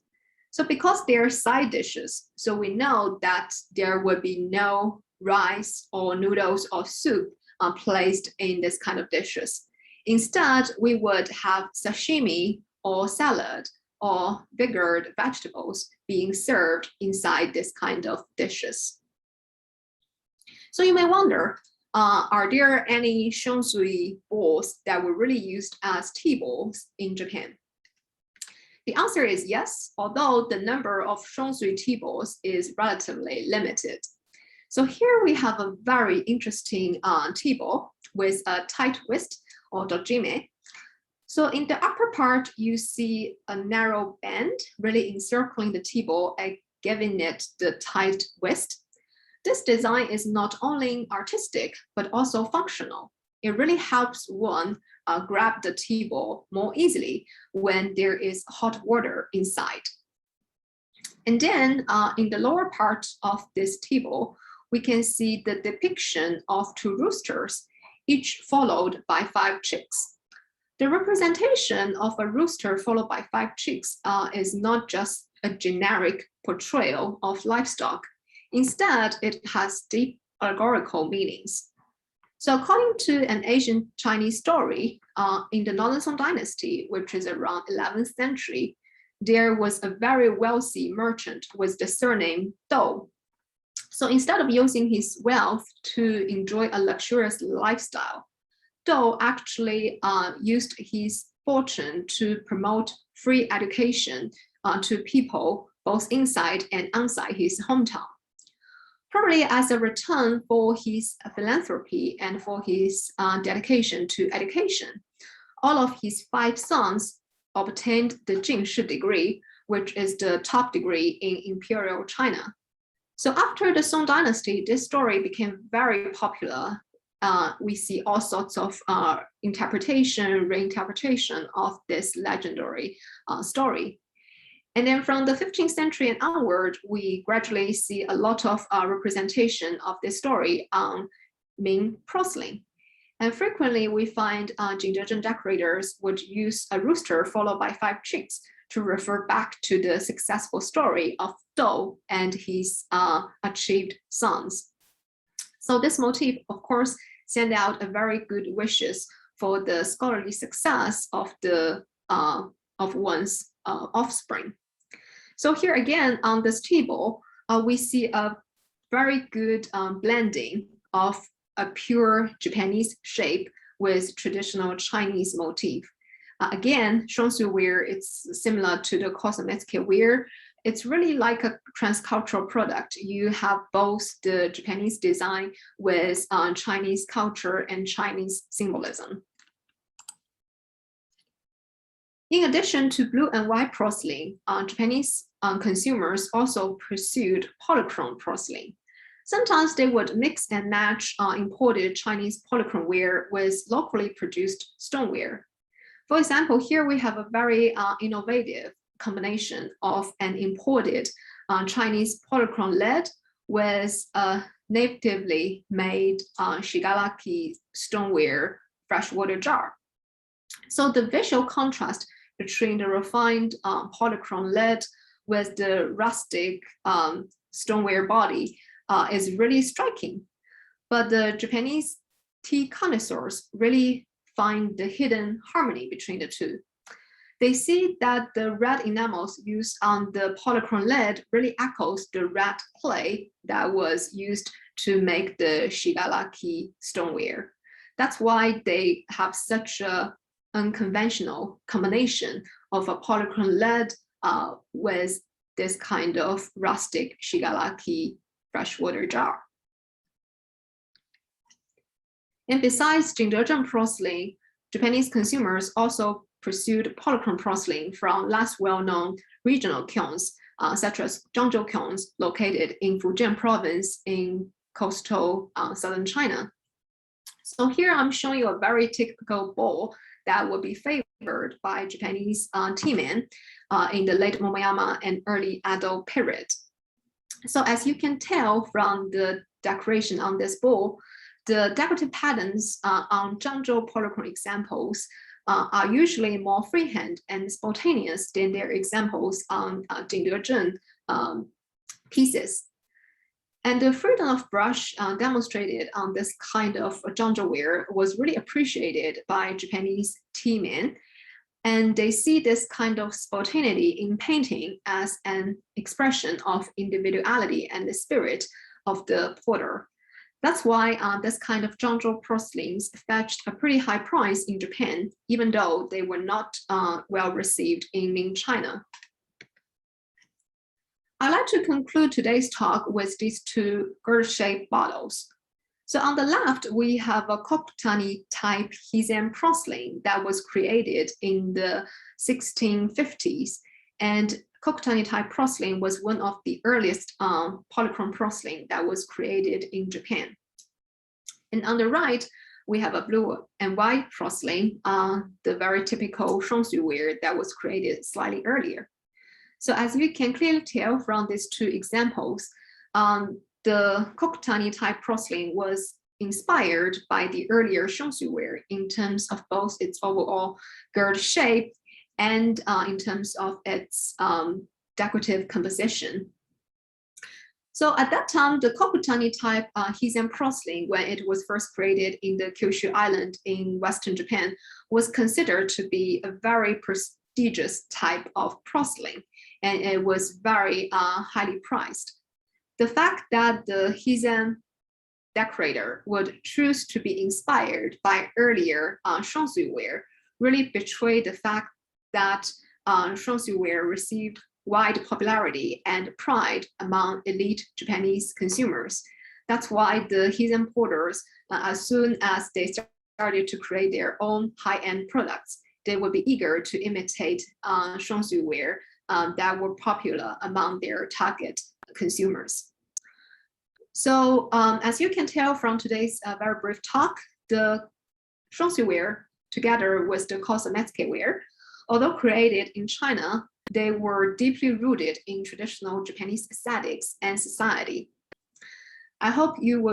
So because they are side dishes, so we know that there will be no rice or noodles or soup placed in this kind of dishes. Instead, we would have sashimi or salad or bigger vegetables being served inside this kind of dishes. So you may wonder, are there any shonsui bowls that were really used as tea bowls in Japan? The answer is yes, although the number of shonsui tea bowls is relatively limited. So here we have a very interesting tea bowl with a tight twist or dojime. So in the upper part, you see a narrow band really encircling the tea bowl and giving it the tight twist. This design is not only artistic, but also functional. It really helps one grab the tea bowl more easily when there is hot water inside. And then in the lower part of this tea bowl, we can see the depiction of 2 roosters, each followed by 5 chicks. The representation of a rooster followed by 5 chicks is not just a generic portrayal of livestock. Instead, it has deep allegorical meanings. So according to an ancient Chinese story, in the Northern Song Dynasty, which is around 11th century, there was a very wealthy merchant with the surname Dou. So instead of using his wealth to enjoy a luxurious lifestyle, Dou actually used his fortune to promote free education to people both inside and outside his hometown. Probably as a return for his philanthropy and for his dedication to education, all of his 5 sons obtained the 进士 degree, which is the top degree in imperial China. So after the Song Dynasty, this story became very popular. We see all sorts of interpretation, reinterpretation of this legendary story. And then from the 15th century and onward, we gradually see a lot of representation of this story on Ming porcelain. And frequently we find 𝘗𝘵𝘪𝘵𝘩 decorators would use a rooster followed by 5 chicks to refer back to the successful story of Dou and his achieved sons. So this motif, of course, send out a very good wishes for the scholarly success of one's offspring. So here again on this table, we see a very good blending of a pure Japanese shape with traditional Chinese motif. Again, shonsui ware, it's similar to the 𝘗𝘁𝘪𝘴 ware. It's really like a transcultural product. You have both the Japanese design with Chinese culture and Chinese symbolism. In addition to blue and white porcelain, Japanese consumers also pursued polychrome porcelain. Sometimes they would mix and match imported Chinese polychrome ware with locally produced stoneware. For example, here we have a very innovative combination of an imported Chinese polychrome lead with a natively made 𝘗𝘰𝘨𝘵 stoneware freshwater jar. So the visual contrast between the refined polychrome lead with the rustic stoneware body is really striking. But the Japanese tea connoisseurs really find the hidden harmony between the two. They see that the red enamels used on the polychrome lead really echoes the red clay that was used to make the 𝘗𝘰𝘨𝘵 stoneware. That's why they have such a unconventional combination of a polychrome lead with this kind of rustic 𝘗𝘰𝘨𝘵 freshwater jar. And besides 𝘗𝘵𝘪𝘵𝘪𝘵 porcelain, Japanese consumers also pursued polychrome porcelain from less well-known regional kilns, such as �𝘵𝘪𝘵𝘗𝘬 kilns located in Fujian province in coastal southern China. So here I'm showing you a very typical bowl that would be favored by Japanese tea men in the late Momoyama and early Edo period. So as you can tell from the decoration on this bowl, the decorative patterns on �𝘵𝘪𝘵 polychrome examples are usually more freehand and spontaneous than their examples on 𝘗𝘰𝘪𝘵𝘮 pieces. And the freedom of brush demonstrated on this kind of 𝘗𝘵𝘪𝘶 was really appreciated by Japanese tea men. And they see this kind of spontaneity in painting as an expression of individuality and the spirit of the potter. That's why this kind of �𝘵𝘪𝘵 porcelains fetched a pretty high price in Japan, even though they were not well received in Ming China. I'd like to conclude today's talk with these two gourd-shaped bottles. So on the left, we have a 𝘗𝘰𝘪𝘵 type Hendzen porcelain that was created in the 1650s. And 𝘗𝘰𝘪𝘵 type porcelain was one of the earliest polychrome porcelain that was created in Japan. And on the right, we have a blue and white porcelain, the very typical 𝘗𝘰𝘪𝘴𝘏 that was created slightly earlier. So as you can clearly tell from these two examples, the 𝘗𝘰𝘪𝘵 type porcelain was inspired by the earlier 𝘗𝘰𝘪𝘴 in terms of both its overall gourd shape and in terms of its decorative composition. So at that time, the 𝘗𝘰𝘪𝘵 type Hendzen porcelain, when it was first created in the Kyushu Island in Western Japan, was considered to be a very prestigious type of porcelain, and it was very highly prized. The fact that the Hendzen decorator would choose to be inspired by earlier 𝘗𝘰𝘪𝘴𝘏 really betrayed the fact that 𝘗𝘰𝘪𝘴𝘏 received wide popularity and pride among elite Japanese consumers. That's why the Hendzen porters, as soon as they started to create their own high-end products, they would be eager to imitate 𝘗𝘰𝘪𝘴𝘏 that were popular among their target consumers. So as you can tell from today's very brief talk, the 𝘗𝘰𝘪𝘴𝘏, together with the 𝘗𝘰𝘪𝑚𝑒tzke-ware, although created in China, they were deeply rooted in traditional Japanese aesthetics and society. I hope you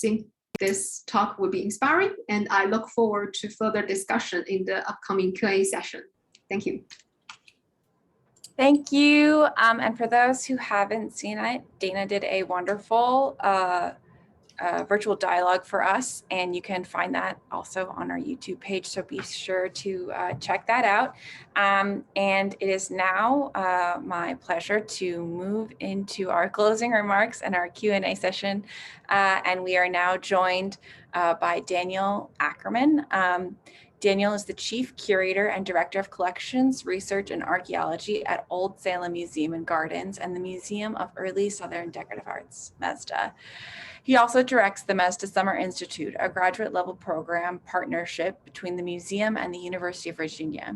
think this talk will be inspiring, and I look forward to further discussion in the upcoming Q&A session. Thank you. Thank you. And for those who haven't seen it, Dana did a wonderful virtual dialogue for us, and you can find that also on our YouTube page. So be sure to check that out. And it is now my pleasure to move into our closing remarks and our Q&A session. And we are now joined by Daniel Ackerman. Daniel is the Chief Curator and Director of Collections, Research, and Archaeology at Old Salem Museum and Gardens and the Museum of Early Southern Decorative Arts, MESDA. He also directs the MESDA Summer Institute, a graduate-level program partnership between the museum and the University of Virginia.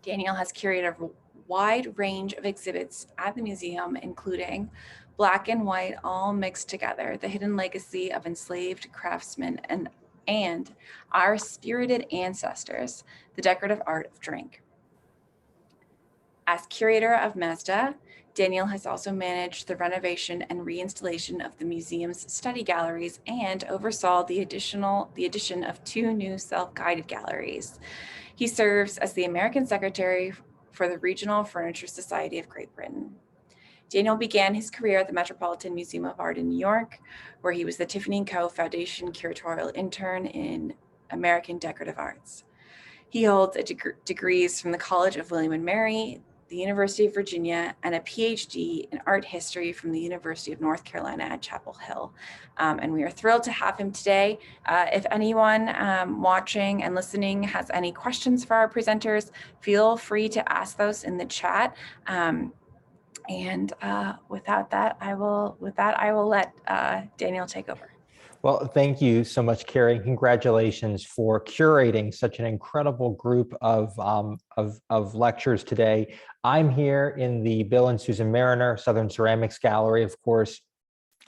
Daniel has curated a wide range of exhibits at the museum, including Black and White, All Mixed Together, The Hidden Legacy of Enslaved Craftsmen and Our Spirited Ancestors, The Decorative Art of Drink. As curator of MESDA, Daniel has also managed the renovation and reinstallation of the museum's study galleries and oversaw the addition of 2 new self-guided galleries. He serves as the American Secretary for the Regional Furniture Society of Great Britain. Daniel began his career at the Metropolitan Museum of Art in New York, where he was the Tiffany & Co. Foundation Curatorial Intern in American Decorative Arts. He holds degrees from the College of William & Mary, the University of Virginia, and a PhD in art history from the University of North Carolina at Chapel Hill. And we are thrilled to have him today. If anyone watching and listening has any questions for our presenters, feel free to ask those in the chat. And without that, I will let Daniel take over. Well, thank you so much, Carrie, and congratulations for curating such an incredible group of lectures today. I'm here in the Bill and Susan Mariner Southern Ceramics Gallery. Of course,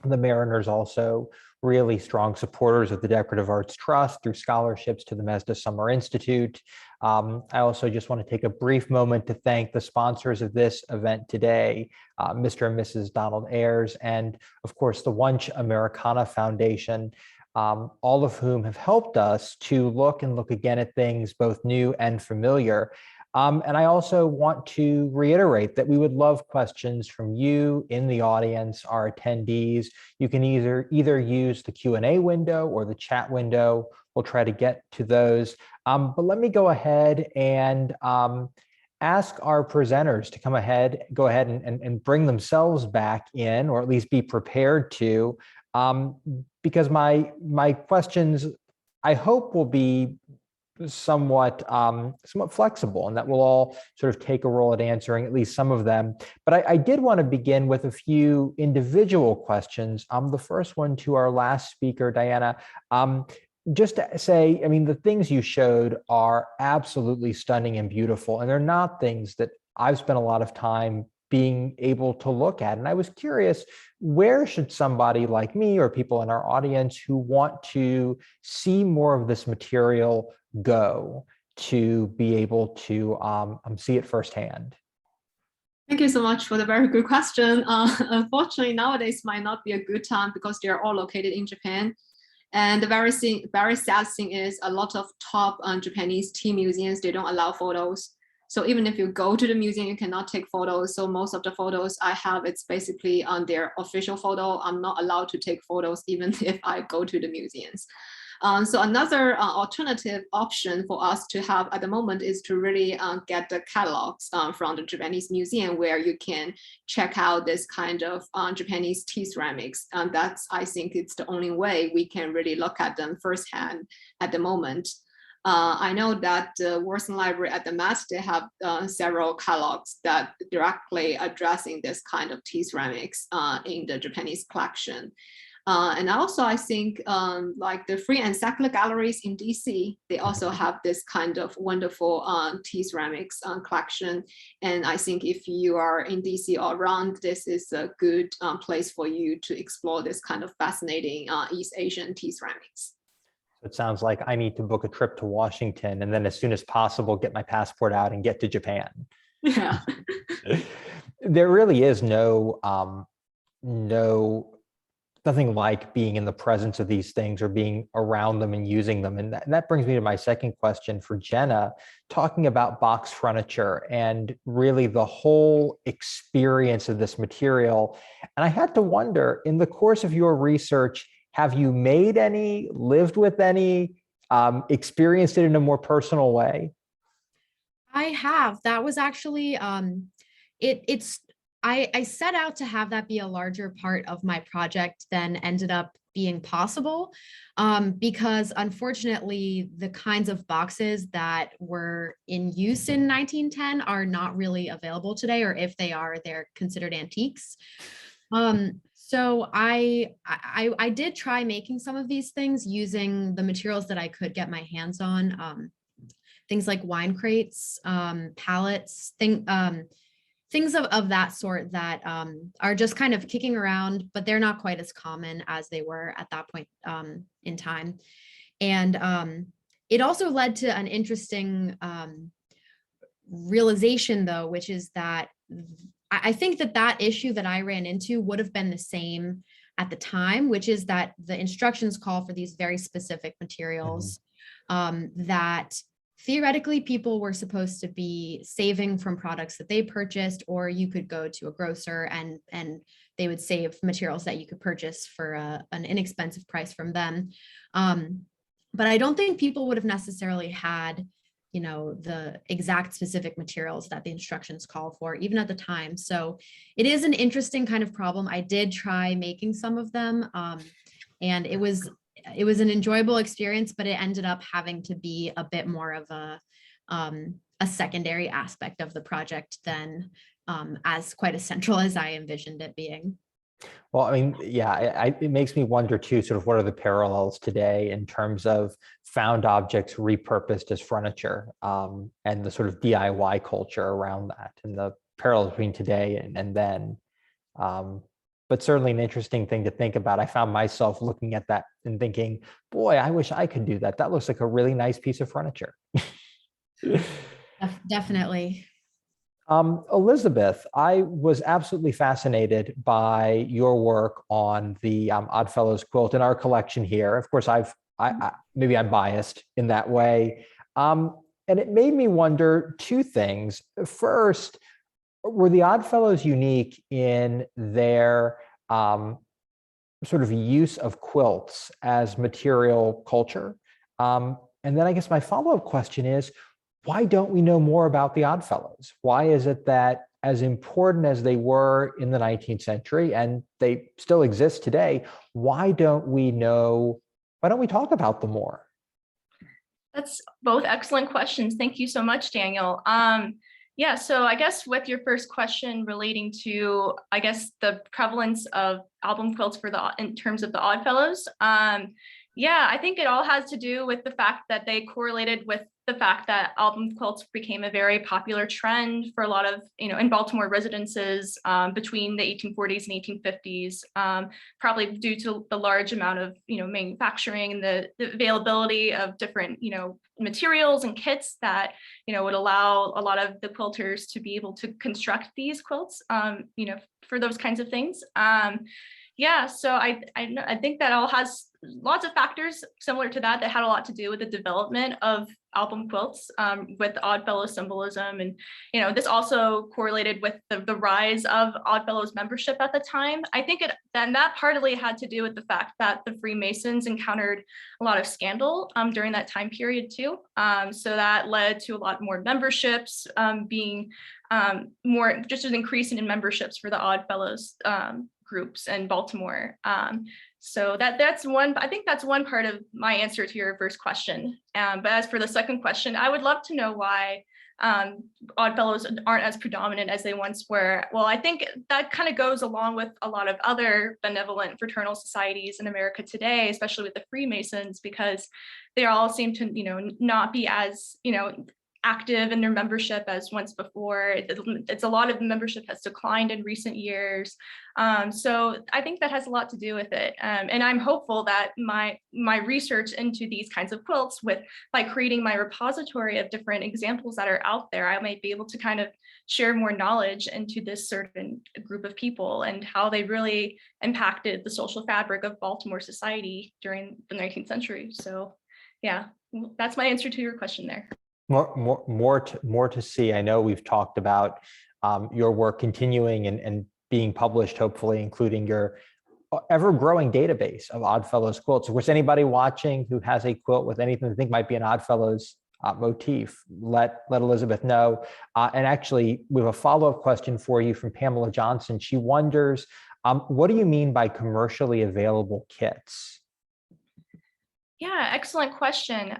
the Mariners also really strong supporters of the Decorative Arts Trust through scholarships to the Mazda Summer Institute. I also just want to take a brief moment to thank the sponsors of this event today, Mr. and Mrs. Donald Ayers, and of course the Wunsch Americana Foundation, all of whom have helped us to look again at things both new and familiar. And I also want to reiterate that we would love questions from you in the audience, our attendees. You can either use the Q&A window or the chat window. We'll try to get to those. But let me go ahead and ask our presenters to go ahead and bring themselves back in, or at least be prepared to, because my questions, I hope, will be somewhat flexible, and that we'll all sort of take a role at answering at least some of them. But I did want to begin with a few individual questions. The first one to our last speaker, Diana. Just to say, I mean, the things you showed are absolutely stunning and beautiful, and they're not things that I've spent a lot of time being able to look at. And I was curious, where should somebody like me or people in our audience who want to see more of this material go to be able to see it firsthand? Thank you so much for the very good question. Unfortunately, nowadays might not be a good time because they're all located in Japan. And the very sad thing is a lot of top Japanese tea museums, they don't allow photos. So even if you go to the museum, you cannot take photos. So most of the photos I have, it's basically on their official photo. I'm not allowed to take photos even if I go to the museums. So another alternative option for us to have at the moment is to really get the catalogs from the Japanese museum, where you can check out this kind of Japanese tea ceramics. And that's, I think it's the only way we can really look at them firsthand at the moment. I know that the Worcester Library at the Met, they have several catalogs that directly addressing this kind of tea ceramics in the Japanese collection. And also, I think like the free and secular galleries in DC, they also have this kind of wonderful tea ceramics collection. And I think if you are in DC or around, this is a good place for you to explore this kind of fascinating East Asian tea ceramics. It sounds like I need to book a trip to Washington and then as soon as possible get my passport out and get to Japan. Yeah. There really is nothing like being in the presence of these things or being around them and using them. And that brings me to my second question for Jenna, talking about box furniture and really the whole experience of this material. And I had to wonder, in the course of your research, have you made any, lived with any, experienced it in a more personal way? I have. That was actually, I set out to have that be a larger part of my project than ended up being possible, because unfortunately, the kinds of boxes that were in use in 1910 are not really available today, or if they are, they're considered antiques. So I did try making some of these things using the materials that I could get my hands on, things like wine crates, pallets, things of that sort that are just kind of kicking around, but they're not quite as common as they were at that point in time. And it also led to an interesting realization, though, which is that I think that issue that I ran into would have been the same at the time, which is that the instructions call for these very specific materials that theoretically people were supposed to be saving from products that they purchased, or you could go to a grocer and they would save materials that you could purchase for an inexpensive price from them. But I don't think people would have necessarily had, you know, the exact specific materials that the instructions call for, even at the time. So it is an interesting kind of problem. I did try making some of them, and it was an enjoyable experience, but it ended up having to be a bit more of a secondary aspect of the project than as quite as central as I envisioned it being. Well, I mean, yeah, it makes me wonder too, sort of what are the parallels today in terms of found objects repurposed as furniture, and the sort of DIY culture around that, and the parallels between today and then. But certainly an interesting thing to think about. I found myself looking at that and thinking, boy, I wish I could do that. That looks like a really nice piece of furniture. Definitely. Elizabeth, I was absolutely fascinated by your work on the Oddfellows quilt in our collection here. Of course, maybe I'm biased in that way. And it made me wonder two things. First, were the Oddfellows unique in their sort of use of quilts as material culture? And then I guess my follow-up question is, why don't we know more about the Oddfellows? Why is it that, as important as they were in the 19th century, and they still exist today, why don't we talk about them more? That's both excellent questions. Thank you so much, Daniel. Yeah, so I guess with your first question relating to, I guess, the prevalence of album quilts in terms of the Oddfellows, yeah, I think it all has to do with the fact that they correlated with the fact that album quilts became a very popular trend for a lot of, in Baltimore residences between the 1840s and 1850s, probably due to the large amount of, manufacturing and the availability of different, materials and kits that, would allow a lot of the quilters to be able to construct these quilts, for those kinds of things. Yeah, so I think that all has lots of factors similar to that had a lot to do with the development of album quilts with Oddfellow symbolism. And, this also correlated with the rise of Oddfellows membership at the time. I think that partly had to do with the fact that the Freemasons encountered a lot of scandal during that time period too. So that led to a lot more memberships being just an increase in memberships for the Oddfellows groups in Baltimore. So that's one, I think that's one part of my answer to your first question. But as for the second question, I would love to know why Oddfellows aren't as predominant as they once were. Well, I think that kind of goes along with a lot of other benevolent fraternal societies in America today, especially with the Freemasons, because they all seem to, not be as, active in their membership as once before. It's a lot of the membership has declined in recent years. So I think that has a lot to do with it. And I'm hopeful that my research into these kinds of quilts by creating my repository of different examples that are out there, I might be able to kind of share more knowledge into this certain group of people and how they really impacted the social fabric of Baltimore society during the 19th century. So yeah, that's my answer to your question there. More to see. I know we've talked about your work continuing and being published, hopefully, including your ever-growing database of Oddfellows quilts. Of course, anybody watching who has a quilt with anything they think might be an Oddfellows motif, let Elizabeth know. And actually, we have a follow-up question for you from Pamela Johnson. She wonders, what do you mean by commercially available kits? Yeah, excellent question.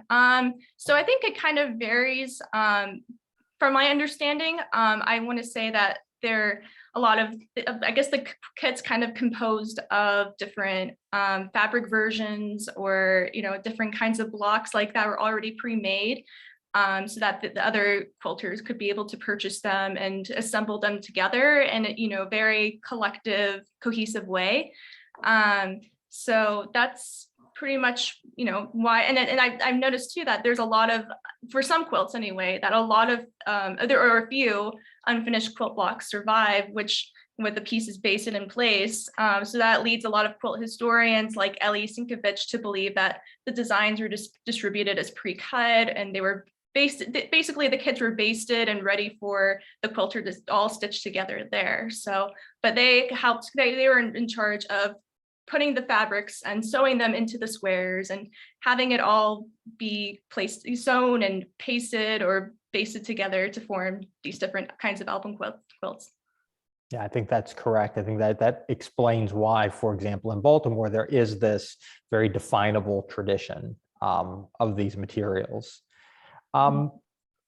So I think it kind of varies. From my understanding, I want to say that there are a lot of, I guess the kit's kind of composed of different fabric versions or, different kinds of blocks like that were already pre-made, so that the other quilters could be able to purchase them and assemble them together in a, very collective, cohesive way. So that's pretty much, why, and I've noticed too that there's a lot of, for some quilts anyway, that a lot of, there are a few unfinished quilt blocks survive, which with the pieces basted in place. So that leads a lot of quilt historians like 𝘗𝘰𝘨𝘰𝘁 to believe that the designs were just distributed as pre-cut and they were basically the kits were basted and ready for the quilter to all stitch together there. So, but they helped, they were in charge of putting the fabrics and sewing them into the squares and having it all be placed, sewn and pasted or basted together to form these different kinds of album quilts. Yeah, I think that's correct. I think that explains why, for example, in Baltimore, there is this very definable tradition of these materials.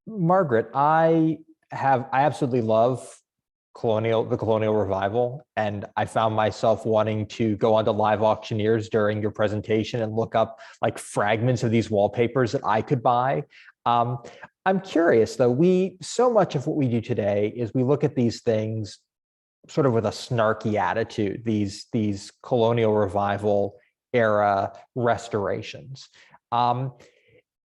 Margaret, I absolutely love the colonial revival, and I found myself wanting to go onto Live Auctioneers during your presentation and look up like fragments of these wallpapers that I could buy. I'm curious though, so much of what we do today is we look at these things sort of with a snarky attitude, these colonial revival era restorations. And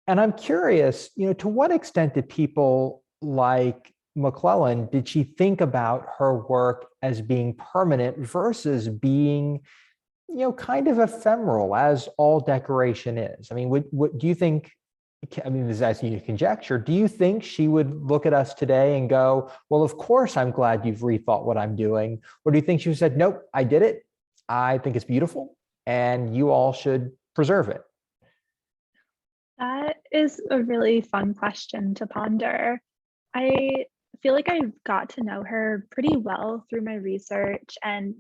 I'm curious, to what extent did people like McClellan, did she think about her work as being permanent versus being, kind of ephemeral, as all decoration is? I mean, do you think, this is asking you to conjecture, do you think she would look at us today and go, well, of course, I'm glad you've rethought what I'm doing? Or do you think she said, nope, I did it. I think it's beautiful and you all should preserve it? That is a really fun question to ponder. I feel like I got to know her pretty well through my research, and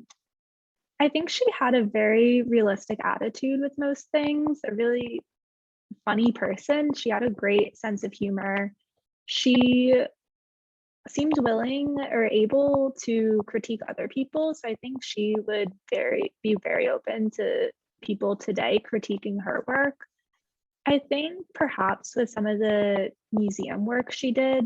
I think she had a very realistic attitude with most things, a really funny person. She had a great sense of humor. She seemed willing or able to critique other people, so I think she would be very open to people today critiquing her work. I think perhaps with some of the museum work she did,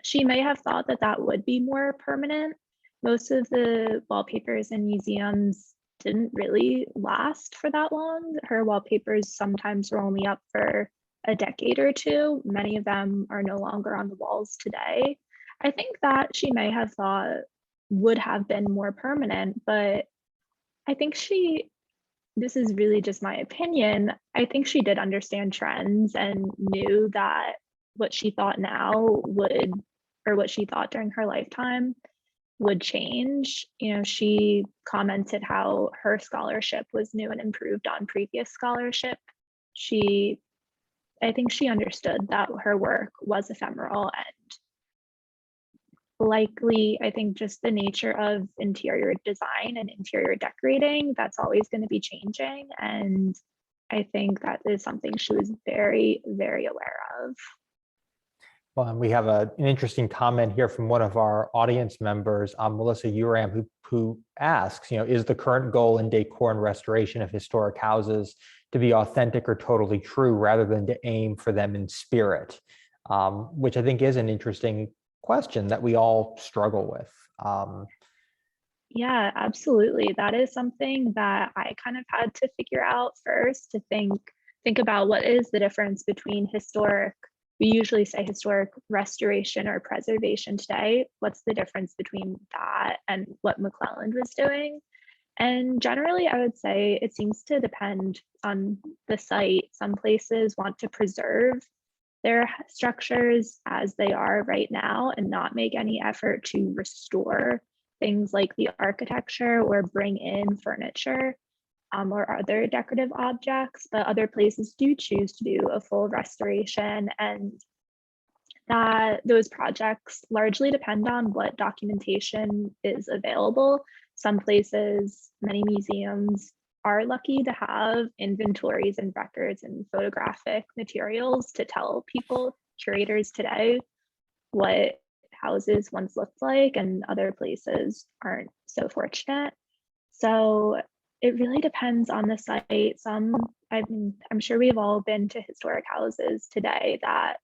she may have thought that that would be more permanent. Most of the wallpapers in museums didn't really last for that long. Her wallpapers sometimes were only up for a decade or two. Many of them are no longer on the walls today. I think that she may have thought would have been more permanent, but I think this is really just my opinion, I think she did understand trends and knew that what she thought now or what she thought during her lifetime would change. She commented how her scholarship was new and improved on previous scholarship. I think she understood that her work was ephemeral, and likely, I think just the nature of interior design and interior decorating, that's always going to be changing. And I think that is something she was very, very aware of. Well, and we have an interesting comment here from one of our audience members, Melissa Uram, who asks, is the current goal in decor and restoration of historic houses to be authentic or totally true rather than to aim for them in spirit? Which I think is an interesting question that we all struggle with. Yeah, absolutely. That is something that I kind of had to figure out first, to think about what is the difference between historic. We usually say historic restoration or preservation today. What's the difference between that and what McClellan was doing? And generally, I would say it seems to depend on the site. Some places want to preserve their structures as they are right now and not make any effort to restore things like the architecture or bring in furniture or other decorative objects, but other places do choose to do a full restoration, and that those projects largely depend on what documentation is available. Some places, many museums, are lucky to have inventories and records and photographic materials to tell people, curators today, what houses once looked like, and other places aren't so fortunate. So it really depends on the site. I'm sure we've all been to historic houses today that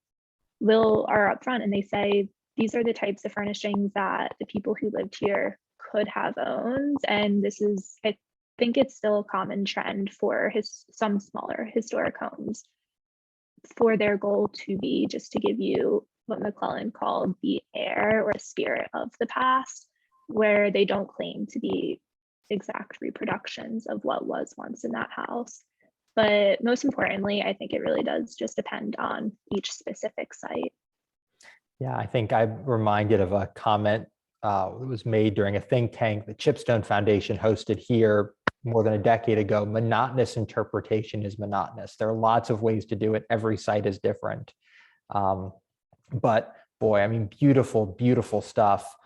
are upfront and they say, these are the types of furnishings that the people who lived here could have owned. And this is, I think it's still a common trend for some smaller historic homes for their goal to be just to give you what McClellan called the air or spirit of the past, where they don't claim to be exact reproductions of what was once in that house. But most importantly, I think it really does just depend on each specific site. Yeah, I think I'm reminded of a comment that was made during a think tank the Chipstone Foundation hosted here more than a decade ago. Monotonous interpretation is monotonous. There are lots of ways to do it. Every site is different. But boy, I mean, beautiful, beautiful stuff.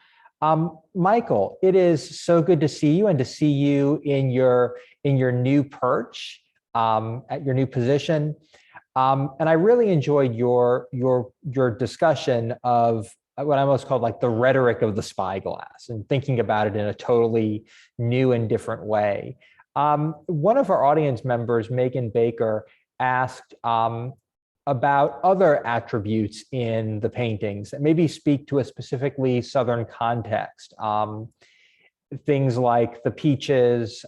Michael, it is so good to see you and to see you in your new perch, at your new position. And I really enjoyed your discussion of what I almost called like the rhetoric of the spyglass and thinking about it in a totally new and different way. One of our audience members, Megan Baker, asked about other attributes in the paintings that maybe speak to a specifically Southern context. Things like the peaches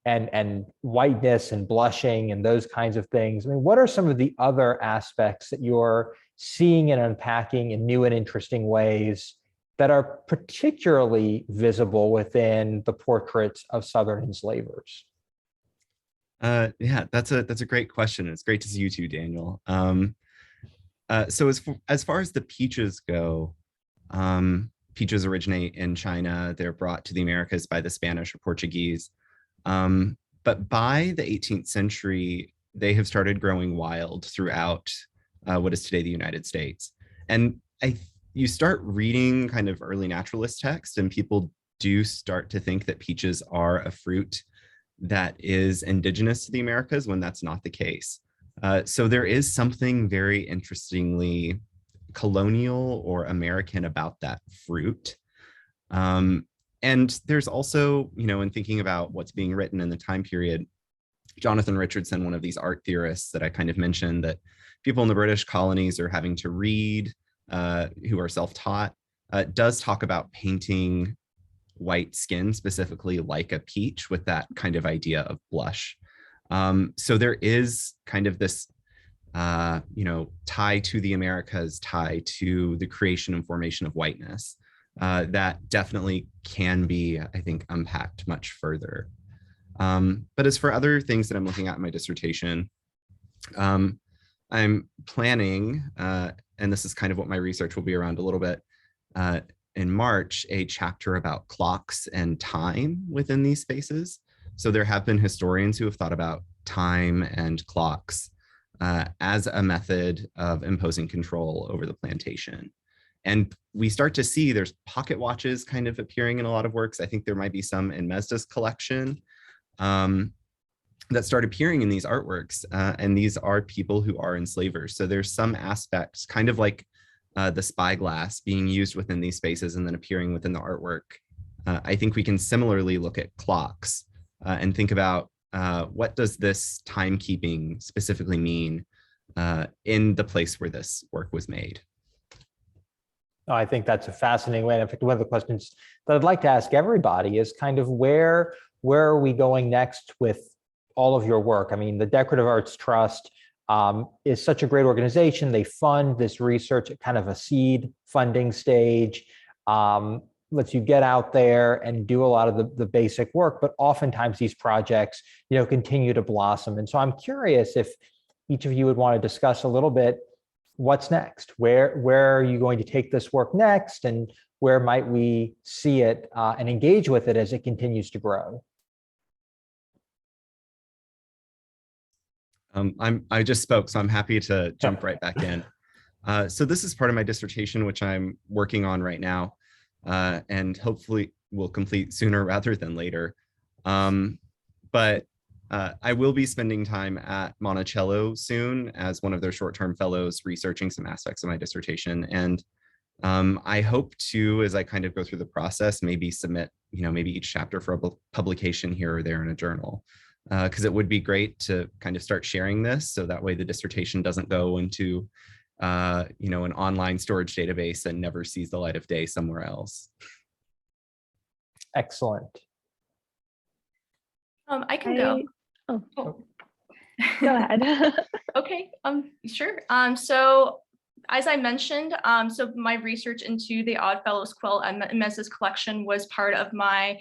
and whiteness and blushing and those kinds of things. I mean, what are some of the other aspects that you're seeing and unpacking in new and interesting ways that are particularly visible within the portraits of Southern enslavers? Yeah, that's a great question. It's great to see you too, Daniel. So as far as the peaches go, peaches originate in China. They're brought to the Americas by the Spanish or Portuguese. But by the 18th century, they have started growing wild throughout what is today the United States. And you start reading kind of early naturalist text, and people do start to think that peaches are a fruit that is indigenous to the Americas when that's not the case. So there is something very interestingly colonial or American about that fruit. And there's also, in thinking about what's being written in the time period, Jonathan Richardson, one of these art theorists that I kind of mentioned, that people in the British colonies are having to read, who are self-taught, does talk about painting white skin, specifically like a peach, with that kind of idea of blush. So there is kind of this tie to the Americas, tie to the creation and formation of whiteness that definitely can be, I think, unpacked much further. But as for other things that I'm looking at in my dissertation, I'm planning, and this is kind of what my research will be around a little bit, in March, a chapter about clocks and time within these spaces. So there have been historians who have thought about time and clocks as a method of imposing control over the plantation. And we start to see there's pocket watches kind of appearing in a lot of works. I think there might be some in Mesda's collection that start appearing in these artworks. And these are people who are enslavers. So there's some aspects, kind of like the spyglass being used within these spaces and then appearing within the artwork. I think we can similarly look at clocks and think about what does this timekeeping specifically mean in the place where this work was made. Oh, I think that's a fascinating way. In fact, one of the questions that I'd like to ask everybody is kind of where are we going next with all of your work? I mean, the Decorative Arts Trust is such a great organization. They fund this research at kind of a seed funding stage, lets you get out there and do a lot of the basic work, but oftentimes these projects, continue to blossom. And so I'm curious if each of you would want to discuss a little bit what's next. Where are you going to take this work next, and where might we see it and engage with it as it continues to grow? I just spoke, so I'm happy to jump right back in. So this is part of my dissertation, which I'm working on right now, and hopefully will complete sooner rather than later. But I will be spending time at Monticello soon as one of their short-term fellows, researching some aspects of my dissertation. And I hope to, as I kind of go through the process, maybe submit, maybe each chapter for a publication here or there in a journal. Because it would be great to kind of start sharing this, so that way the dissertation doesn't go into, an online storage database and never sees the light of day somewhere else. Excellent. I can go. Oh, Oh. go ahead. Okay, sure. So as I mentioned, so my research into the Oddfellows quilt and Mesda's collection was part of my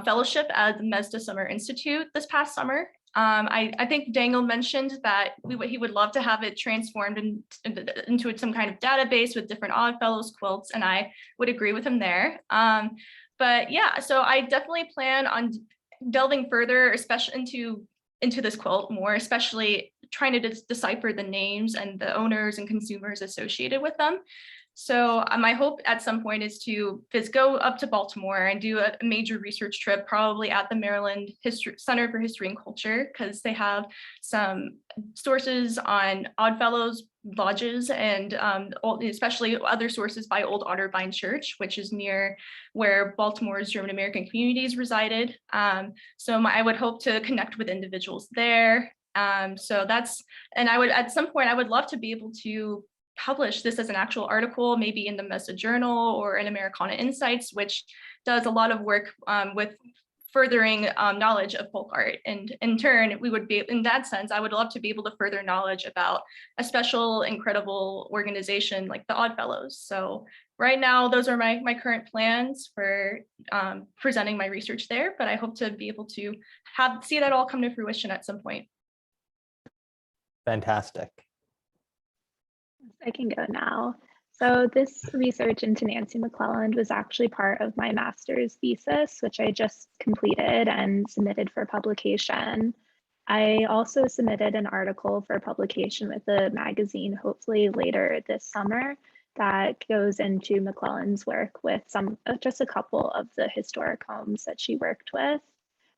fellowship at the Mesda Summer Institute this past summer. I think Daniel mentioned that he would love to have it transformed into some kind of database with different Oddfellows quilts, and I would agree with him there. But yeah, so I definitely plan on delving further, especially into this quilt more, especially trying to decipher the names and the owners and consumers associated with them. So my hope at some point is to just go up to Baltimore and do a major research trip, probably at the Maryland Center for History and Culture, because they have some sources on Oddfellows lodges and especially other sources by Old Otterbein Church, which is near where Baltimore's German American communities resided. So I would hope to connect with individuals there. So that's, and I would, at some point, I would love to be able to publish this as an actual article, maybe in the Mesa Journal or in Americana Insights, which does a lot of work with furthering knowledge of folk art. And in turn, we would be, in that sense, I would love to be able to further knowledge about a special, incredible organization like the Oddfellows. So right now, those are my current plans for presenting my research there, but I hope to be able to see that all come to fruition at some point. Fantastic. I can go now. So this research into Nancy McClelland was actually part of my master's thesis, which I just completed and submitted for publication. I also submitted an article for publication with a magazine, hopefully later this summer, that goes into McClelland's work with just a couple of the historic homes that she worked with.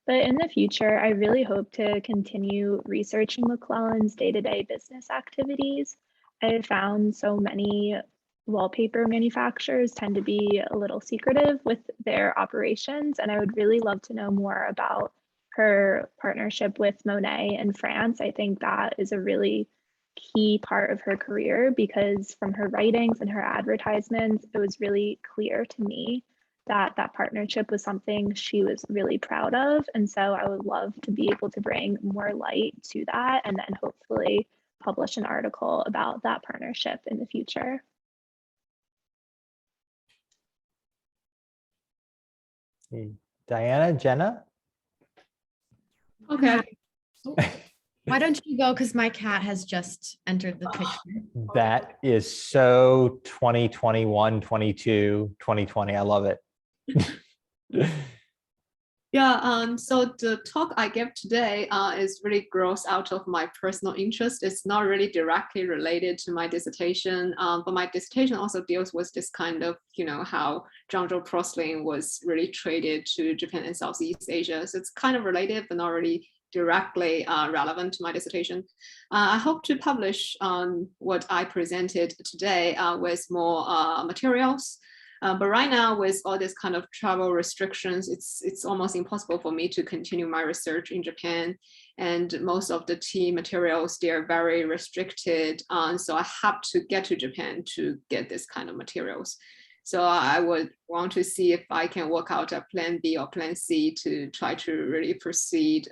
But in the future, I really hope to continue researching McClelland's day-to-day business activities. I found so many wallpaper manufacturers tend to be a little secretive with their operations, and I would really love to know more about her partnership with Monet in France. I think that is a really key part of her career, because from her writings and her advertisements, it was really clear to me that that partnership was something she was really proud of. And so I would love to be able to bring more light to that, and then hopefully publish an article about that partnership in the future. Hey, Diana, Jenna? Okay. Why don't you go? Because my cat has just entered the picture. That is so 2021, 22, 2020. I love it. Yeah, so the talk I gave today is really grows out of my personal interest. It's not really directly related to my dissertation, but my dissertation also deals with this kind of, how 𝘉𝘁𝘀 porcelain was really traded to Japan and Southeast Asia. So it's kind of related, but not really directly relevant to my dissertation. I hope to publish what I presented today with more materials. But right now, with all this kind of travel restrictions, it's almost impossible for me to continue my research in Japan. And most of the tea materials, they're very restricted. So I have to get to Japan to get this kind of materials. So I would want to see if I can work out a plan B or plan C to try to really proceed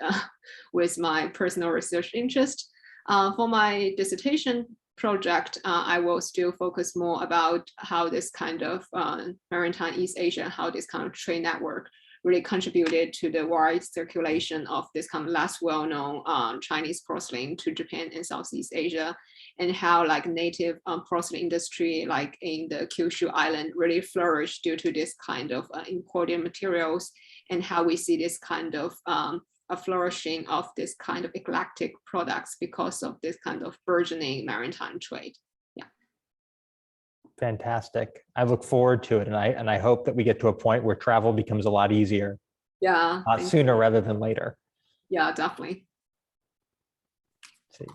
with my personal research interest. For my dissertation project, I will still focus more about how this kind of maritime East Asia, how this kind of trade network really contributed to the wide circulation of this kind of less well-known Chinese porcelain to Japan and Southeast Asia, and how like native porcelain industry like in the Kyushu Island really flourished due to this kind of imported materials, and how we see this kind of a flourishing of this kind of eclectic products because of this kind of burgeoning maritime trade. Yeah. Fantastic. I look forward to it, and I hope that we get to a point where travel becomes a lot easier. Yeah. Sooner rather than later. Yeah, definitely. Let's see.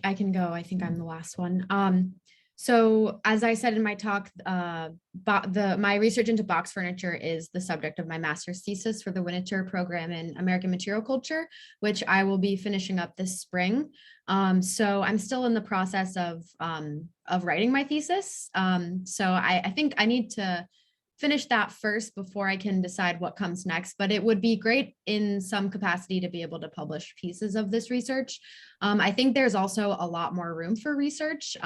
I can go. I think I'm the last one. So as I said in my talk, my research into box furniture is the subject of my master's thesis for the Winterthur program in American Material Culture, which I will be finishing up this spring. So I'm still in the process of writing my thesis. So I think I need to finish that first before I can decide what comes next, but it would be great in some capacity to be able to publish pieces of this research. I think there's also a lot more room for research.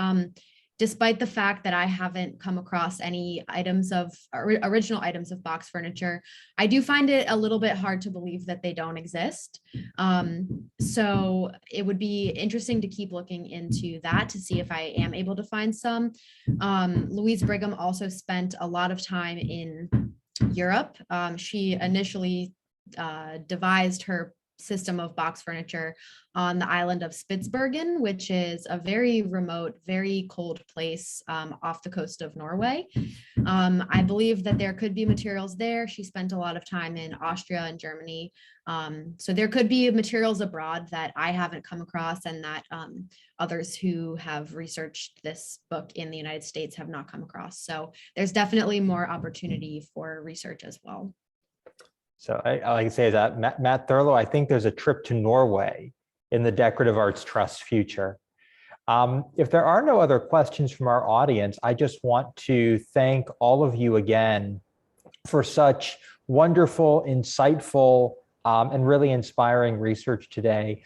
Despite the fact that I haven't come across any original items of box furniture, I do find it a little bit hard to believe that they don't exist. So it would be interesting to keep looking into that to see if I am able to find some. Louise Brigham also spent a lot of time in Europe. She initially devised her system of box furniture on the island of Spitsbergen, which is a very remote, very cold place off the coast of Norway. I believe that there could be materials there. She spent a lot of time in Austria and Germany. So there could be materials abroad that I haven't come across and that others who have researched this book in the United States have not come across. So there's definitely more opportunity for research as well. So I like to say that Matt Thurlow, I think there's a trip to Norway in the Decorative Arts Trust future. If there are no other questions from our audience, I just want to thank all of you again for such wonderful, insightful, and really inspiring research today.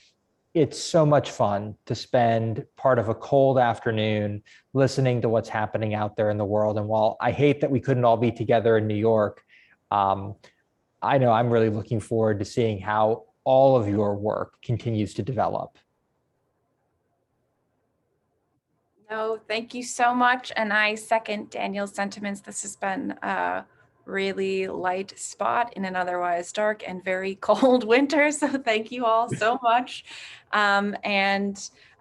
It's so much fun to spend part of a cold afternoon listening to what's happening out there in the world. And while I hate that we couldn't all be together in New York, I know I'm really looking forward to seeing how all of your work continues to develop. No, thank you so much. And I second Daniel's sentiments. This has been a really light spot in an otherwise dark and very cold winter. So thank you all so much.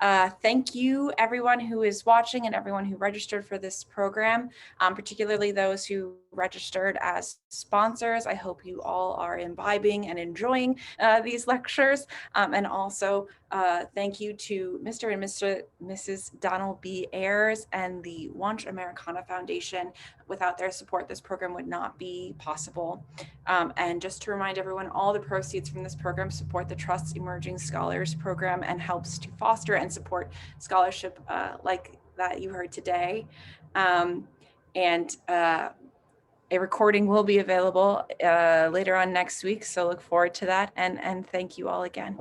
Thank you everyone who is watching and everyone who registered for this program, particularly those who registered as sponsors. I hope you all are imbibing and enjoying these lectures. And also thank you to Mr. and Mrs. Donald B. Ayers and the 𝘗𝘰𝘪𝘐𝑴 Foundation. Without their support, this program would not be possible. And just to remind everyone, all the proceeds from this program support the Trust's Emerging Scholars Program and helps to foster and support scholarship like that you heard today. A recording will be available later on next week, so look forward to that. And thank you all again.